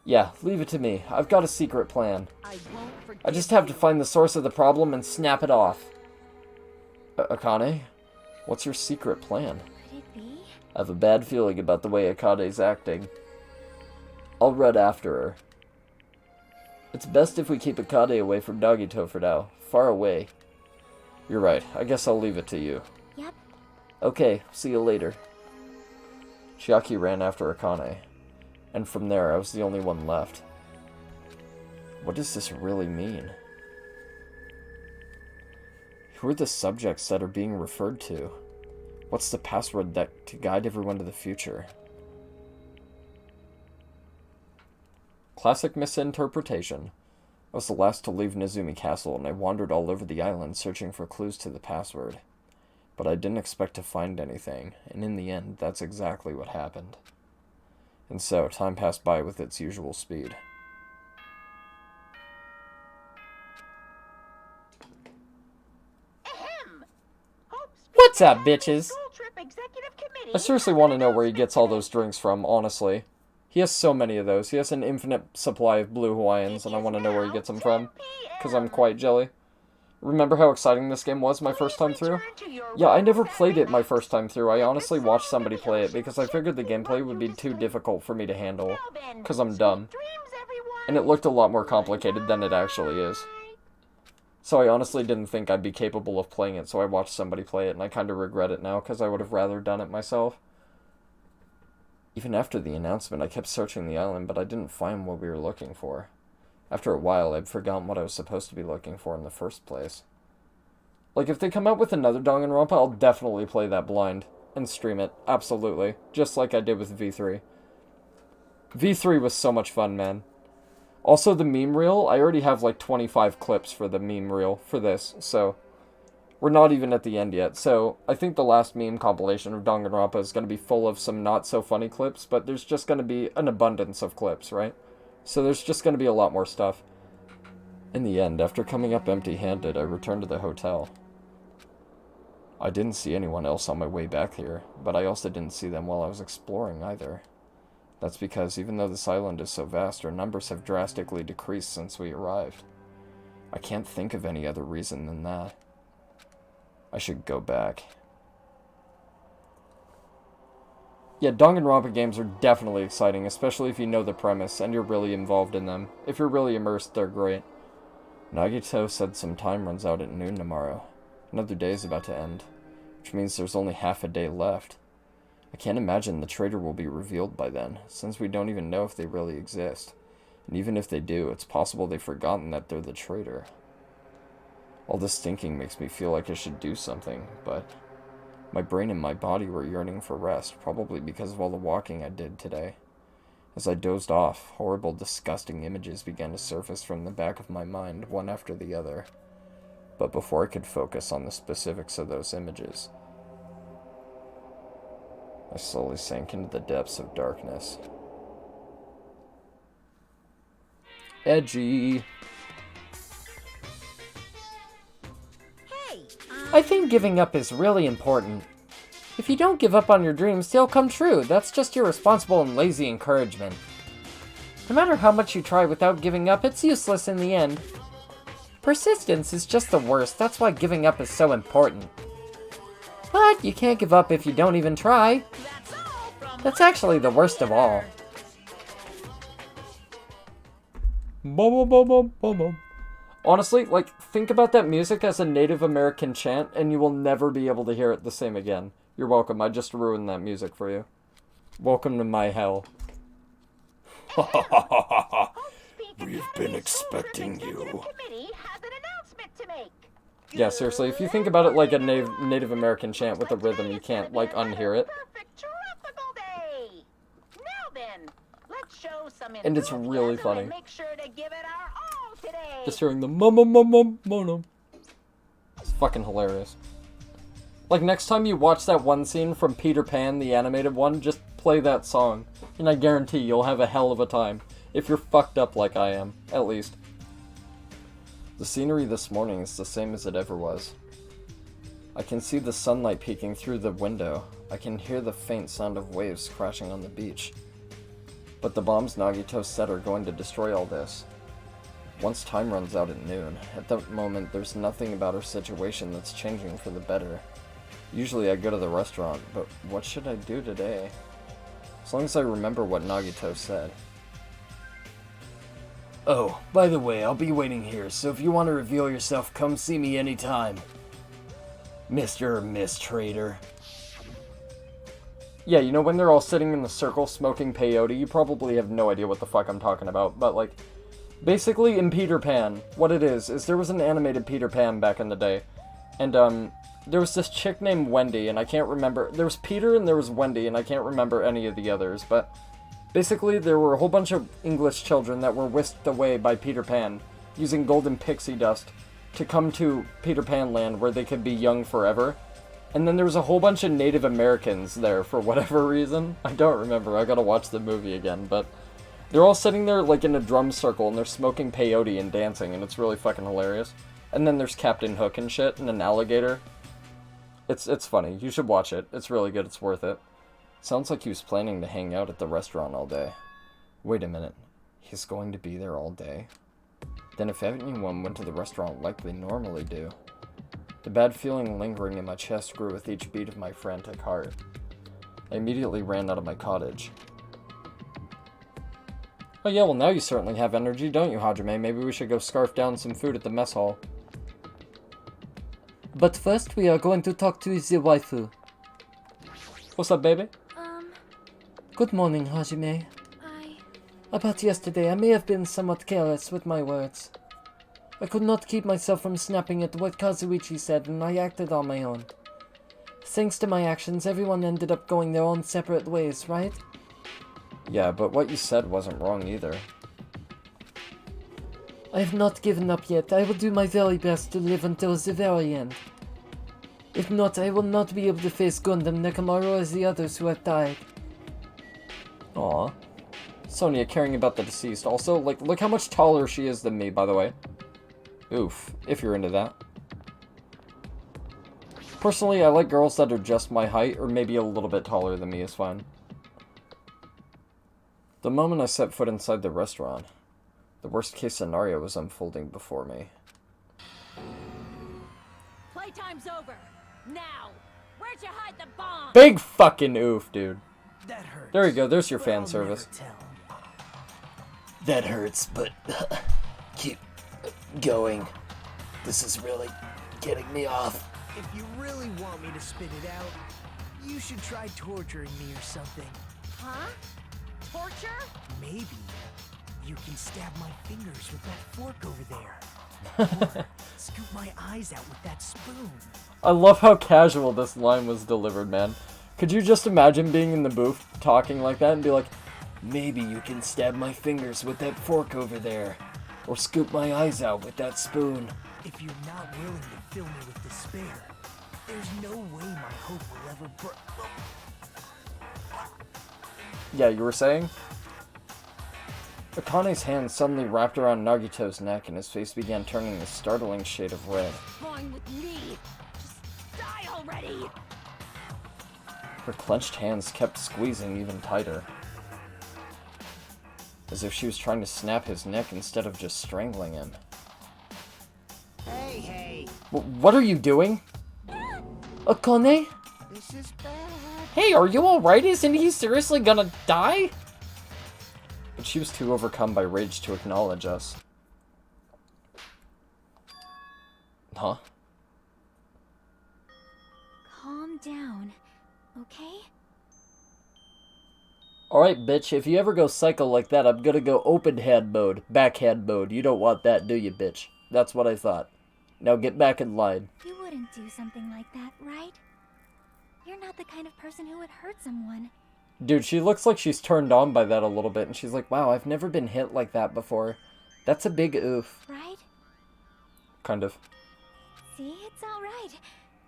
Yeah, leave it to me. I've got a secret plan. I won't forget. I just have to find the source of the problem and snap it off. Akane? What's your secret plan? Could it be? I have a bad feeling about the way Akane's acting. I'll run after her. It's best if we keep Akane away from Nagito for now. Far away. You're right. I guess I'll leave it to you. Yep. Okay, see you later. Chiaki ran after Akane. And from there, I was the only one left. What does this really mean? Who are the subjects that are being referred to? What's the password to guide everyone to the future? Classic misinterpretation. I was the last to leave Nezumi Castle, and I wandered all over the island searching for clues to the password. But I didn't expect to find anything, and in the end, that's exactly what happened. And so, time passed by with its usual speed. Ahem. What's up, bitches? School trip executive committee. I seriously want to know where he gets all those drinks from, honestly. He has so many of those. He has an infinite supply of Blue Hawaiians, and I want to know where he gets them from. Because I'm quite jelly. Remember how exciting this game was my first time through? Yeah, I never played it my first time through. I honestly watched somebody play it because I figured the gameplay would be too difficult for me to handle. Because I'm dumb. And it looked a lot more complicated than it actually is. So I honestly didn't think I'd be capable of playing it, so I watched somebody play it, and I kind of regret it now because I would have rather done it myself. Even after the announcement, I kept searching the island, but I didn't find what we were looking for. After a while, I'd forgotten what I was supposed to be looking for in the first place. Like, if they come out with another Danganronpa, I'll definitely play that blind and stream it. Absolutely. Just like I did with V3. V3 was so much fun, man. Also, the meme reel, I already have like 25 clips for the meme reel for this, so... We're not even at the end yet, so I think the last meme compilation of Danganronpa is going to be full of some not-so-funny clips, but there's just going to be an abundance of clips, right? So there's just going to be a lot more stuff. In the end, after coming up empty-handed, I returned to the hotel. I didn't see anyone else on my way back here, but I also didn't see them while I was exploring either. That's because even though this island is so vast, our numbers have drastically decreased since we arrived. I can't think of any other reason than that. I should go back. Yeah, Danganronpa games are definitely exciting, especially if you know the premise and you're really involved in them. If you're really immersed, they're great. Nagito said some time runs out at noon tomorrow. Another day is about to end, which means there's only half a day left. I can't imagine the traitor will be revealed by then, since we don't even know if they really exist. And even if they do, it's possible they've forgotten that they're the traitor. All this thinking makes me feel like I should do something, but my brain and my body were yearning for rest, probably because of all the walking I did today. As I dozed off, horrible, disgusting images began to surface from the back of my mind, one after the other. But before I could focus on the specifics of those images, I slowly sank into the depths of darkness. Edgy. Hey, I think giving up is really important. If you don't give up on your dreams, they'll come true. That's just irresponsible and lazy encouragement. No matter how much you try without giving up, it's useless in the end. Persistence is just the worst. That's why giving up is so important. But you can't give up if you don't even try. that's all from That's actually the worst of all. Honestly, like, think about that music as a Native American chant, and you will never be able to hear it the same again. You're welcome. I just ruined that music for you. Welcome to my hell. We've been expecting you. committee has an announcement to make. Yeah, seriously, if you think about it like a Native American chant with a rhythm, you can't, like, unhear it. Perfect tropical day. Now then, let's show some And it's really enthusiasm funny. and make sure to give it our all today. Just hearing the mum. It's fucking hilarious. Like, next time you watch that one scene from Peter Pan, the animated one, just play that song. And I guarantee you'll have a hell of a time. If you're fucked up like I am, at least. The scenery this morning is the same as it ever was. I can see the sunlight peeking through the window. I can hear the faint sound of waves crashing on the beach. But the bombs Nagito said are going to destroy all this. Once time runs out at noon, at that moment there's nothing about our situation that's changing for the better. Usually I go to the restaurant, but what should I do today? As long as I remember what Nagito said. Oh, by the way, I'll be waiting here, so if you want to reveal yourself, come see me anytime. Mr. or Miss Trader. Yeah, you know when they're all sitting in the circle smoking peyote, you probably have no idea what the fuck I'm talking about, but like, basically in Peter Pan, what it is there was an animated Peter Pan back in the day, and there was this chick named Wendy, and I can't remember, there was Peter and there was Wendy, and I can't remember any of the others, but basically there were a whole bunch of English children that were whisked away by Peter Pan, using golden pixie dust, to come to Peter Pan land where they could be young forever. And then there was a whole bunch of Native Americans there for whatever reason. I don't remember, I gotta watch the movie again, but they're all sitting there like in a drum circle and they're smoking peyote and dancing, and it's really fucking hilarious. And then there's Captain Hook and shit, and an alligator. It's funny, you should watch it, it's really good, it's worth it. Sounds like he was planning to hang out at the restaurant all day. Wait a minute, he's going to be there all day? Then if anyone went to the restaurant like they normally do. The bad feeling lingering in my chest grew with each beat of my frantic heart. I immediately ran out of my cottage. Oh yeah, well now you certainly have energy, don't you, Hajime? Maybe we should go scarf down some food at the mess hall. But first we are going to talk to the waifu. What's up, baby? Good morning, Hajime. I... About yesterday, I may have been somewhat careless with my words. I could not keep myself from snapping at what Kazuichi said, and I acted on my own. Thanks to my actions, everyone ended up going their own separate ways, right? Yeah, but what you said wasn't wrong either. I have not given up yet. I will do my very best to live until the very end. If not, I will not be able to face Gundam, Nekomaru, or the others who have died. Aw. Sonia caring about the deceased. Also, like, look how much taller she is than me, by the way. Oof, if you're into that. Personally, I like girls that are just my height, or maybe a little bit taller than me is fine. The moment I set foot inside the restaurant, the worst case scenario was unfolding before me. Playtime's over. Now, where'd you hide the bomb? Big fucking oof, dude. That hurts. There you go, there's your but fan I'll service. never tell. That hurts, but keep going. This is really getting me off. If you really want me to spit it out, you should try torturing me or something. Huh? Torture? Maybe you can stab my fingers with that fork over there. Scoop my eyes out with that spoon. I love how casual this line was delivered, man. Could you just imagine being in the booth talking like that and be like, Maybe you can stab my fingers with that fork over there. Or scoop my eyes out with that spoon. If you're not willing to fill me with despair, there's no way my hope will ever yeah, you were saying? Akane's hand suddenly wrapped around Nagito's neck and his face began turning a startling shade of red. Fine with me. Just die already. Her clenched hands kept squeezing even tighter, as if she was trying to snap his neck instead of just strangling him. Hey, hey, What are you doing? Akane? this is bad. Hey, are you alright? Isn't he seriously gonna die? But she was too overcome by rage to acknowledge us. Huh? Calm down, okay? Alright, bitch, if you ever go psycho like that, I'm gonna go open hand mode, backhand mode. You don't want that, do you, bitch? That's what I thought. Now get back in line. You wouldn't do something like that, right? You're not the kind of person who would hurt someone. Dude, she looks like she's turned on by that a little bit, and she's like, wow, I've never been hit like that before. That's a big oof. Right? Kind of. See, it's alright.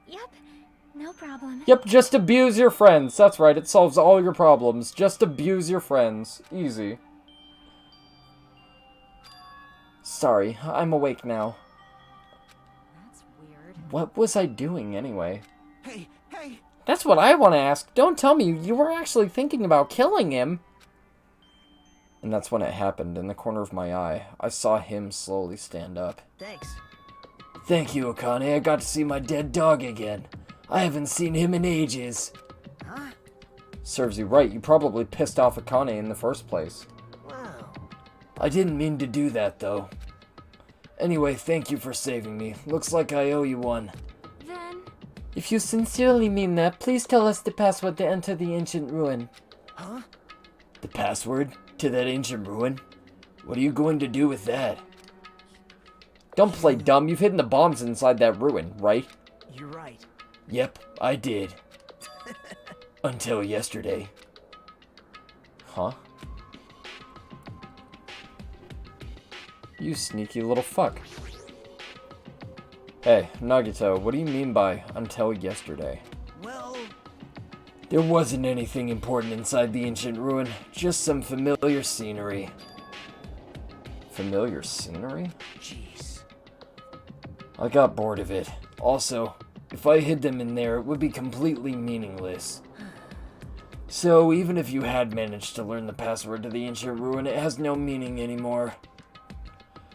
Yep, no problem. Yep, just abuse your friends. That's right, it solves all your problems. Just abuse your friends. Easy. Sorry, I'm awake now. That's weird. What was I doing anyway? Hey, hey, That's what I want to ask. Don't tell me you were actually thinking about killing him. And that's when it happened. In the corner of my eye, I saw him slowly stand up. thanks. Thank you, Akane. I got to see my dead dog again. I haven't seen him in ages. Huh? Serves you right, you probably pissed off Akane in the first place. Wow. I didn't mean to do that, though. Anyway, thank you for saving me. Looks like I owe you one. Then, If you sincerely mean that, please tell us the password to enter the ancient ruin. Huh? The password to that ancient ruin? What are you going to do with that? Don't play dumb, you've hidden the bombs inside that ruin, right? You're right. Yep, I did. Until yesterday. Huh? You sneaky little fuck. Hey, Nagito, what do you mean by until yesterday? Well, There wasn't anything important inside the ancient ruin, just some familiar scenery. Familiar scenery? jeez. I got bored of it. Also, if I hid them in there, it would be completely meaningless. So, even if you had managed to learn the password to the ancient ruin, it has no meaning anymore.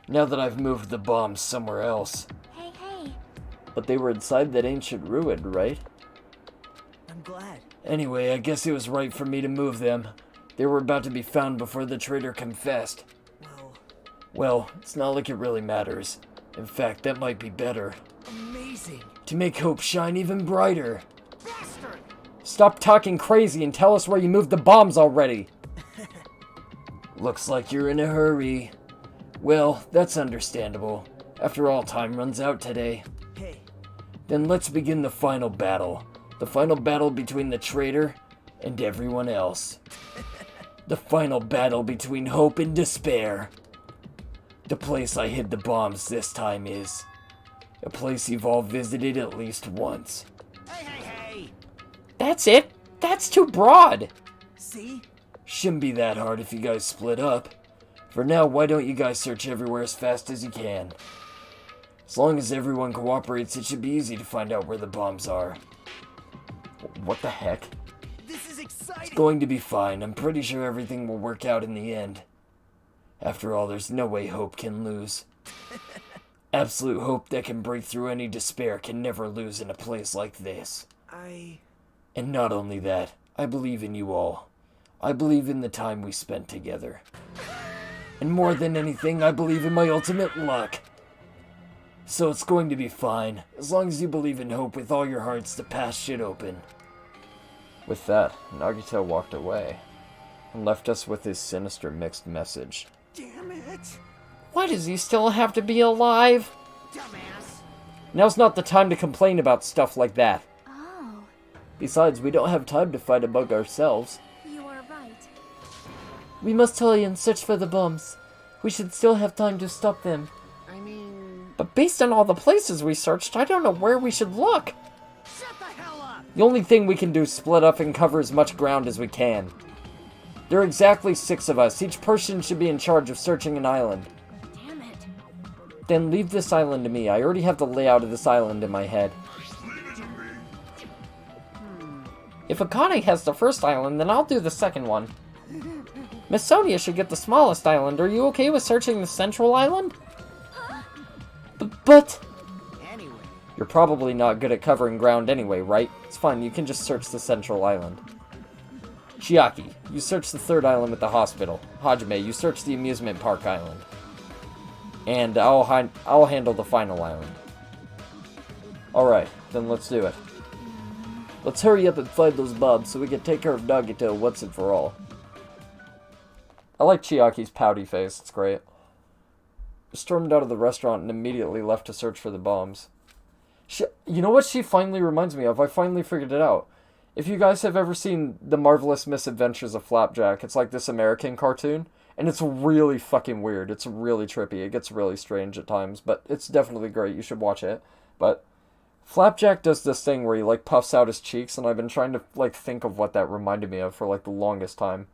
Now that I've moved the bombs somewhere else. hey, hey. But they were inside that ancient ruin, right? I'm glad. Anyway, I guess it was right for me to move them. They were about to be found before the traitor confessed. Well, it's not like it really matters. In fact, that might be better. Amazing. To make hope shine even brighter. Bastard! Stop talking crazy and tell us where you moved the bombs already! Looks like you're in a hurry. Well, that's understandable. After all, time runs out today. Hey, Then let's begin the final battle. The final battle between the traitor and everyone else. The final battle between hope and despair. The place I hid the bombs this time is a place you've all visited at least once. hey, hey, hey! That's it? That's too broad! See? Shouldn't be that hard if you guys split up. For now, why don't you guys search everywhere as fast as you can? As long as everyone cooperates, it should be easy to find out where the bombs are. What the heck? This is exciting! It's going to be fine. I'm pretty sure everything will work out in the end. After all, there's no way hope can lose. Absolute hope that can break through any despair can never lose in a place like this. And not only that, I believe in you all. I believe in the time we spent together. And more than anything, I believe in my ultimate luck. So it's going to be fine, as long as you believe in hope with all your hearts, the path should open. With that, Nagito walked away and left us with his sinister mixed message. Damn it! Why does he still have to be alive? Dumbass. Now's not the time to complain about stuff like that. Oh, Besides, we don't have time to fight among ourselves. you are right. We must hurry and search for the bombs. We should still have time to stop them. I mean, But based on all the places we searched, I don't know where we should look. shut the hell up! The only thing we can do is split up and cover as much ground as we can. There are exactly 6 of us. Each person should be in charge of searching an island. Damn it. Then leave this island to me. I already have the layout of this island in my head. If Akane has the first island, then I'll do the second one. Miss Sonia should get the smallest island. Are you okay with searching the central island? But... Anyway, You're probably not good at covering ground anyway, right? It's fine, you can just search the central island. Chiaki, you search the third island with the hospital. Hajime, you search the amusement park island. And I'll handle the final island. Alright, then let's do it. let's hurry up and find those bombs so we can take care of Nagito once and for all. I like Chiaki's pouty face, it's great. Stormed out of the restaurant and immediately left to search for the bombs. You know what she finally reminds me of? I finally figured it out. If you guys have ever seen The Marvelous Misadventures of Flapjack, it's like this American cartoon, and it's really fucking weird. It's really trippy. It gets really strange at times, but it's definitely great. You should watch it. But Flapjack does this thing where he, like, puffs out his cheeks, and I've been trying to, like, think of what that reminded me of for, like, the longest time.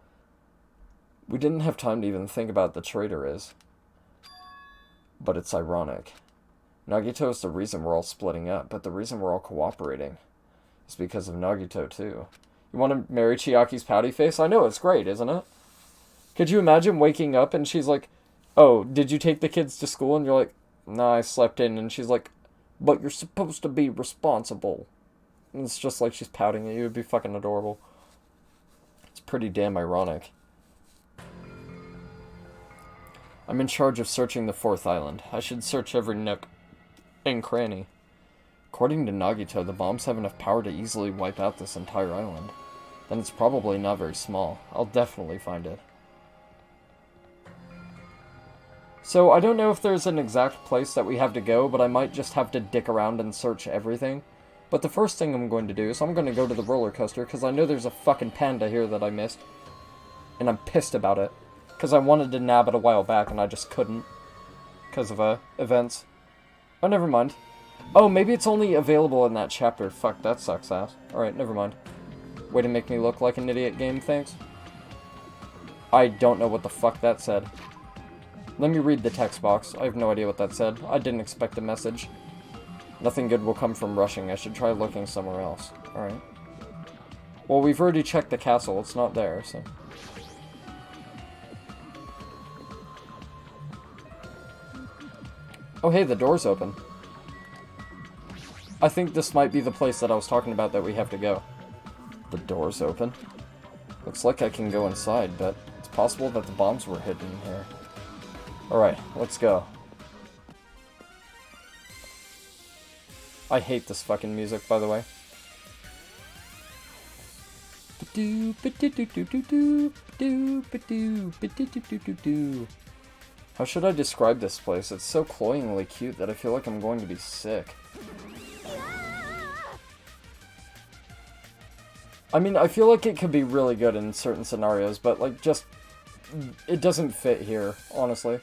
We didn't have time to even think about the traitor is. But it's ironic. Nagito is the reason we're all splitting up, but the reason we're all cooperating is because of Nagito, too. You want to marry Chiaki's pouty face? I know, it's great, isn't it? Could you imagine waking up and she's like, oh, did you take the kids to school? And you're like, nah, I slept in. And she's like, but you're supposed to be responsible. And it's just like she's pouting at you. It'd be fucking adorable. It's pretty damn ironic. I'm in charge of searching the 4th island. I should search every nook and cranny. According to Nagito, the bombs have enough power to easily wipe out this entire island. Then it's probably not very small. I'll definitely find it. So, I don't know if there's an exact place that we have to go, but I might just have to dick around and search everything. But the first thing I'm going to do is I'm going to go to the roller coaster, because I know there's a fucking panda here that I missed. And I'm pissed about it. Because I wanted to nab it a while back, and I just couldn't. Because of, events. Oh, never mind. Oh, maybe it's only available in that chapter. Fuck, that sucks ass. Alright, never mind. Way to make me look like an idiot, game, thanks. I don't know what the fuck that said. Let me read the text box. I have no idea what that said. I didn't expect a message. Nothing good will come from rushing. I should try looking somewhere else. Alright. Well, we've already checked the castle. It's not there, so... Oh, hey, the door's open. I think this might be the place that I was talking about that we have to go. The door's open. Looks like I can go inside, but it's possible that the bombs were hidden in here. Alright, let's go. I hate this fucking music, by the way. How should I describe this place? It's so cloyingly cute that I feel like I'm going to be sick. I mean, I feel like it could be really good in certain scenarios, but, like, just... it doesn't fit here, honestly.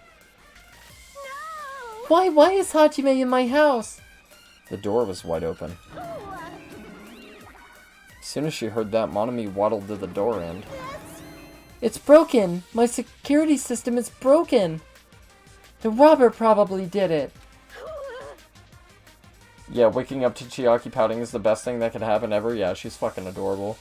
Why is Hajime in my house? The door was wide open. As soon as she heard that, Monami waddled to the door end. It's broken! My security system is broken! The robber probably did it! Yeah, waking up to Chiaki pouting is the best thing that could happen ever. Yeah, she's fucking adorable.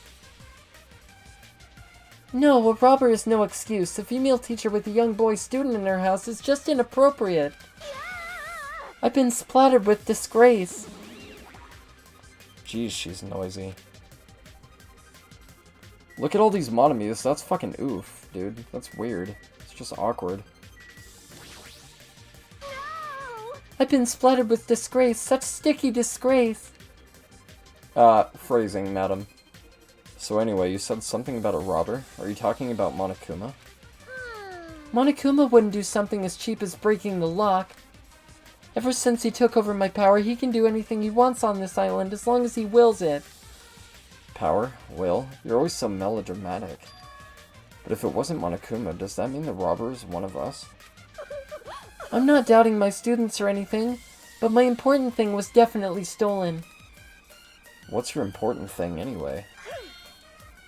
No, a robber is no excuse. A female teacher with a young boy student in her house is just inappropriate. I've been splattered with disgrace. Jeez, she's noisy. Look at all these Monamis. That's fucking oof, dude. That's weird. It's just awkward. I've been splattered with disgrace. Such sticky disgrace. Phrasing, madam. So anyway, you said something about a robber? Are you talking about Monokuma? Monokuma wouldn't do something as cheap as breaking the lock. Ever since he took over my power, he can do anything he wants on this island as long as he wills it. Power? Will? You're always so melodramatic. But if it wasn't Monokuma, does that mean the robber is one of us? I'm not doubting my students or anything, but my important thing was definitely stolen. What's your important thing, anyway?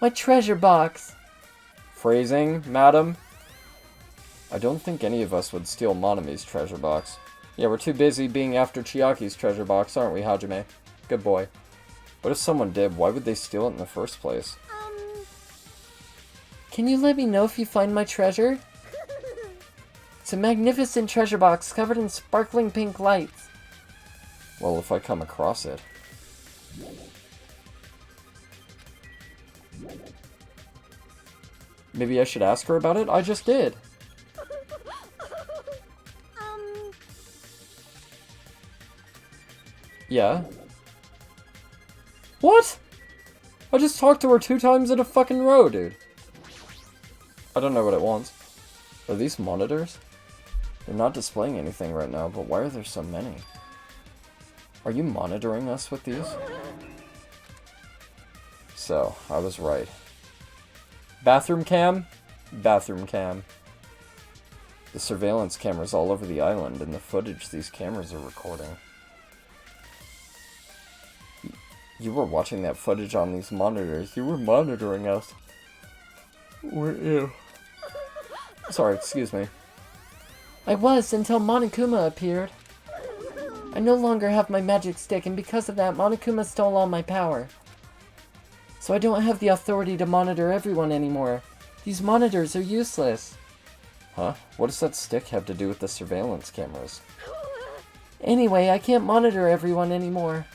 My treasure box. Phrasing, madam? I don't think any of us would steal Monami's treasure box. Yeah, we're too busy being after Chiaki's treasure box, aren't we, Hajime? Good boy. But if someone did, why would they steal it in the first place? Can you let me know if you find my treasure? It's a magnificent treasure box covered in sparkling pink lights. Well, if I come across it. Maybe I should ask her about it? I just did. Yeah? What? I just talked to her 2 times in a fucking row, dude. I don't know what it wants. Are these monitors? They're not displaying anything right now, but why are there so many? Are you monitoring us with these? So, I was right. Bathroom cam? Bathroom cam. The surveillance cameras all over the island and the footage these cameras are recording. You were watching that footage on these monitors. You were monitoring us. Weren't you? Sorry, excuse me. I was until Monokuma appeared. I no longer have my magic stick, and because of that, Monokuma stole all my power. So I don't have the authority to monitor everyone anymore. These monitors are useless. Huh? What does that stick have to do with the surveillance cameras? Anyway, I can't monitor everyone anymore.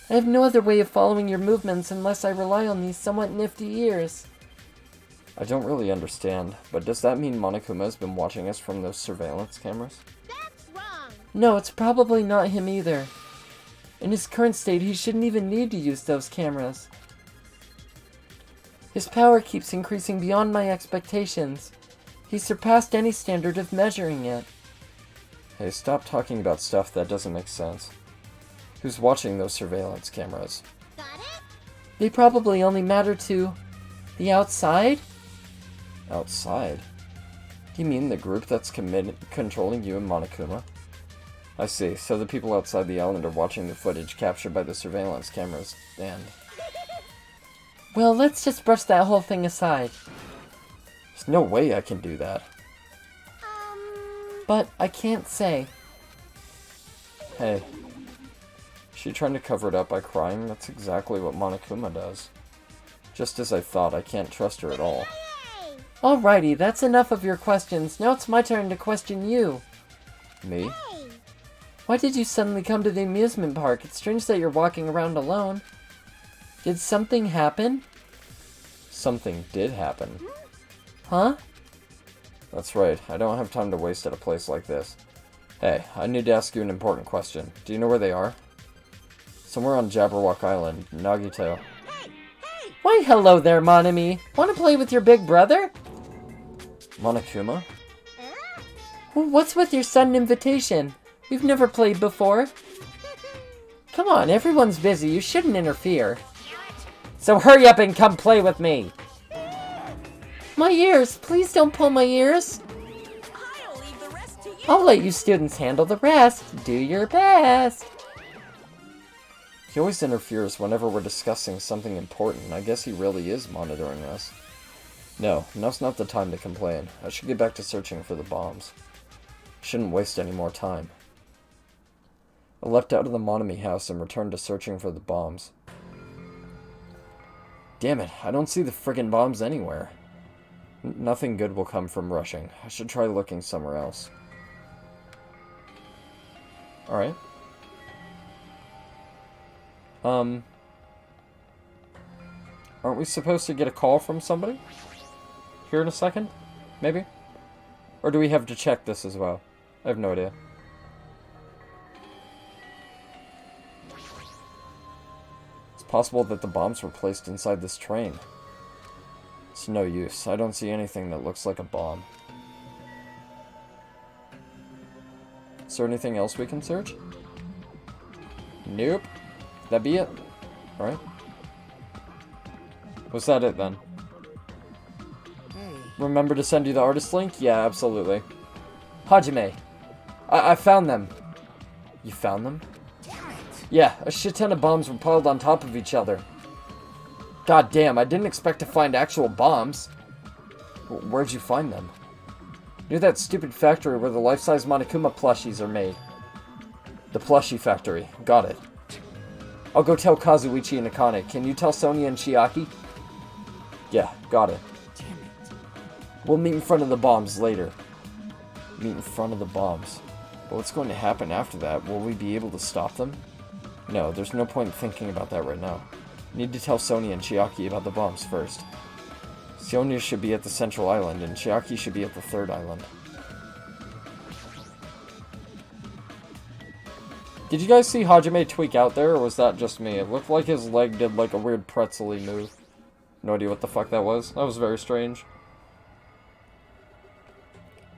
I have no other way of following your movements unless I rely on these somewhat nifty ears. I don't really understand, but does that mean Monokuma has been watching us from those surveillance cameras? That's wrong. No, it's probably not him either. In his current state, he shouldn't even need to use those cameras. His power keeps increasing beyond my expectations. He's surpassed any standard of measuring it. Hey, stop talking about stuff that doesn't make sense. Who's watching those surveillance cameras? Got it? They probably only matter to the outside? Outside? Do you mean the group that's controlling you and Monokuma? I see, so the people outside the island are watching the footage captured by the surveillance cameras, and... Well, let's just brush that whole thing aside. There's no way I can do that. But I can't say. Hey. Is she trying to cover it up by crying? That's exactly what Monokuma does. Just as I thought, I can't trust her at all. Alrighty, that's enough of your questions. Now it's my turn to question you. Me? Why did you suddenly come to the amusement park? It's strange that you're walking around alone. Did something happen? Something did happen. Huh? That's right, I don't have time to waste at a place like this. Hey, I need to ask you an important question. Do you know where they are? Somewhere on Jabberwock Island, Nagito. Why, hello there, Monami. Want to play with your big brother? Monokuma? What's with your sudden invitation? We've never played before. Come on, everyone's busy. You shouldn't interfere. So hurry up and come play with me. My ears! Please don't pull my ears. I'll leave the rest to you. I'll let you students handle the rest. Do your best. He always interferes whenever we're discussing something important. I guess he really is monitoring us. No, now's not the time to complain. I should get back to searching for the bombs. Shouldn't waste any more time. I leapt out of the Monami house and returned to searching for the bombs. Damn it, I don't see the friggin' bombs anywhere. Nothing good will come from rushing. I should try looking somewhere else. Alright. Aren't we supposed to get a call from somebody? Here in a second? Maybe? Or do we have to check this as well? I have no idea. It's possible that the bombs were placed inside this train. It's no use. I don't see anything that looks like a bomb. Is there anything else we can search? Nope. That'd be it. Alright. Was that it then? Hey, Remember to send you the artist link? Yeah, absolutely. Hajime. I found them. You found them? damn it! Yeah, a shit ton of bombs were piled on top of each other. God damn, I didn't expect to find actual bombs. Where'd you find them? Near that stupid factory where the life-size Monokuma plushies are made. The plushie factory. Got it. I'll go tell Kazuichi and Akane. Can you tell Sonia and Chiaki? Yeah, got it. Damn it. We'll meet in front of the bombs later. Meet in front of the bombs. But what's going to happen after that? Will we be able to stop them? No, there's no point in thinking about that right now. Need to tell Sonia and Chiaki about the bombs first. Sonia should be at the central island, and Chiaki should be at the third island. Did you guys see Hajime tweak out there, or was that just me? It looked like his leg did like a weird pretzel-y move. No idea what the fuck that was. That was very strange.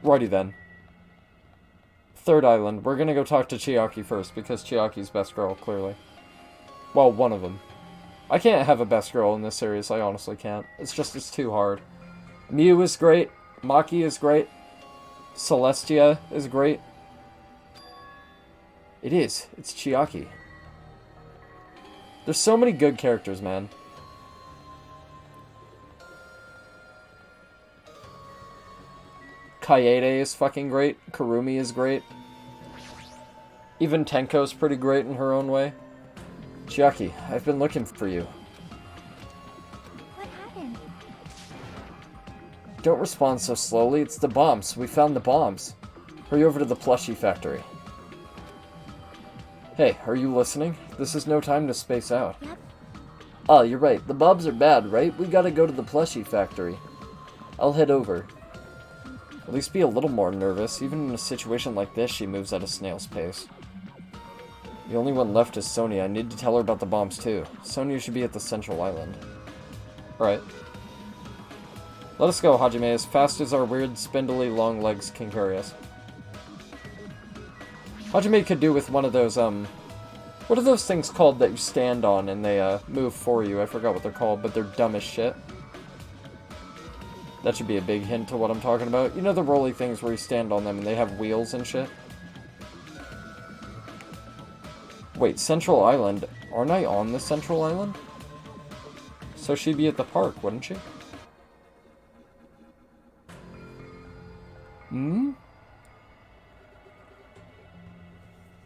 Righty then. Third island. We're gonna go talk to Chiaki first, because Chiaki's best girl, clearly. Well, one of them. I can't have a best girl in this series, I honestly can't. It's too hard. Miu is great. Maki is great. Celestia is great. It is. It's Chiaki. There's so many good characters, man. Kaede is fucking great. Kurumi is great. Even Tenko's pretty great in her own way. Chiaki, I've been looking for you. What happened? Don't respond so slowly. It's the bombs. We found the bombs. Hurry over to the plushie factory. Hey, are you listening? This is no time to space out. Yep. Oh, you're right. The bombs are bad, right? We gotta go to the plushie factory. I'll head over. At least be a little more nervous. Even in a situation like this, she moves at a snail's pace. The only one left is Sonia. I need to tell her about the bombs, too. Sonia should be at the central island. Alright. Let us go, Hajime, as fast as our weird, spindly, long legs can carry us. Hajime could do with one of those, what are those things called that you stand on and they, move for you? I forgot what they're called, but they're dumb as shit. That should be a big hint to what I'm talking about. You know the rolly things where you stand on them and they have wheels and shit? Wait, Central Island? Aren't I on the Central Island? So she'd be at the park, wouldn't she? Hmm?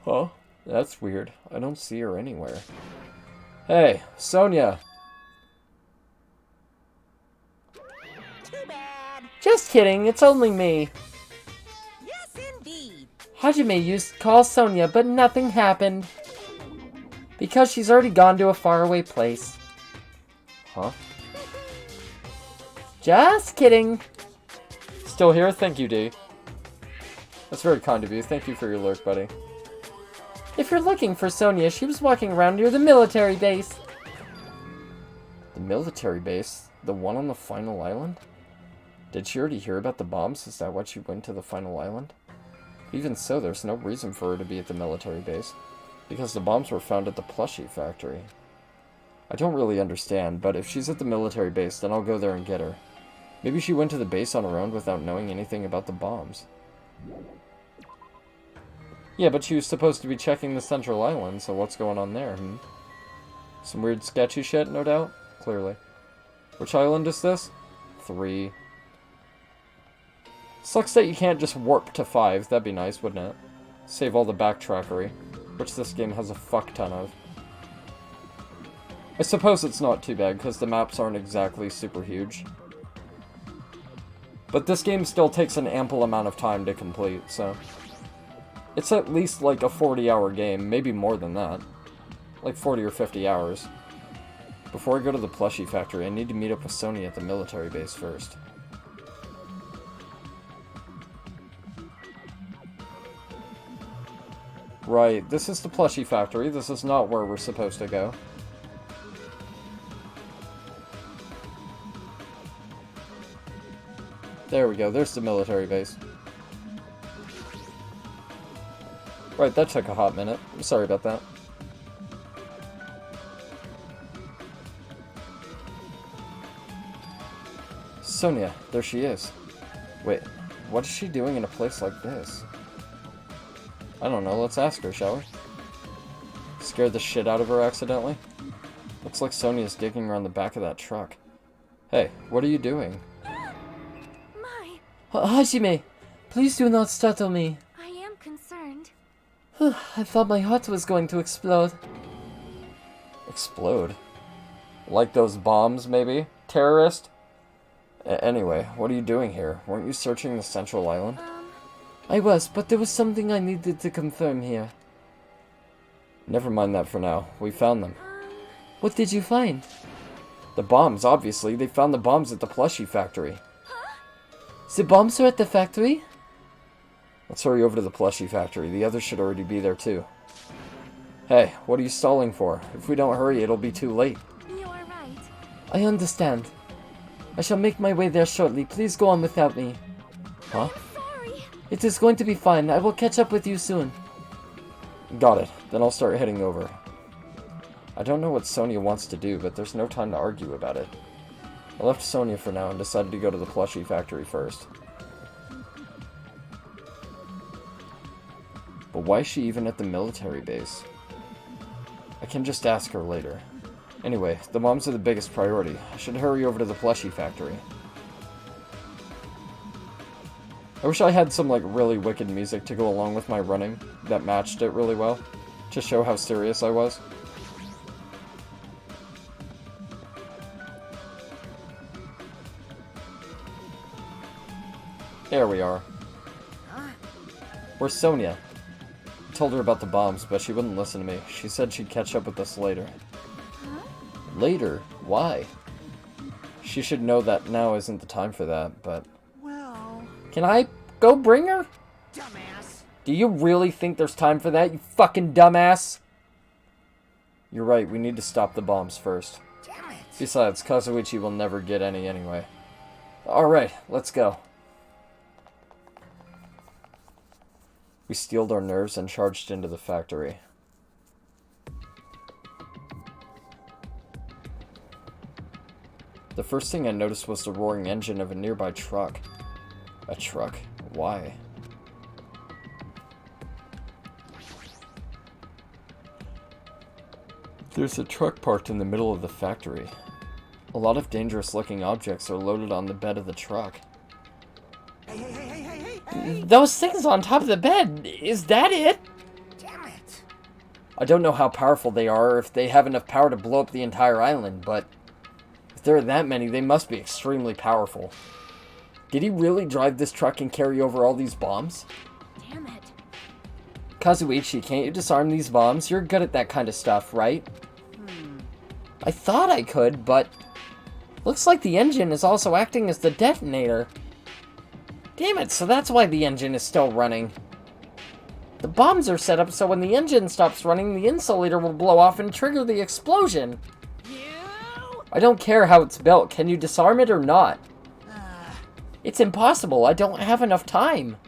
Huh? That's weird. I don't see her anywhere. Hey, Sonia! Too bad. Just kidding, it's only me. Yes, indeed. Hajime used to call Sonia, but nothing happened. Because she's already gone to a faraway place. Huh? Just kidding. Still here? Thank you, D. That's very kind of you. Thank you for your lurk, buddy. If you're looking for Sonia, she was walking around near the military base. The military base? The one on the final island? Did she already hear about the bombs? Is that why she went to the final island? Even so, there's no reason for her to be at the military base. Because the bombs were found at the plushie factory. I don't really understand, but if she's at the military base, then I'll go there and get her. Maybe she went to the base on her own without knowing anything about the bombs. Yeah, but she was supposed to be checking the central island, so what's going on there, hmm? Some weird sketchy shit, no doubt? Clearly. Which island is this? 3. Sucks that you can't just warp to 5. That'd be nice, wouldn't it? Save all the backtrackery, which this game has a fuck ton of. I suppose it's not too bad, because the maps aren't exactly super huge. But this game still takes an ample amount of time to complete, so... It's at least like a 40-hour game, maybe more than that. Like 40 or 50 hours. Before I go to the plushie factory, I need to meet up with Sonia at the military base first. Right, this is the plushie factory. This is not where we're supposed to go. There we go, there's the military base. Right, that took a hot minute. I'm sorry about that. Sonia, there she is. Wait, what is she doing in a place like this? I don't know, let's ask her, shall we? Scared the shit out of her accidentally? Looks like Sonia's digging around the back of that truck. Hey, what are you doing? My, Hajime, please do not startle me. I am concerned. I thought my heart was going to explode. Explode? Like those bombs, maybe? Terrorist? Anyway, what are you doing here? Weren't you searching the Central Island? I was, but there was something I needed to confirm here. Never mind that for now. We found them. What did you find? The bombs, obviously. They found the bombs at the plushie factory. The bombs are at the factory? Let's hurry over to the plushie factory. The others should already be there too. Hey, what are you stalling for? If we don't hurry, it'll be too late. You are right. I understand. I shall make my way there shortly. Please go on without me. Huh? Sorry. It is going to be fine. I will catch up with you soon. Got it. Then I'll start heading over. I don't know what Sonia wants to do, but there's no time to argue about it. I left Sonia for now and decided to go to the plushie factory first. But why is she even at the military base? I can just ask her later. Anyway, the bombs are the biggest priority. I should hurry over to the plushie factory. I wish I had some, like, really wicked music to go along with my running that matched it really well, to show how serious I was. There we are. Where's Sonia? I told her about the bombs, but she wouldn't listen to me. She said she'd catch up with us later. Later? Why? She should know that now isn't the time for that, but... Well... Can I go bring her? Dumbass. Do you really think there's time for that, you fucking dumbass? You're right, we need to stop the bombs first. Damn it. Besides, Kazuichi will never get any anyway. Alright, let's go. We steeled our nerves and charged into the factory. The first thing I noticed was the roaring engine of a nearby truck. A truck? Why? There's a truck parked in the middle of the factory. A lot of dangerous-looking objects are loaded on the bed of the truck. Hey. Those things on top of the bed, is that it? Damn it. I don't know how powerful they are or if they have enough power to blow up the entire island, but if there are that many, they must be extremely powerful. Did he really drive this truck and carry over all these bombs? Damn it. Kazuichi, can't you disarm these bombs? You're good at that kind of stuff, right? I thought I could, but looks like the engine is also acting as the detonator. Damn it, so that's why the engine is still running. The bombs are set up so when the engine stops running, the insulator will blow off and trigger the explosion. I don't care how it's built. Can you disarm it or not? It's impossible. I don't have enough time.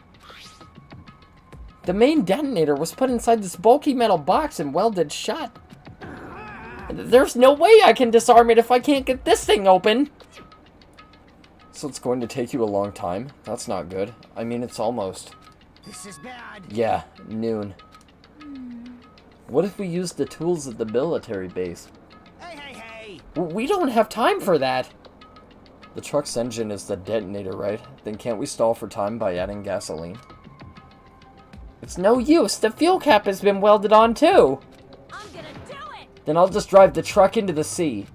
The main detonator was put inside this bulky metal box and welded shut. There's no way I can disarm it if I can't get this thing open. So it's going to take you a long time? That's not good. I mean, it's almost... This is bad. Yeah, noon. What if we use the tools at the military base? Hey. We don't have time for that. The truck's engine is the detonator, right? Then can't we stall for time by adding gasoline? It's no use. The fuel cap has been welded on too. I'm gonna do it. Then I'll just drive the truck into the sea.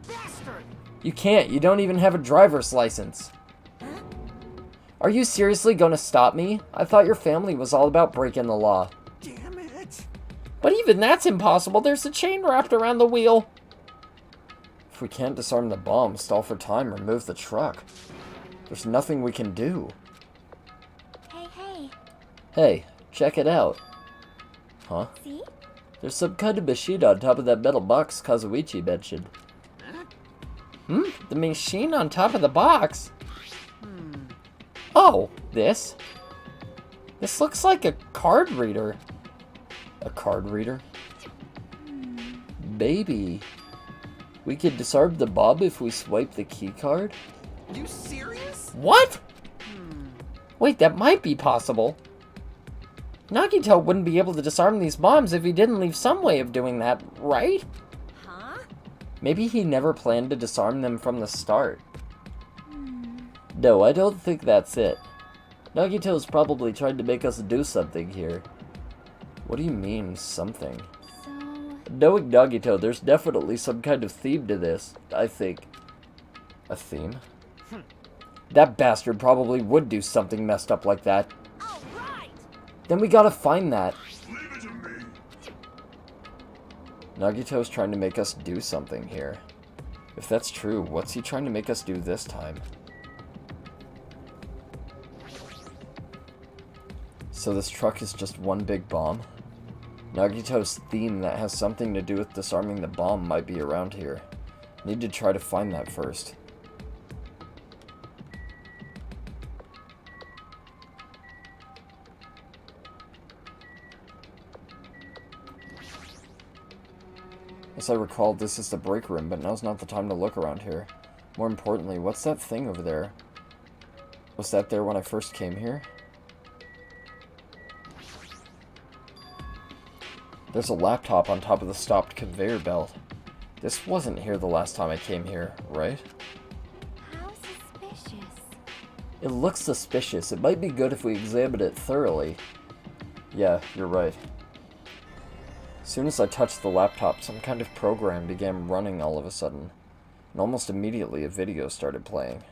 Bastard. You can't. You don't even have a driver's license. Are you seriously gonna stop me? I thought your family was all about breaking the law. Damn it. But even that's impossible. There's a chain wrapped around the wheel. If we can't disarm the bomb, stall for time, or move the truck, there's nothing we can do. Hey. Hey, check it out. Huh? See? There's some kind of machine on top of that metal box Kazuichi mentioned. The machine on top of the box? Oh, this? This looks like a card reader. A card reader? Maybe. We could disarm the bomb if we swipe the key card? You serious? What? Wait, that might be possible. Nagito wouldn't be able to disarm these bombs if he didn't leave some way of doing that, right? Huh? Maybe he never planned to disarm them from the start. No, I don't think that's it. Nagito's probably trying to make us do something here. What do you mean, something? So, Knowing Nagito, there's definitely some kind of theme to this, I think. A theme? That bastard probably would do something messed up like that. All right. Then we gotta find that. Leave it to me. Nagito's trying to make us do something here. If that's true, what's he trying to make us do this time? So this truck is just one big bomb? Nagito's theme that has something to do with disarming the bomb might be around here. Need to try to find that first. As I recall, this is the break room, but now's not the time to look around here. More importantly, what's that thing over there? Was that there when I first came here? There's a laptop on top of the stopped conveyor belt. This wasn't here the last time I came here, right? how suspicious. It looks suspicious. It might be good if we examined it thoroughly. Yeah, you're right. As soon as I touched the laptop, some kind of program began running all of a sudden. And almost immediately, a video started playing.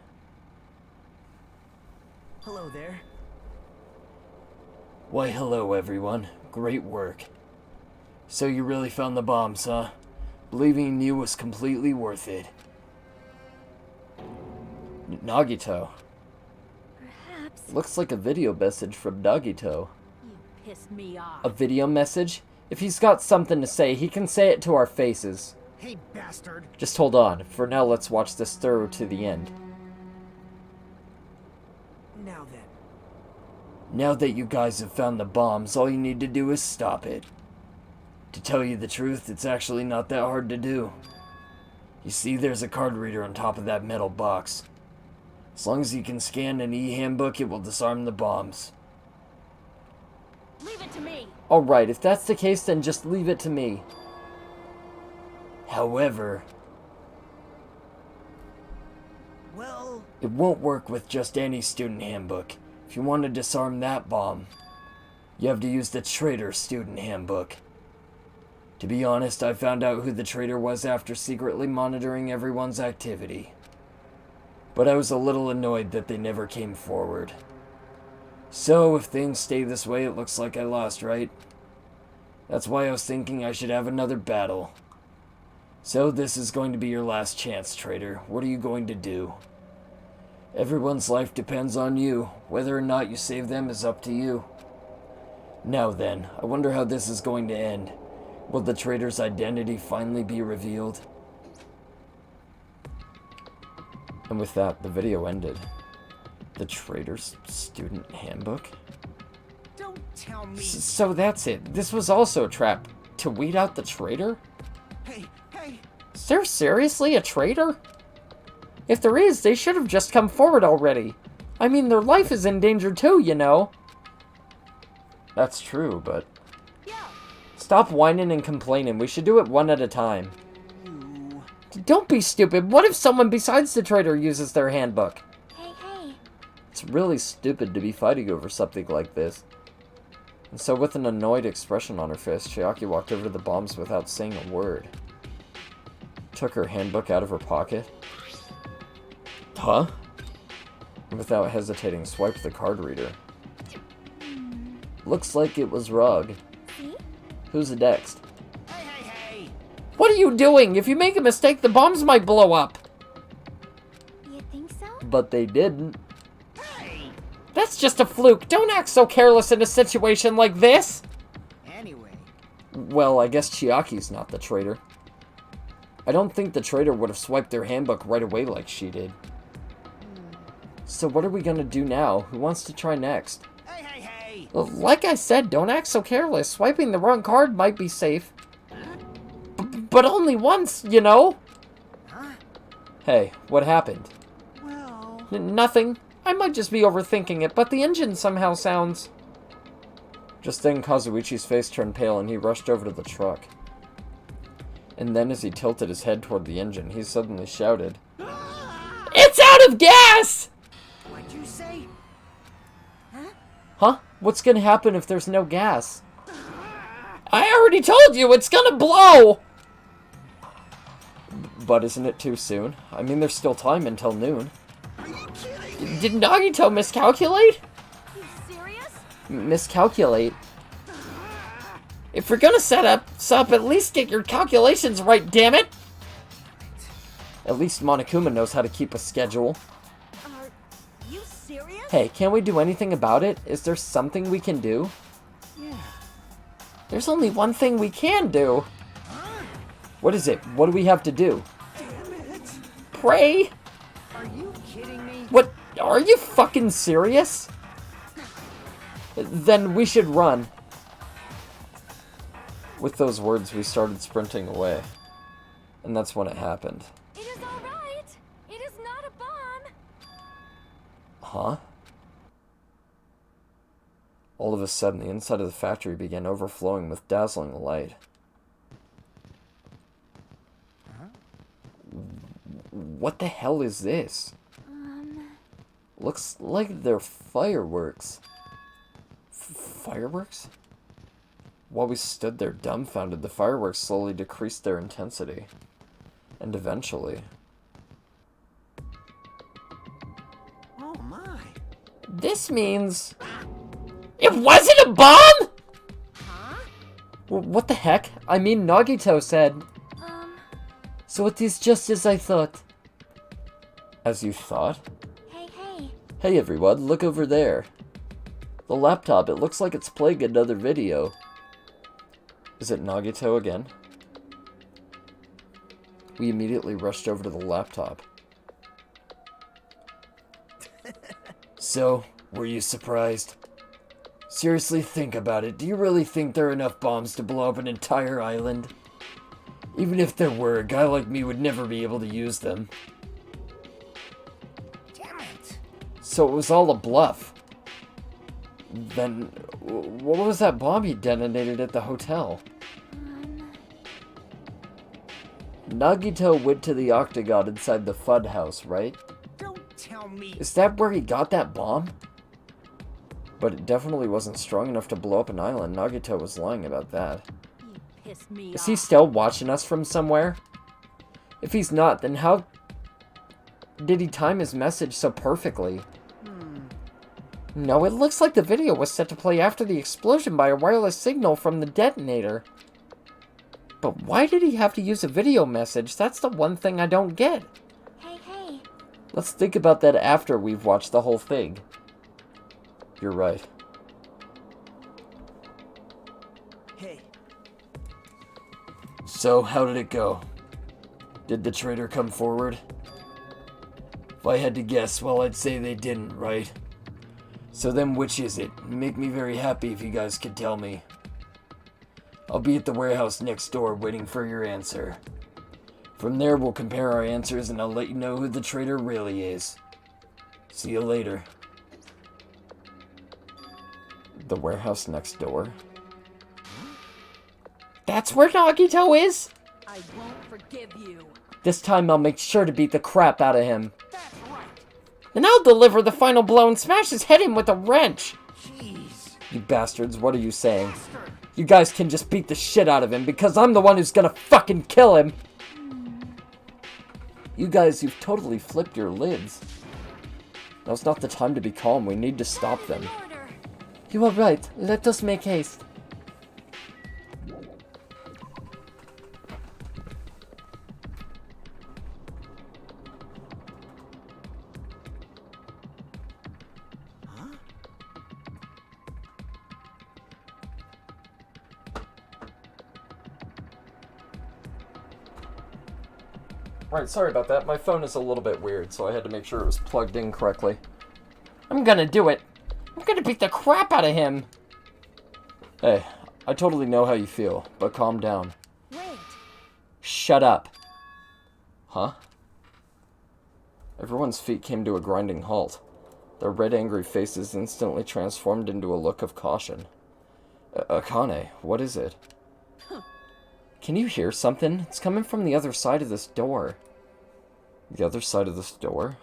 Hello there. Why, hello, everyone. Great work. So you really found the bombs, huh? Believing in you was completely worth it. Nagito. Perhaps. Looks like a video message from Nagito. You pissed me off. A video message? If he's got something to say, he can say it to our faces. Hey, bastard. Just hold on. For now, let's watch this through to the end. Now then. Now that you guys have found the bombs, all you need to do is stop it. To tell you the truth, it's actually not that hard to do. You see, there's a card reader on top of that metal box. As long as you can scan an e-handbook, it will disarm the bombs. Leave it to me. Alright, if that's the case, then just leave it to me. However, Well, it won't work with just any student handbook. If you want to disarm that bomb, you have to use the traitor student handbook. To be honest, I found out who the traitor was after secretly monitoring everyone's activity. But I was a little annoyed that they never came forward. So, if things stay this way, it looks like I lost, right? That's why I was thinking I should have another battle. So, this is going to be your last chance, traitor. What are you going to do? Everyone's life depends on you. Whether or not you save them is up to you. Now then, I wonder how this is going to end. Will the traitor's identity finally be revealed? And with that, the video ended. The traitor's student handbook? don't tell me. So that's it. This was also a trap. To weed out the traitor? Hey, hey. Is there seriously a traitor? If there is, they should have just come forward already. I mean, their life is in danger too, you know. That's true, but... Yeah. Stop whining and complaining. We should do it one at a time. You. Don't be stupid. What if someone besides the traitor uses their handbook? Hey, hey. It's really stupid to be fighting over something like this. And so with an annoyed expression on her face, Chiaki walked over to the bombs without saying a word. Took her handbook out of her pocket. Huh? And without hesitating, swiped the card reader. Looks like it was Rug. See? Who's next? Hey, hey, hey. What are you doing? If you make a mistake, the bombs might blow up. You think so? But they didn't. Hey. That's just a fluke. Don't act so careless in a situation like this. Anyway. Well, I guess Chiaki's not the traitor. I don't think the traitor would have swiped their handbook right away like she did. So what are we gonna do now? Who wants to try next? Hey, hey, hey. Like I said, don't act so careless. Swiping the wrong card might be safe. But only once, you know? Huh? Hey, what happened? Well... Nothing. I might just be overthinking it, but the engine somehow sounds... Just then, Kazuichi's face turned pale and he rushed over to the truck. And then as he tilted his head toward the engine, he suddenly shouted, "It's out of gas!" What'd you say? Huh? What's gonna happen if there's no gas? I already told you, it's gonna blow! But isn't it too soon? I mean, there's still time until noon. Are you kidding? Did Nagito miscalculate? You serious? Miscalculate? If you're gonna set up, at least get your calculations right, damn it! At least Monokuma knows how to keep a schedule. Are you serious? Hey, can't we do anything about it? Is there something we can do? Yeah. There's only one thing we can do. What is it? What do we have to do? Damn it. Pray? Are you kidding me? What? Are you fucking serious? Then we should run. With those words, we started sprinting away. And that's when it happened. It is all right. It is not a bomb. Huh? All of a sudden, the inside of the factory began overflowing with dazzling light. What the hell is this? Looks like they're fireworks. Fireworks? While we stood there dumbfounded, the fireworks slowly decreased their intensity. And eventually... Oh my. This means... It wasn't a bomb?! Huh? What the heck? I mean, Nagito said... So it is just as I thought. As you thought? Hey. Hey everyone, look over there. The laptop, it looks like it's playing another video. Is it Nagito again? We immediately rushed over to the laptop. So, were you surprised? Seriously, think about it. Do you really think there are enough bombs to blow up an entire island? Even if there were, a guy like me would never be able to use them. Damn it. So it was all a bluff. Then, what was that bomb he detonated at the hotel? Nagito went to the octagon inside the fun house, right? Don't tell me. Is that where he got that bomb? But it definitely wasn't strong enough to blow up an island. Nagito was lying about that. You pissed me Is off. he still watching us from somewhere? If he's not, then how did he time his message so perfectly? No, it looks like the video was set to play after the explosion by a wireless signal from the detonator. But why did he have to use a video message? That's the one thing I don't get. Hey. Let's think about that after we've watched the whole thing. You're right. Hey. So, how did it go? Did the traitor come forward? If I had to guess, well, I'd say they didn't, right? So then which is it? Make me very happy if you guys could tell me. I'll be at the warehouse next door waiting for your answer. From there, we'll compare our answers and I'll let you know who the traitor really is. See you later. The warehouse next door? That's where Nagito is? I won't forgive you. This time I'll make sure to beat the crap out of him. That's right. And I'll deliver the final blow and smash his head in with a wrench. Jeez. You bastards, what are you saying? You guys can just beat the shit out of him because I'm the one who's gonna fucking kill him. You guys, you've totally flipped your lids. Now's not the time to be calm. We need to stop them. Order. You are right. Let us make haste. Right, sorry about that. My phone is a little bit weird, so I had to make sure it was plugged in correctly. I'm gonna do it. I'm gonna beat the crap out of him. Hey, I totally know how you feel, but calm down. Wait. Shut up. Huh? Everyone's feet came to a grinding halt. Their red, angry faces instantly transformed into a look of caution. Akane, what is it? Can you hear something? It's coming from the other side of this door. The other side of this door?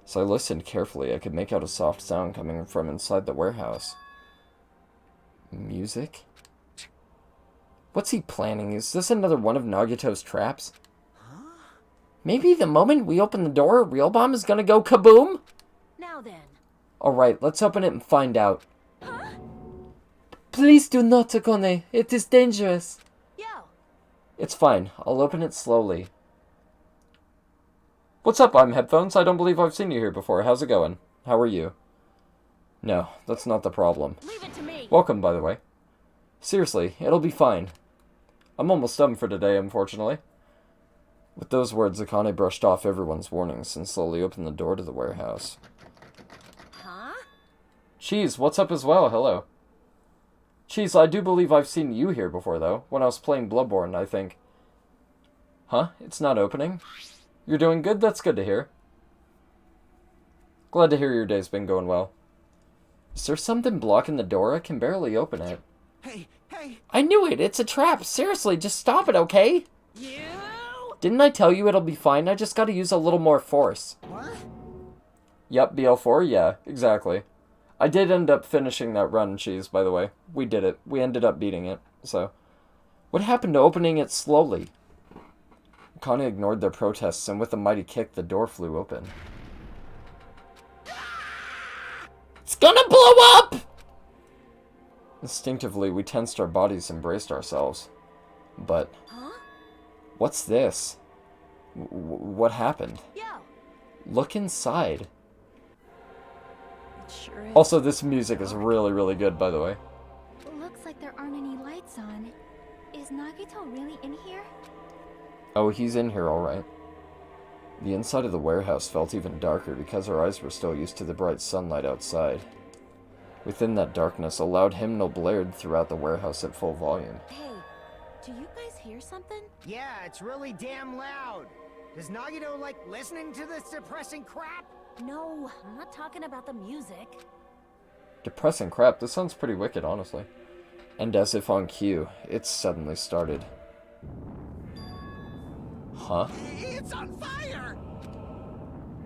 As I listened carefully, I could make out a soft sound coming from inside the warehouse. Music? What's he planning? Is this another one of Nagito's traps? Maybe the moment we open the door, a real bomb is gonna go kaboom? Now then. Alright, let's open it and find out. Please do not, Akane. It is dangerous. Yo. It's fine. I'll open it slowly. What's up, I'm Headphones? I don't believe I've seen you here before. How's it going? How are you? No, that's not the problem. Leave it to me. Welcome, by the way. Seriously, it'll be fine. I'm almost done for today, unfortunately. With those words, Akane brushed off everyone's warnings and slowly opened the door to the warehouse. Huh? Cheese, what's up as well? Hello. Cheese, I do believe I've seen you here before, though. When I was playing Bloodborne, I think. Huh? It's not opening? You're doing good? That's good to hear. Glad to hear your day's been going well. Is there something blocking the door? I can barely open it. Hey, hey! I knew it! It's a trap! Seriously, just stop it, okay? You. Didn't I tell you it'll be fine? I just gotta use a little more force. What? Yep, BL4? Yeah, exactly. I did end up finishing that run, Cheese, by the way. We did it. We ended up beating it, so. What happened to opening it slowly? Akane ignored their protests, and with a mighty kick, the door flew open. It's gonna blow up! Instinctively, we tensed our bodies and braced ourselves. But, Huh? what's this? What happened? Yo. Look inside. It sure is. Also, this music is really, really good, by the way. Looks like there aren't any lights on. Is Nagito really in here? Oh, he's in here, alright. The inside of the warehouse felt even darker because our eyes were still used to the bright sunlight outside. Within that darkness, a loud hymnal blared throughout the warehouse at full volume. Hey, do you guys hear something? Yeah, it's really damn loud. Does Nagito like listening to this depressing crap? No, I'm not talking about the music. Depressing crap, this sounds pretty wicked, honestly. And as if on cue, it suddenly started. Huh? It's on fire!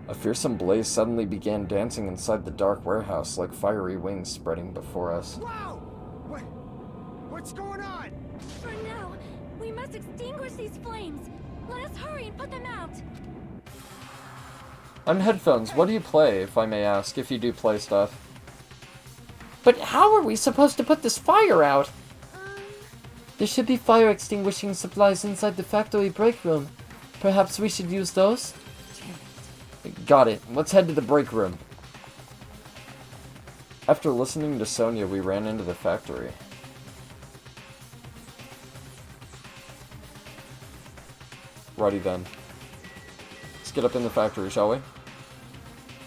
A fearsome blaze suddenly began dancing inside the dark warehouse like fiery wings spreading before us. Wow! What's going on? For now, we must extinguish these flames. Let us hurry and put them out. I'm Headphones. What do you play, if I may ask, if you do play stuff? But how are we supposed to put this fire out? There should be fire extinguishing supplies inside the factory break room. Perhaps we should use those? Got it. Let's head to the break room. After listening to Sonia, we ran into the factory. Righty then. Let's get up in the factory, shall we?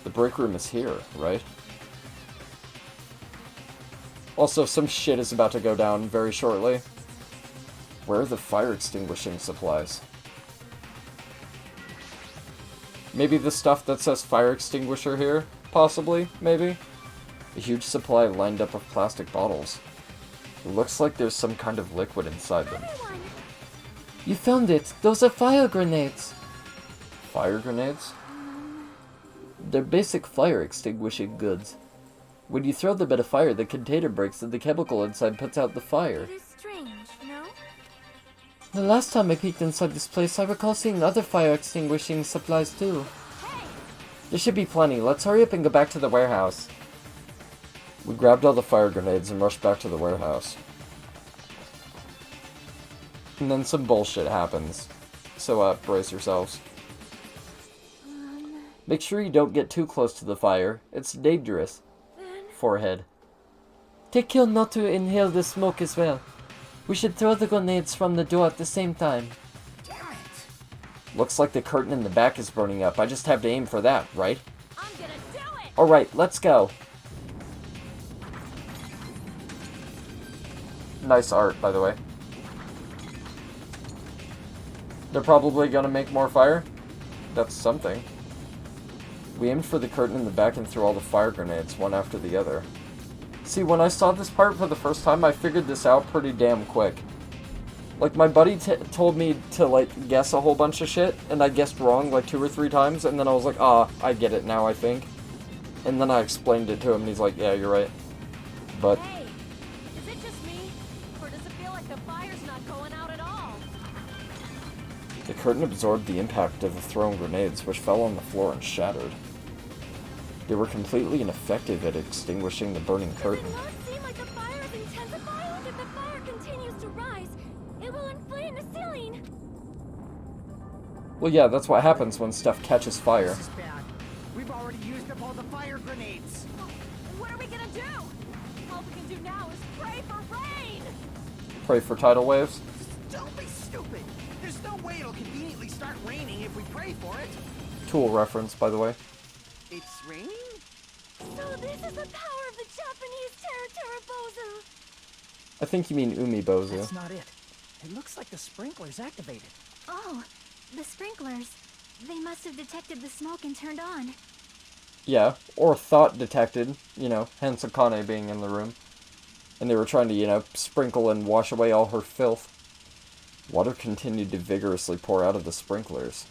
The break room is here, right? Also, some shit is about to go down very shortly. Where are the fire extinguishing supplies? Maybe the stuff that says fire extinguisher here? Possibly, maybe? A huge supply lined up of plastic bottles. It looks like there's some kind of liquid inside them. You found it. Those are fire grenades. Fire grenades? They're basic fire extinguishing goods. When you throw them at a fire, the container breaks and the chemical inside puts out the fire. It is strange, no? The last time I peeked inside this place, I recall seeing other fire extinguishing supplies too. There should be plenty. Let's hurry up and go back to the warehouse. We grabbed all the fire grenades and rushed back to the warehouse. And then some bullshit happens. So, brace yourselves. Make sure you don't get too close to the fire. It's dangerous. Forehead. Take care not to inhale the smoke as well. We should throw the grenades from the door at the same time. Damn it! Looks like the curtain in the back is burning up. I just have to aim for that, right? I'm gonna do it! Alright, let's go. Nice art, by the way. They're probably gonna make more fire. That's something. We aimed for the curtain in the back and threw all the fire grenades, one after the other. See, when I saw this part for the first time, I figured this out pretty damn quick. Like, my buddy told me to, like, guess a whole bunch of shit, and I guessed wrong, like, 2 or 3 times, and then I was like, I get it now, I think. And then I explained it to him, and he's like, yeah, you're right. But... Hey, is it just me? Or does it feel like the fire's not going out at all? the curtain absorbed the impact of the thrown grenades, which fell on the floor and shattered. They were completely ineffective at extinguishing the burning curtain. Does it not seem like the fire is intensifying? If the fire continues to rise, it will inflame the ceiling. Well, yeah, that's what happens when stuff catches fire. This is bad. We've already used up all the fire grenades. What are we gonna do? All we can do now is pray for rain! Pray for tidal waves. Don't be stupid. There's no way it'll conveniently start raining if we pray for it. Tool reference, by the way. It's raining? So this is the power of the Japanese Terra I think you mean Umibozu. That's not it. It looks like the sprinkler's activated. Oh, the sprinklers. They must have detected the smoke and turned on. Yeah, or thought detected, you know, hence Akane being in the room. And they were trying to, you know, sprinkle and wash away all her filth. Water continued to vigorously pour out of the sprinklers.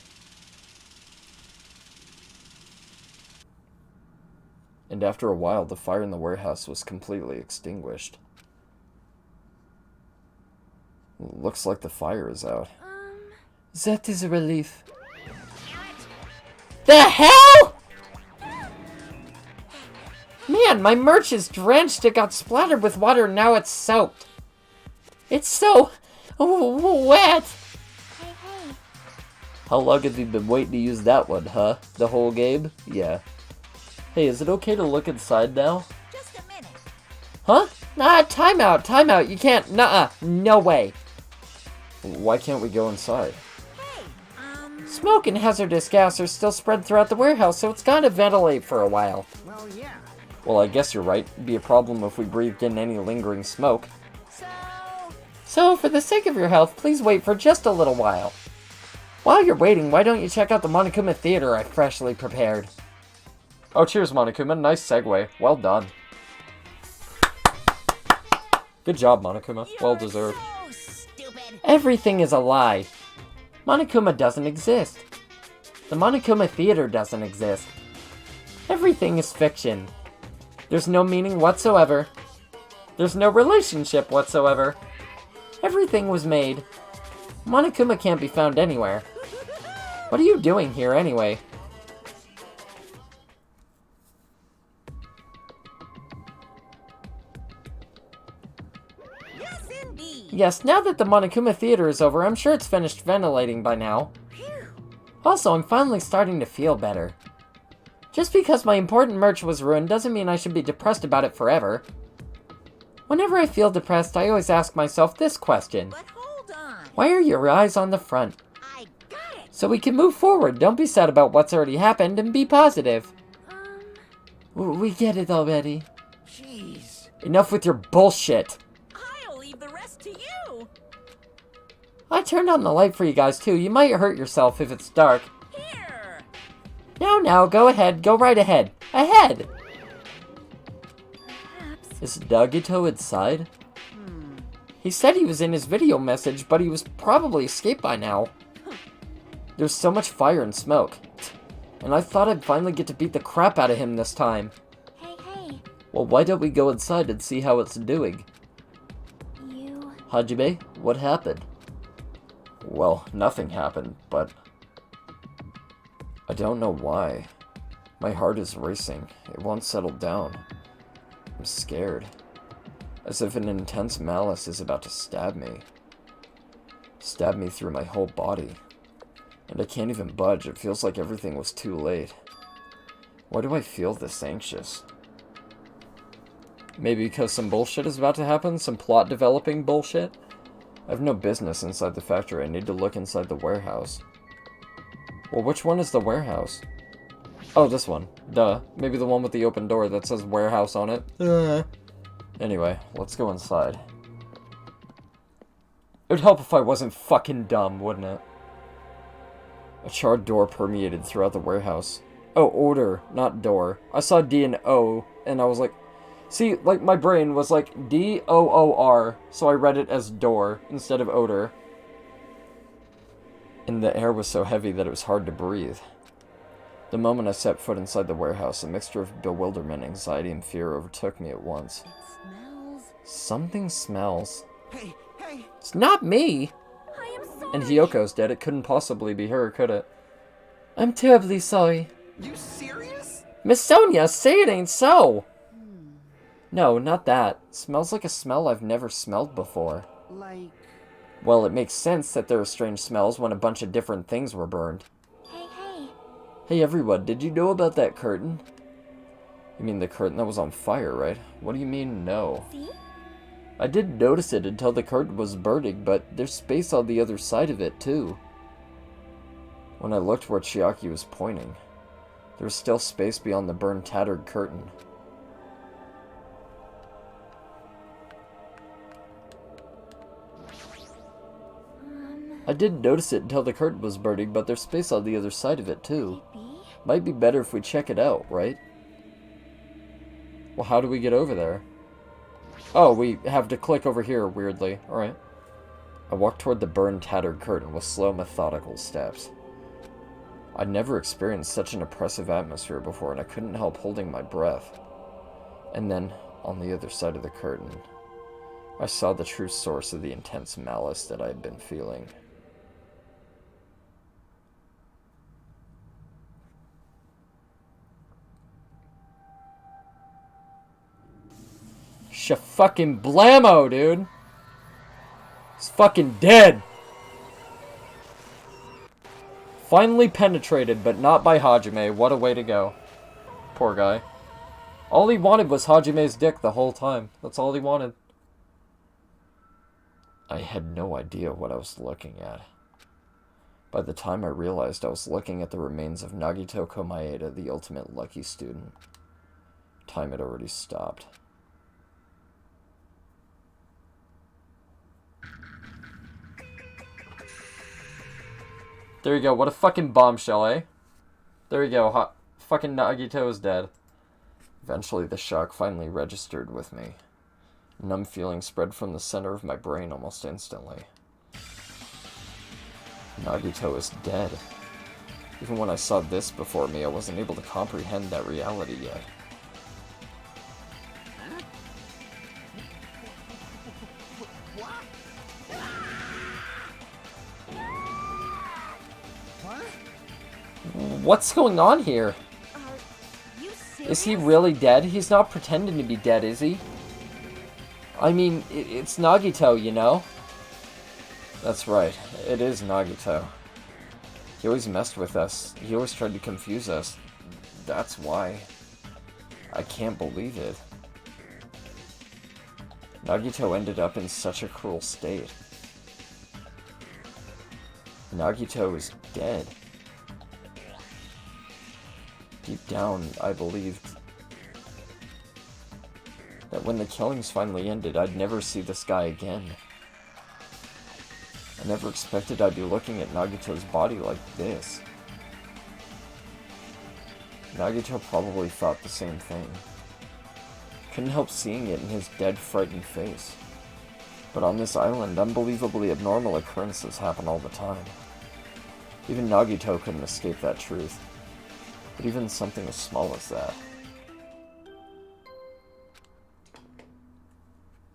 And after a while, the fire in the warehouse was completely extinguished. Looks like the fire is out. That is a relief. The hell?! Man, my merch is drenched. It got splattered with water and now it's soaked. It's so wet. Hey, hey. How long have you been waiting to use that one, huh? The whole game? Yeah. Hey, is it okay to look inside now? Just a minute. Huh? Nah, time out. You can't. Nuh-uh. No way. Why can't we go inside? Smoke and hazardous gas are still spread throughout the warehouse, so it's gotta ventilate for a while. Well, yeah. Well, I guess you're right. It'd be a problem if we breathed in any lingering smoke. So, for the sake of your health, please wait for just a little while. While you're waiting, why don't you check out the Monokuma Theater I freshly prepared? Oh, cheers, Monokuma. Nice segue. Well done. Good job, Monokuma. Well deserved. So stupid. Everything is a lie. Monokuma doesn't exist. The Monokuma Theater doesn't exist. Everything is fiction. There's no meaning whatsoever. There's no relationship whatsoever. Everything was made. Monokuma can't be found anywhere. What are you doing here anyway? Yes, indeed! Yes, now that the Monokuma Theater is over, I'm sure it's finished ventilating by now. Also, I'm finally starting to feel better. Just because my important merch was ruined doesn't mean I should be depressed about it forever. Whenever I feel depressed, I always ask myself this question. But hold on. Why are your eyes on the front? I got it! So we can move forward. Don't be sad about what's already happened and be positive. We get it already. Jeez. Enough with your bullshit. I'll leave the rest to you! I turned on the light for you guys too. You might hurt yourself if it's dark. Here! Now, go ahead. Go right ahead. Ahead! Perhaps. Is Dagito inside? He said he was in his video message, but he was probably escaped by now. There's so much fire and smoke. And I thought I'd finally get to beat the crap out of him this time. Hey, hey. Well, why don't we go inside and see how it's doing? You. Hajime, what happened? Well, nothing happened, but... I don't know why. My heart is racing. It won't settle down. I'm scared. As if an intense malice is about to stab me. Stab me through my whole body. And I can't even budge. It feels like everything was too late. Why do I feel this anxious? Maybe because some bullshit is about to happen? Some plot developing bullshit? I have no business inside the factory. I need to look inside the warehouse. Well, which one is the warehouse? Oh, this one. Duh. Maybe the one with the open door that says warehouse on it. Anyway, let's go inside. It would help if I wasn't fucking dumb, wouldn't it? A charred door permeated throughout the warehouse. Oh, odor, not door. I saw D and O, and I was like... See, like, my brain was like D-O-O-R, so I read it as door instead of odor. And the air was so heavy that it was hard to breathe. The moment I set foot inside the warehouse, a mixture of bewilderment, anxiety, and fear overtook me at once. It smells. Something smells. Hey, hey! It's not me! I am sorry. And Hiyoko's dead. It couldn't possibly be her, could it? I'm terribly sorry. You serious? Miss Sonia, say it ain't so! No, not that. Smells like a smell I've never smelled before. Like... Well, it makes sense that there are strange smells when a bunch of different things were burned. Hey, hey. Hey everyone, did you know about that curtain? You mean the curtain that was on fire, right? What do you mean, no? See? I didn't notice it until the curtain was burning, but there's space on the other side of it, too. When I looked where Chiaki was pointing, there was still space beyond the burned, tattered curtain. I didn't notice it until the curtain was burning, but there's space on the other side of it, too. Could it be? Might be better if we check it out, right? Well, how do we get over there? Oh, we have to click over here, weirdly. Alright. I walked toward the burned, tattered curtain with slow, methodical steps. I'd never experienced such an oppressive atmosphere before, and I couldn't help holding my breath. And then, on the other side of the curtain, I saw the true source of the intense malice that I had been feeling. Fucking blammo, dude. He's fucking dead. Finally penetrated, but not by Hajime. What a way to go. Poor guy. All he wanted was Hajime's dick the whole time. That's all he wanted. I had no idea what I was looking at. By the time I realized I was looking at the remains of Nagito Komaeda, the ultimate lucky student, time had already stopped. There you go, what a fucking bombshell, eh? There you go, fucking Nagito is dead. Eventually the shock finally registered with me. A numb feeling spread from the center of my brain almost instantly. Nagito is dead. Even when I saw this before me, I wasn't able to comprehend that reality yet. What's going on here? Are you serious? Is he really dead? He's not pretending to be dead, is he? I mean, it's Nagito, you know? That's right, it is Nagito. He always messed with us. He always tried to confuse us. That's why. I can't believe it. Nagito ended up in such a cruel state. Nagito is dead. Deep down, I believed that when the killings finally ended, I'd never see this guy again. I never expected I'd be looking at Nagito's body like this. Nagito probably thought the same thing. Couldn't help seeing it in his dead, frightened face. But on this island, unbelievably abnormal occurrences happen all the time. Even Nagito couldn't escape that truth. But even something as small as that.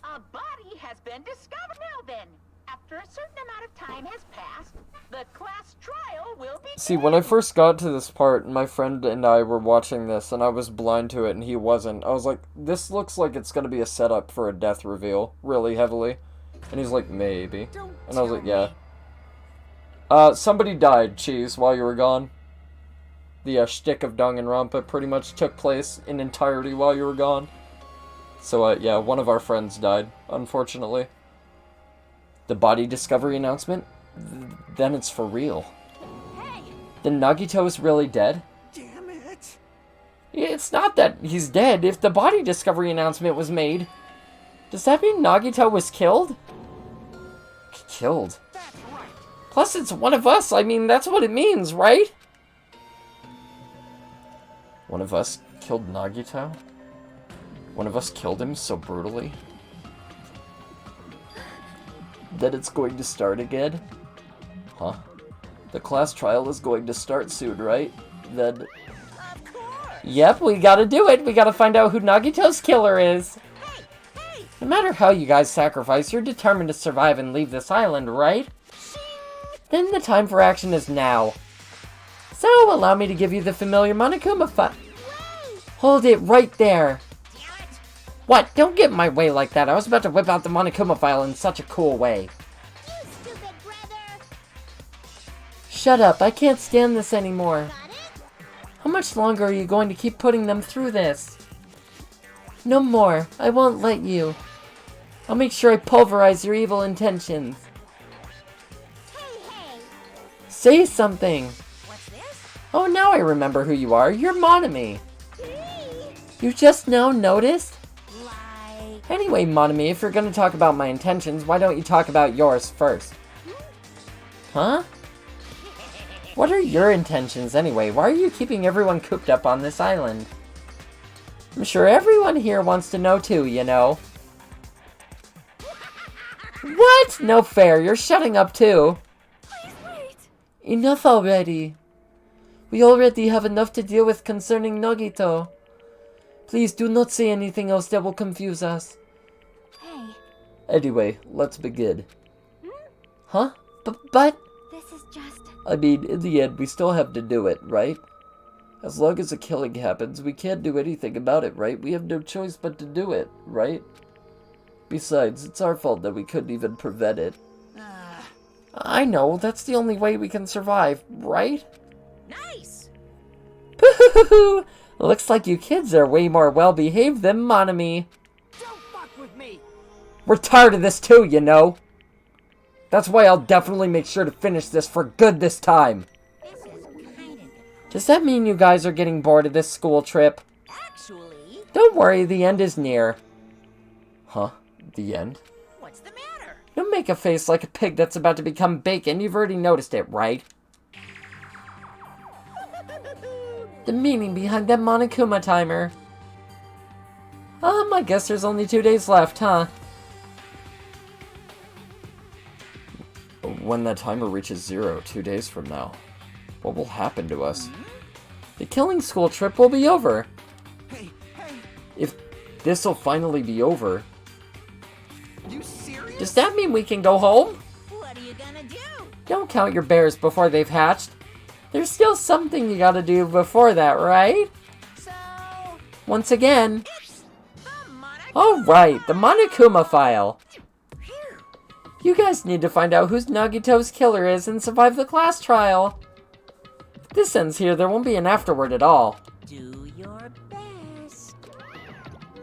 A body has been discovered. Now then, after a certain amount of time has passed, the class trial will be... See, when I first got to this part, my friend and I were watching this, and I was blind to it, and he wasn't. I was like, this looks like it's going to be a setup for a death reveal, really heavily. And he's like, maybe. And I was like, yeah. Somebody died, Cheese, while you were gone. The shtick of Danganronpa pretty much took place in entirety while you were gone. So, yeah, one of our friends died, unfortunately. The body discovery announcement? Then it's for real. Hey! Then Nagito is really dead? Damn it! It's not that he's dead. If the body discovery announcement was made, does that mean Nagito was killed? killed. Plus, it's one of us. I mean, that's what it means, right? One of us killed Nagito? One of us killed him so brutally? That it's going to start again? Huh? The class trial is going to start soon, right? Then... Of course. Yep, we gotta do it. We gotta find out who Nagito's killer is. Hey, No matter how you guys sacrifice, you're determined to survive and leave this island, right? Then the time for action is now. So, allow me to give you the familiar Monokuma file. Hold it right there. damn it. What? Don't get in my way like that. I was about to whip out the Monokuma file in such a cool way. You stupid brother! Shut up. I can't stand this anymore. Got it? How much longer are you going to keep putting them through this? No more. I won't let you. I'll make sure I pulverize your evil intentions. Hey! Say something. What's this? Oh, now I remember who you are. You're Monami. Me? You just now noticed? Like... Anyway, Monami, if you're going to talk about my intentions, why don't you talk about yours first? Huh? What are your intentions anyway? Why are you keeping everyone cooped up on this island? I'm sure everyone here wants to know too, you know. What? No fair. You're shutting up too. Please wait! Enough already. We already have enough to deal with concerning Nagito. Please do not say anything else that will confuse us. Hey, Anyway, let's begin. Huh? But... this is just... I mean, in the end, we still have to do it, right? As long as a killing happens, we can't do anything about it, right? We have no choice but to do it, right? Besides, it's our fault that we couldn't even prevent it. I know, that's the only way we can survive, right? Nice. Pooh! Looks like you kids are way more well-behaved than Monami. Don't fuck with me. We're tired of this too, you know? That's why I'll definitely make sure to finish this for good this time. This is kind of... Does that mean you guys are getting bored of this school trip? Actually, Don't worry, the end is near. Huh? The end? what's the matter? Don't make a face like a pig that's about to become bacon. You've already noticed it, right? The meaning behind that Monokuma timer. I guess there's only 2 days left, huh? When that timer reaches 0 2 days from now, what will happen to us? The killing school trip will be over. Hey, If this'll finally be over, you serious? does that mean we can go home? What are you gonna do? Don't count your bears before they've hatched. There's still something you gotta do before that, right? So, Once again. it's the Monokuma. Alright, the Monokuma file. You guys need to find out who Nagito's killer is and survive the class trial. If this ends here, there won't be an afterword at all. Do your best.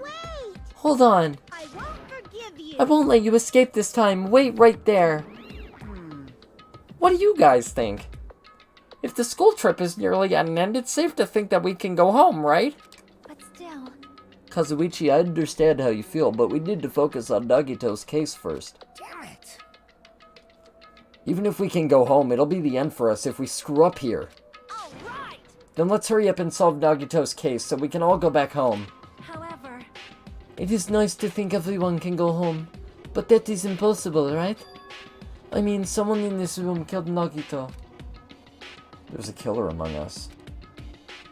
Wait! Hold on. I won't forgive you! I won't let you escape this time. Wait right there. What do you guys think? If the school trip is nearly at an end, it's safe to think that we can go home, right? But still... Kazuichi, I understand how you feel, but we need to focus on Nagito's case first. Damn it. Even if we can go home, it'll be the end for us if we screw up here. All right. Then let's hurry up and solve Nagito's case so we can all go back home. However... It is nice to think everyone can go home, but that is impossible, right? I mean, someone in this room killed Nagito. There's a killer among us.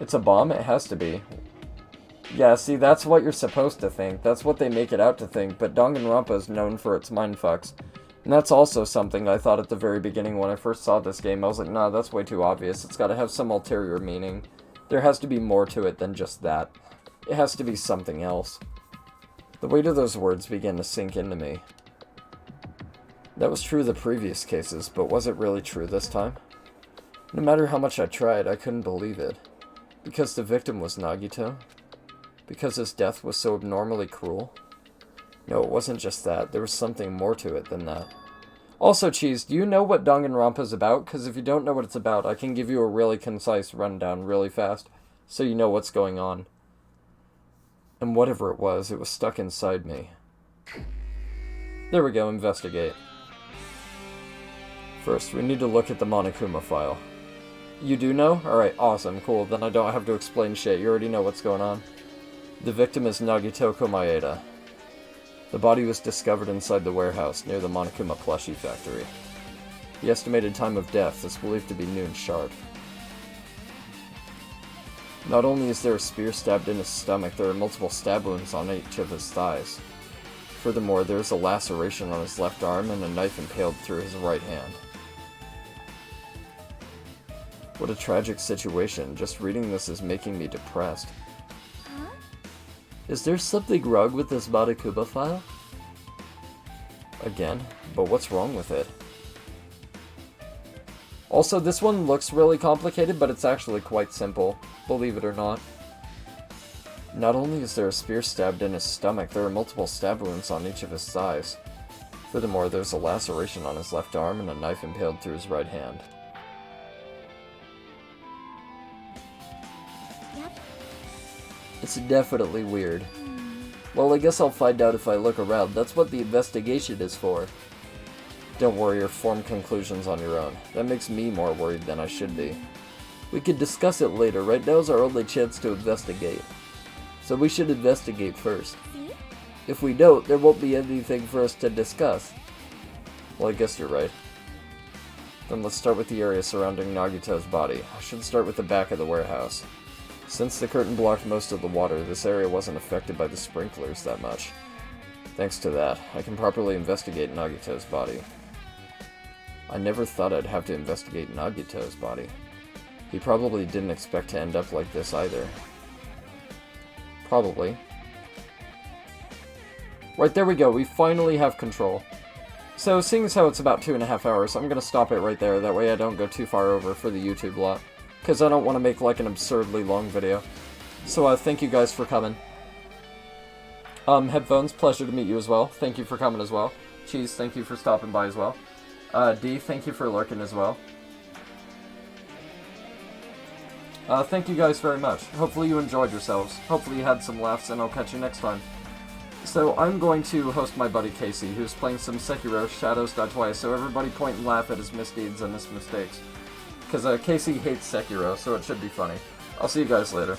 It's a bomb? It has to be. Yeah, see, that's what you're supposed to think. That's what they make it out to think, but Danganronpa is known for its mindfucks. And that's also something I thought at the very beginning when I first saw this game. I was like, nah, that's way too obvious. It's gotta have some ulterior meaning. There has to be more to it than just that. It has to be something else. The weight of those words began to sink into me. That was true of the previous cases, but was it really true this time? No matter how much I tried, I couldn't believe it. Because the victim was Nagito? Because his death was so abnormally cruel? No, it wasn't just that. There was something more to it than that. Also, Cheese, do you know what Danganronpa is about? Because if you don't know what it's about, I can give you a really concise rundown really fast, so you know what's going on. And whatever it was stuck inside me. There we go, investigate. First, we need to look at the Monokuma file. You do know? Alright, awesome, cool. Then I don't have to explain shit. You already know what's going on. The victim is Nagitoko Maeda. The body was discovered inside the warehouse near the Monokuma plushie factory. The estimated time of death is believed to be noon sharp. Not only is there a spear stabbed in his stomach, there are multiple stab wounds on each of his thighs. Furthermore, there is a laceration on his left arm and a knife impaled through his right hand. What a tragic situation. Just reading this is making me depressed. Huh? Is there something wrong with this Monokuma file? Again? But what's wrong with it? Also, this one looks really complicated, but it's actually quite simple, believe it or not. Not only is there a spear stabbed in his stomach, there are multiple stab wounds on each of his thighs. Furthermore, there's a laceration on his left arm and a knife impaled through his right hand. Yep. It's definitely weird. Well, I guess I'll find out if I look around. That's what the investigation is for. Don't worry or form conclusions on your own. That makes me more worried than I should be. We could discuss it later. Right now is our only chance to investigate. So we should investigate first. See? If we don't, there won't be anything for us to discuss. Well, I guess you're right. Then let's start with the area surrounding Nagito's body. I should start with the back of the warehouse. Since the curtain blocked most of the water, this area wasn't affected by the sprinklers that much. Thanks to that, I can properly investigate Nagito's body. I never thought I'd have to investigate Nagito's body. He probably didn't expect to end up like this either. Probably. Right, there we go. We finally have control. So, seeing as how it's about 2.5 hours, I'm going to stop it right there. That way I don't go too far over for the YouTube lot. Because I don't want to make, like, an absurdly long video. So, thank you guys for coming. Headphones, pleasure to meet you as well. Thank you for coming as well. Cheese, thank you for stopping by as well. D, thank you for lurking as well. Thank you guys very much. Hopefully you enjoyed yourselves. Hopefully you had some laughs, and I'll catch you next time. So, I'm going to host my buddy Casey, who's playing some Sekiro Shadows Die Twice, so everybody point and laugh at his misdeeds and his mistakes. Because Casey hates Sekiro, so it should be funny. I'll see you guys later.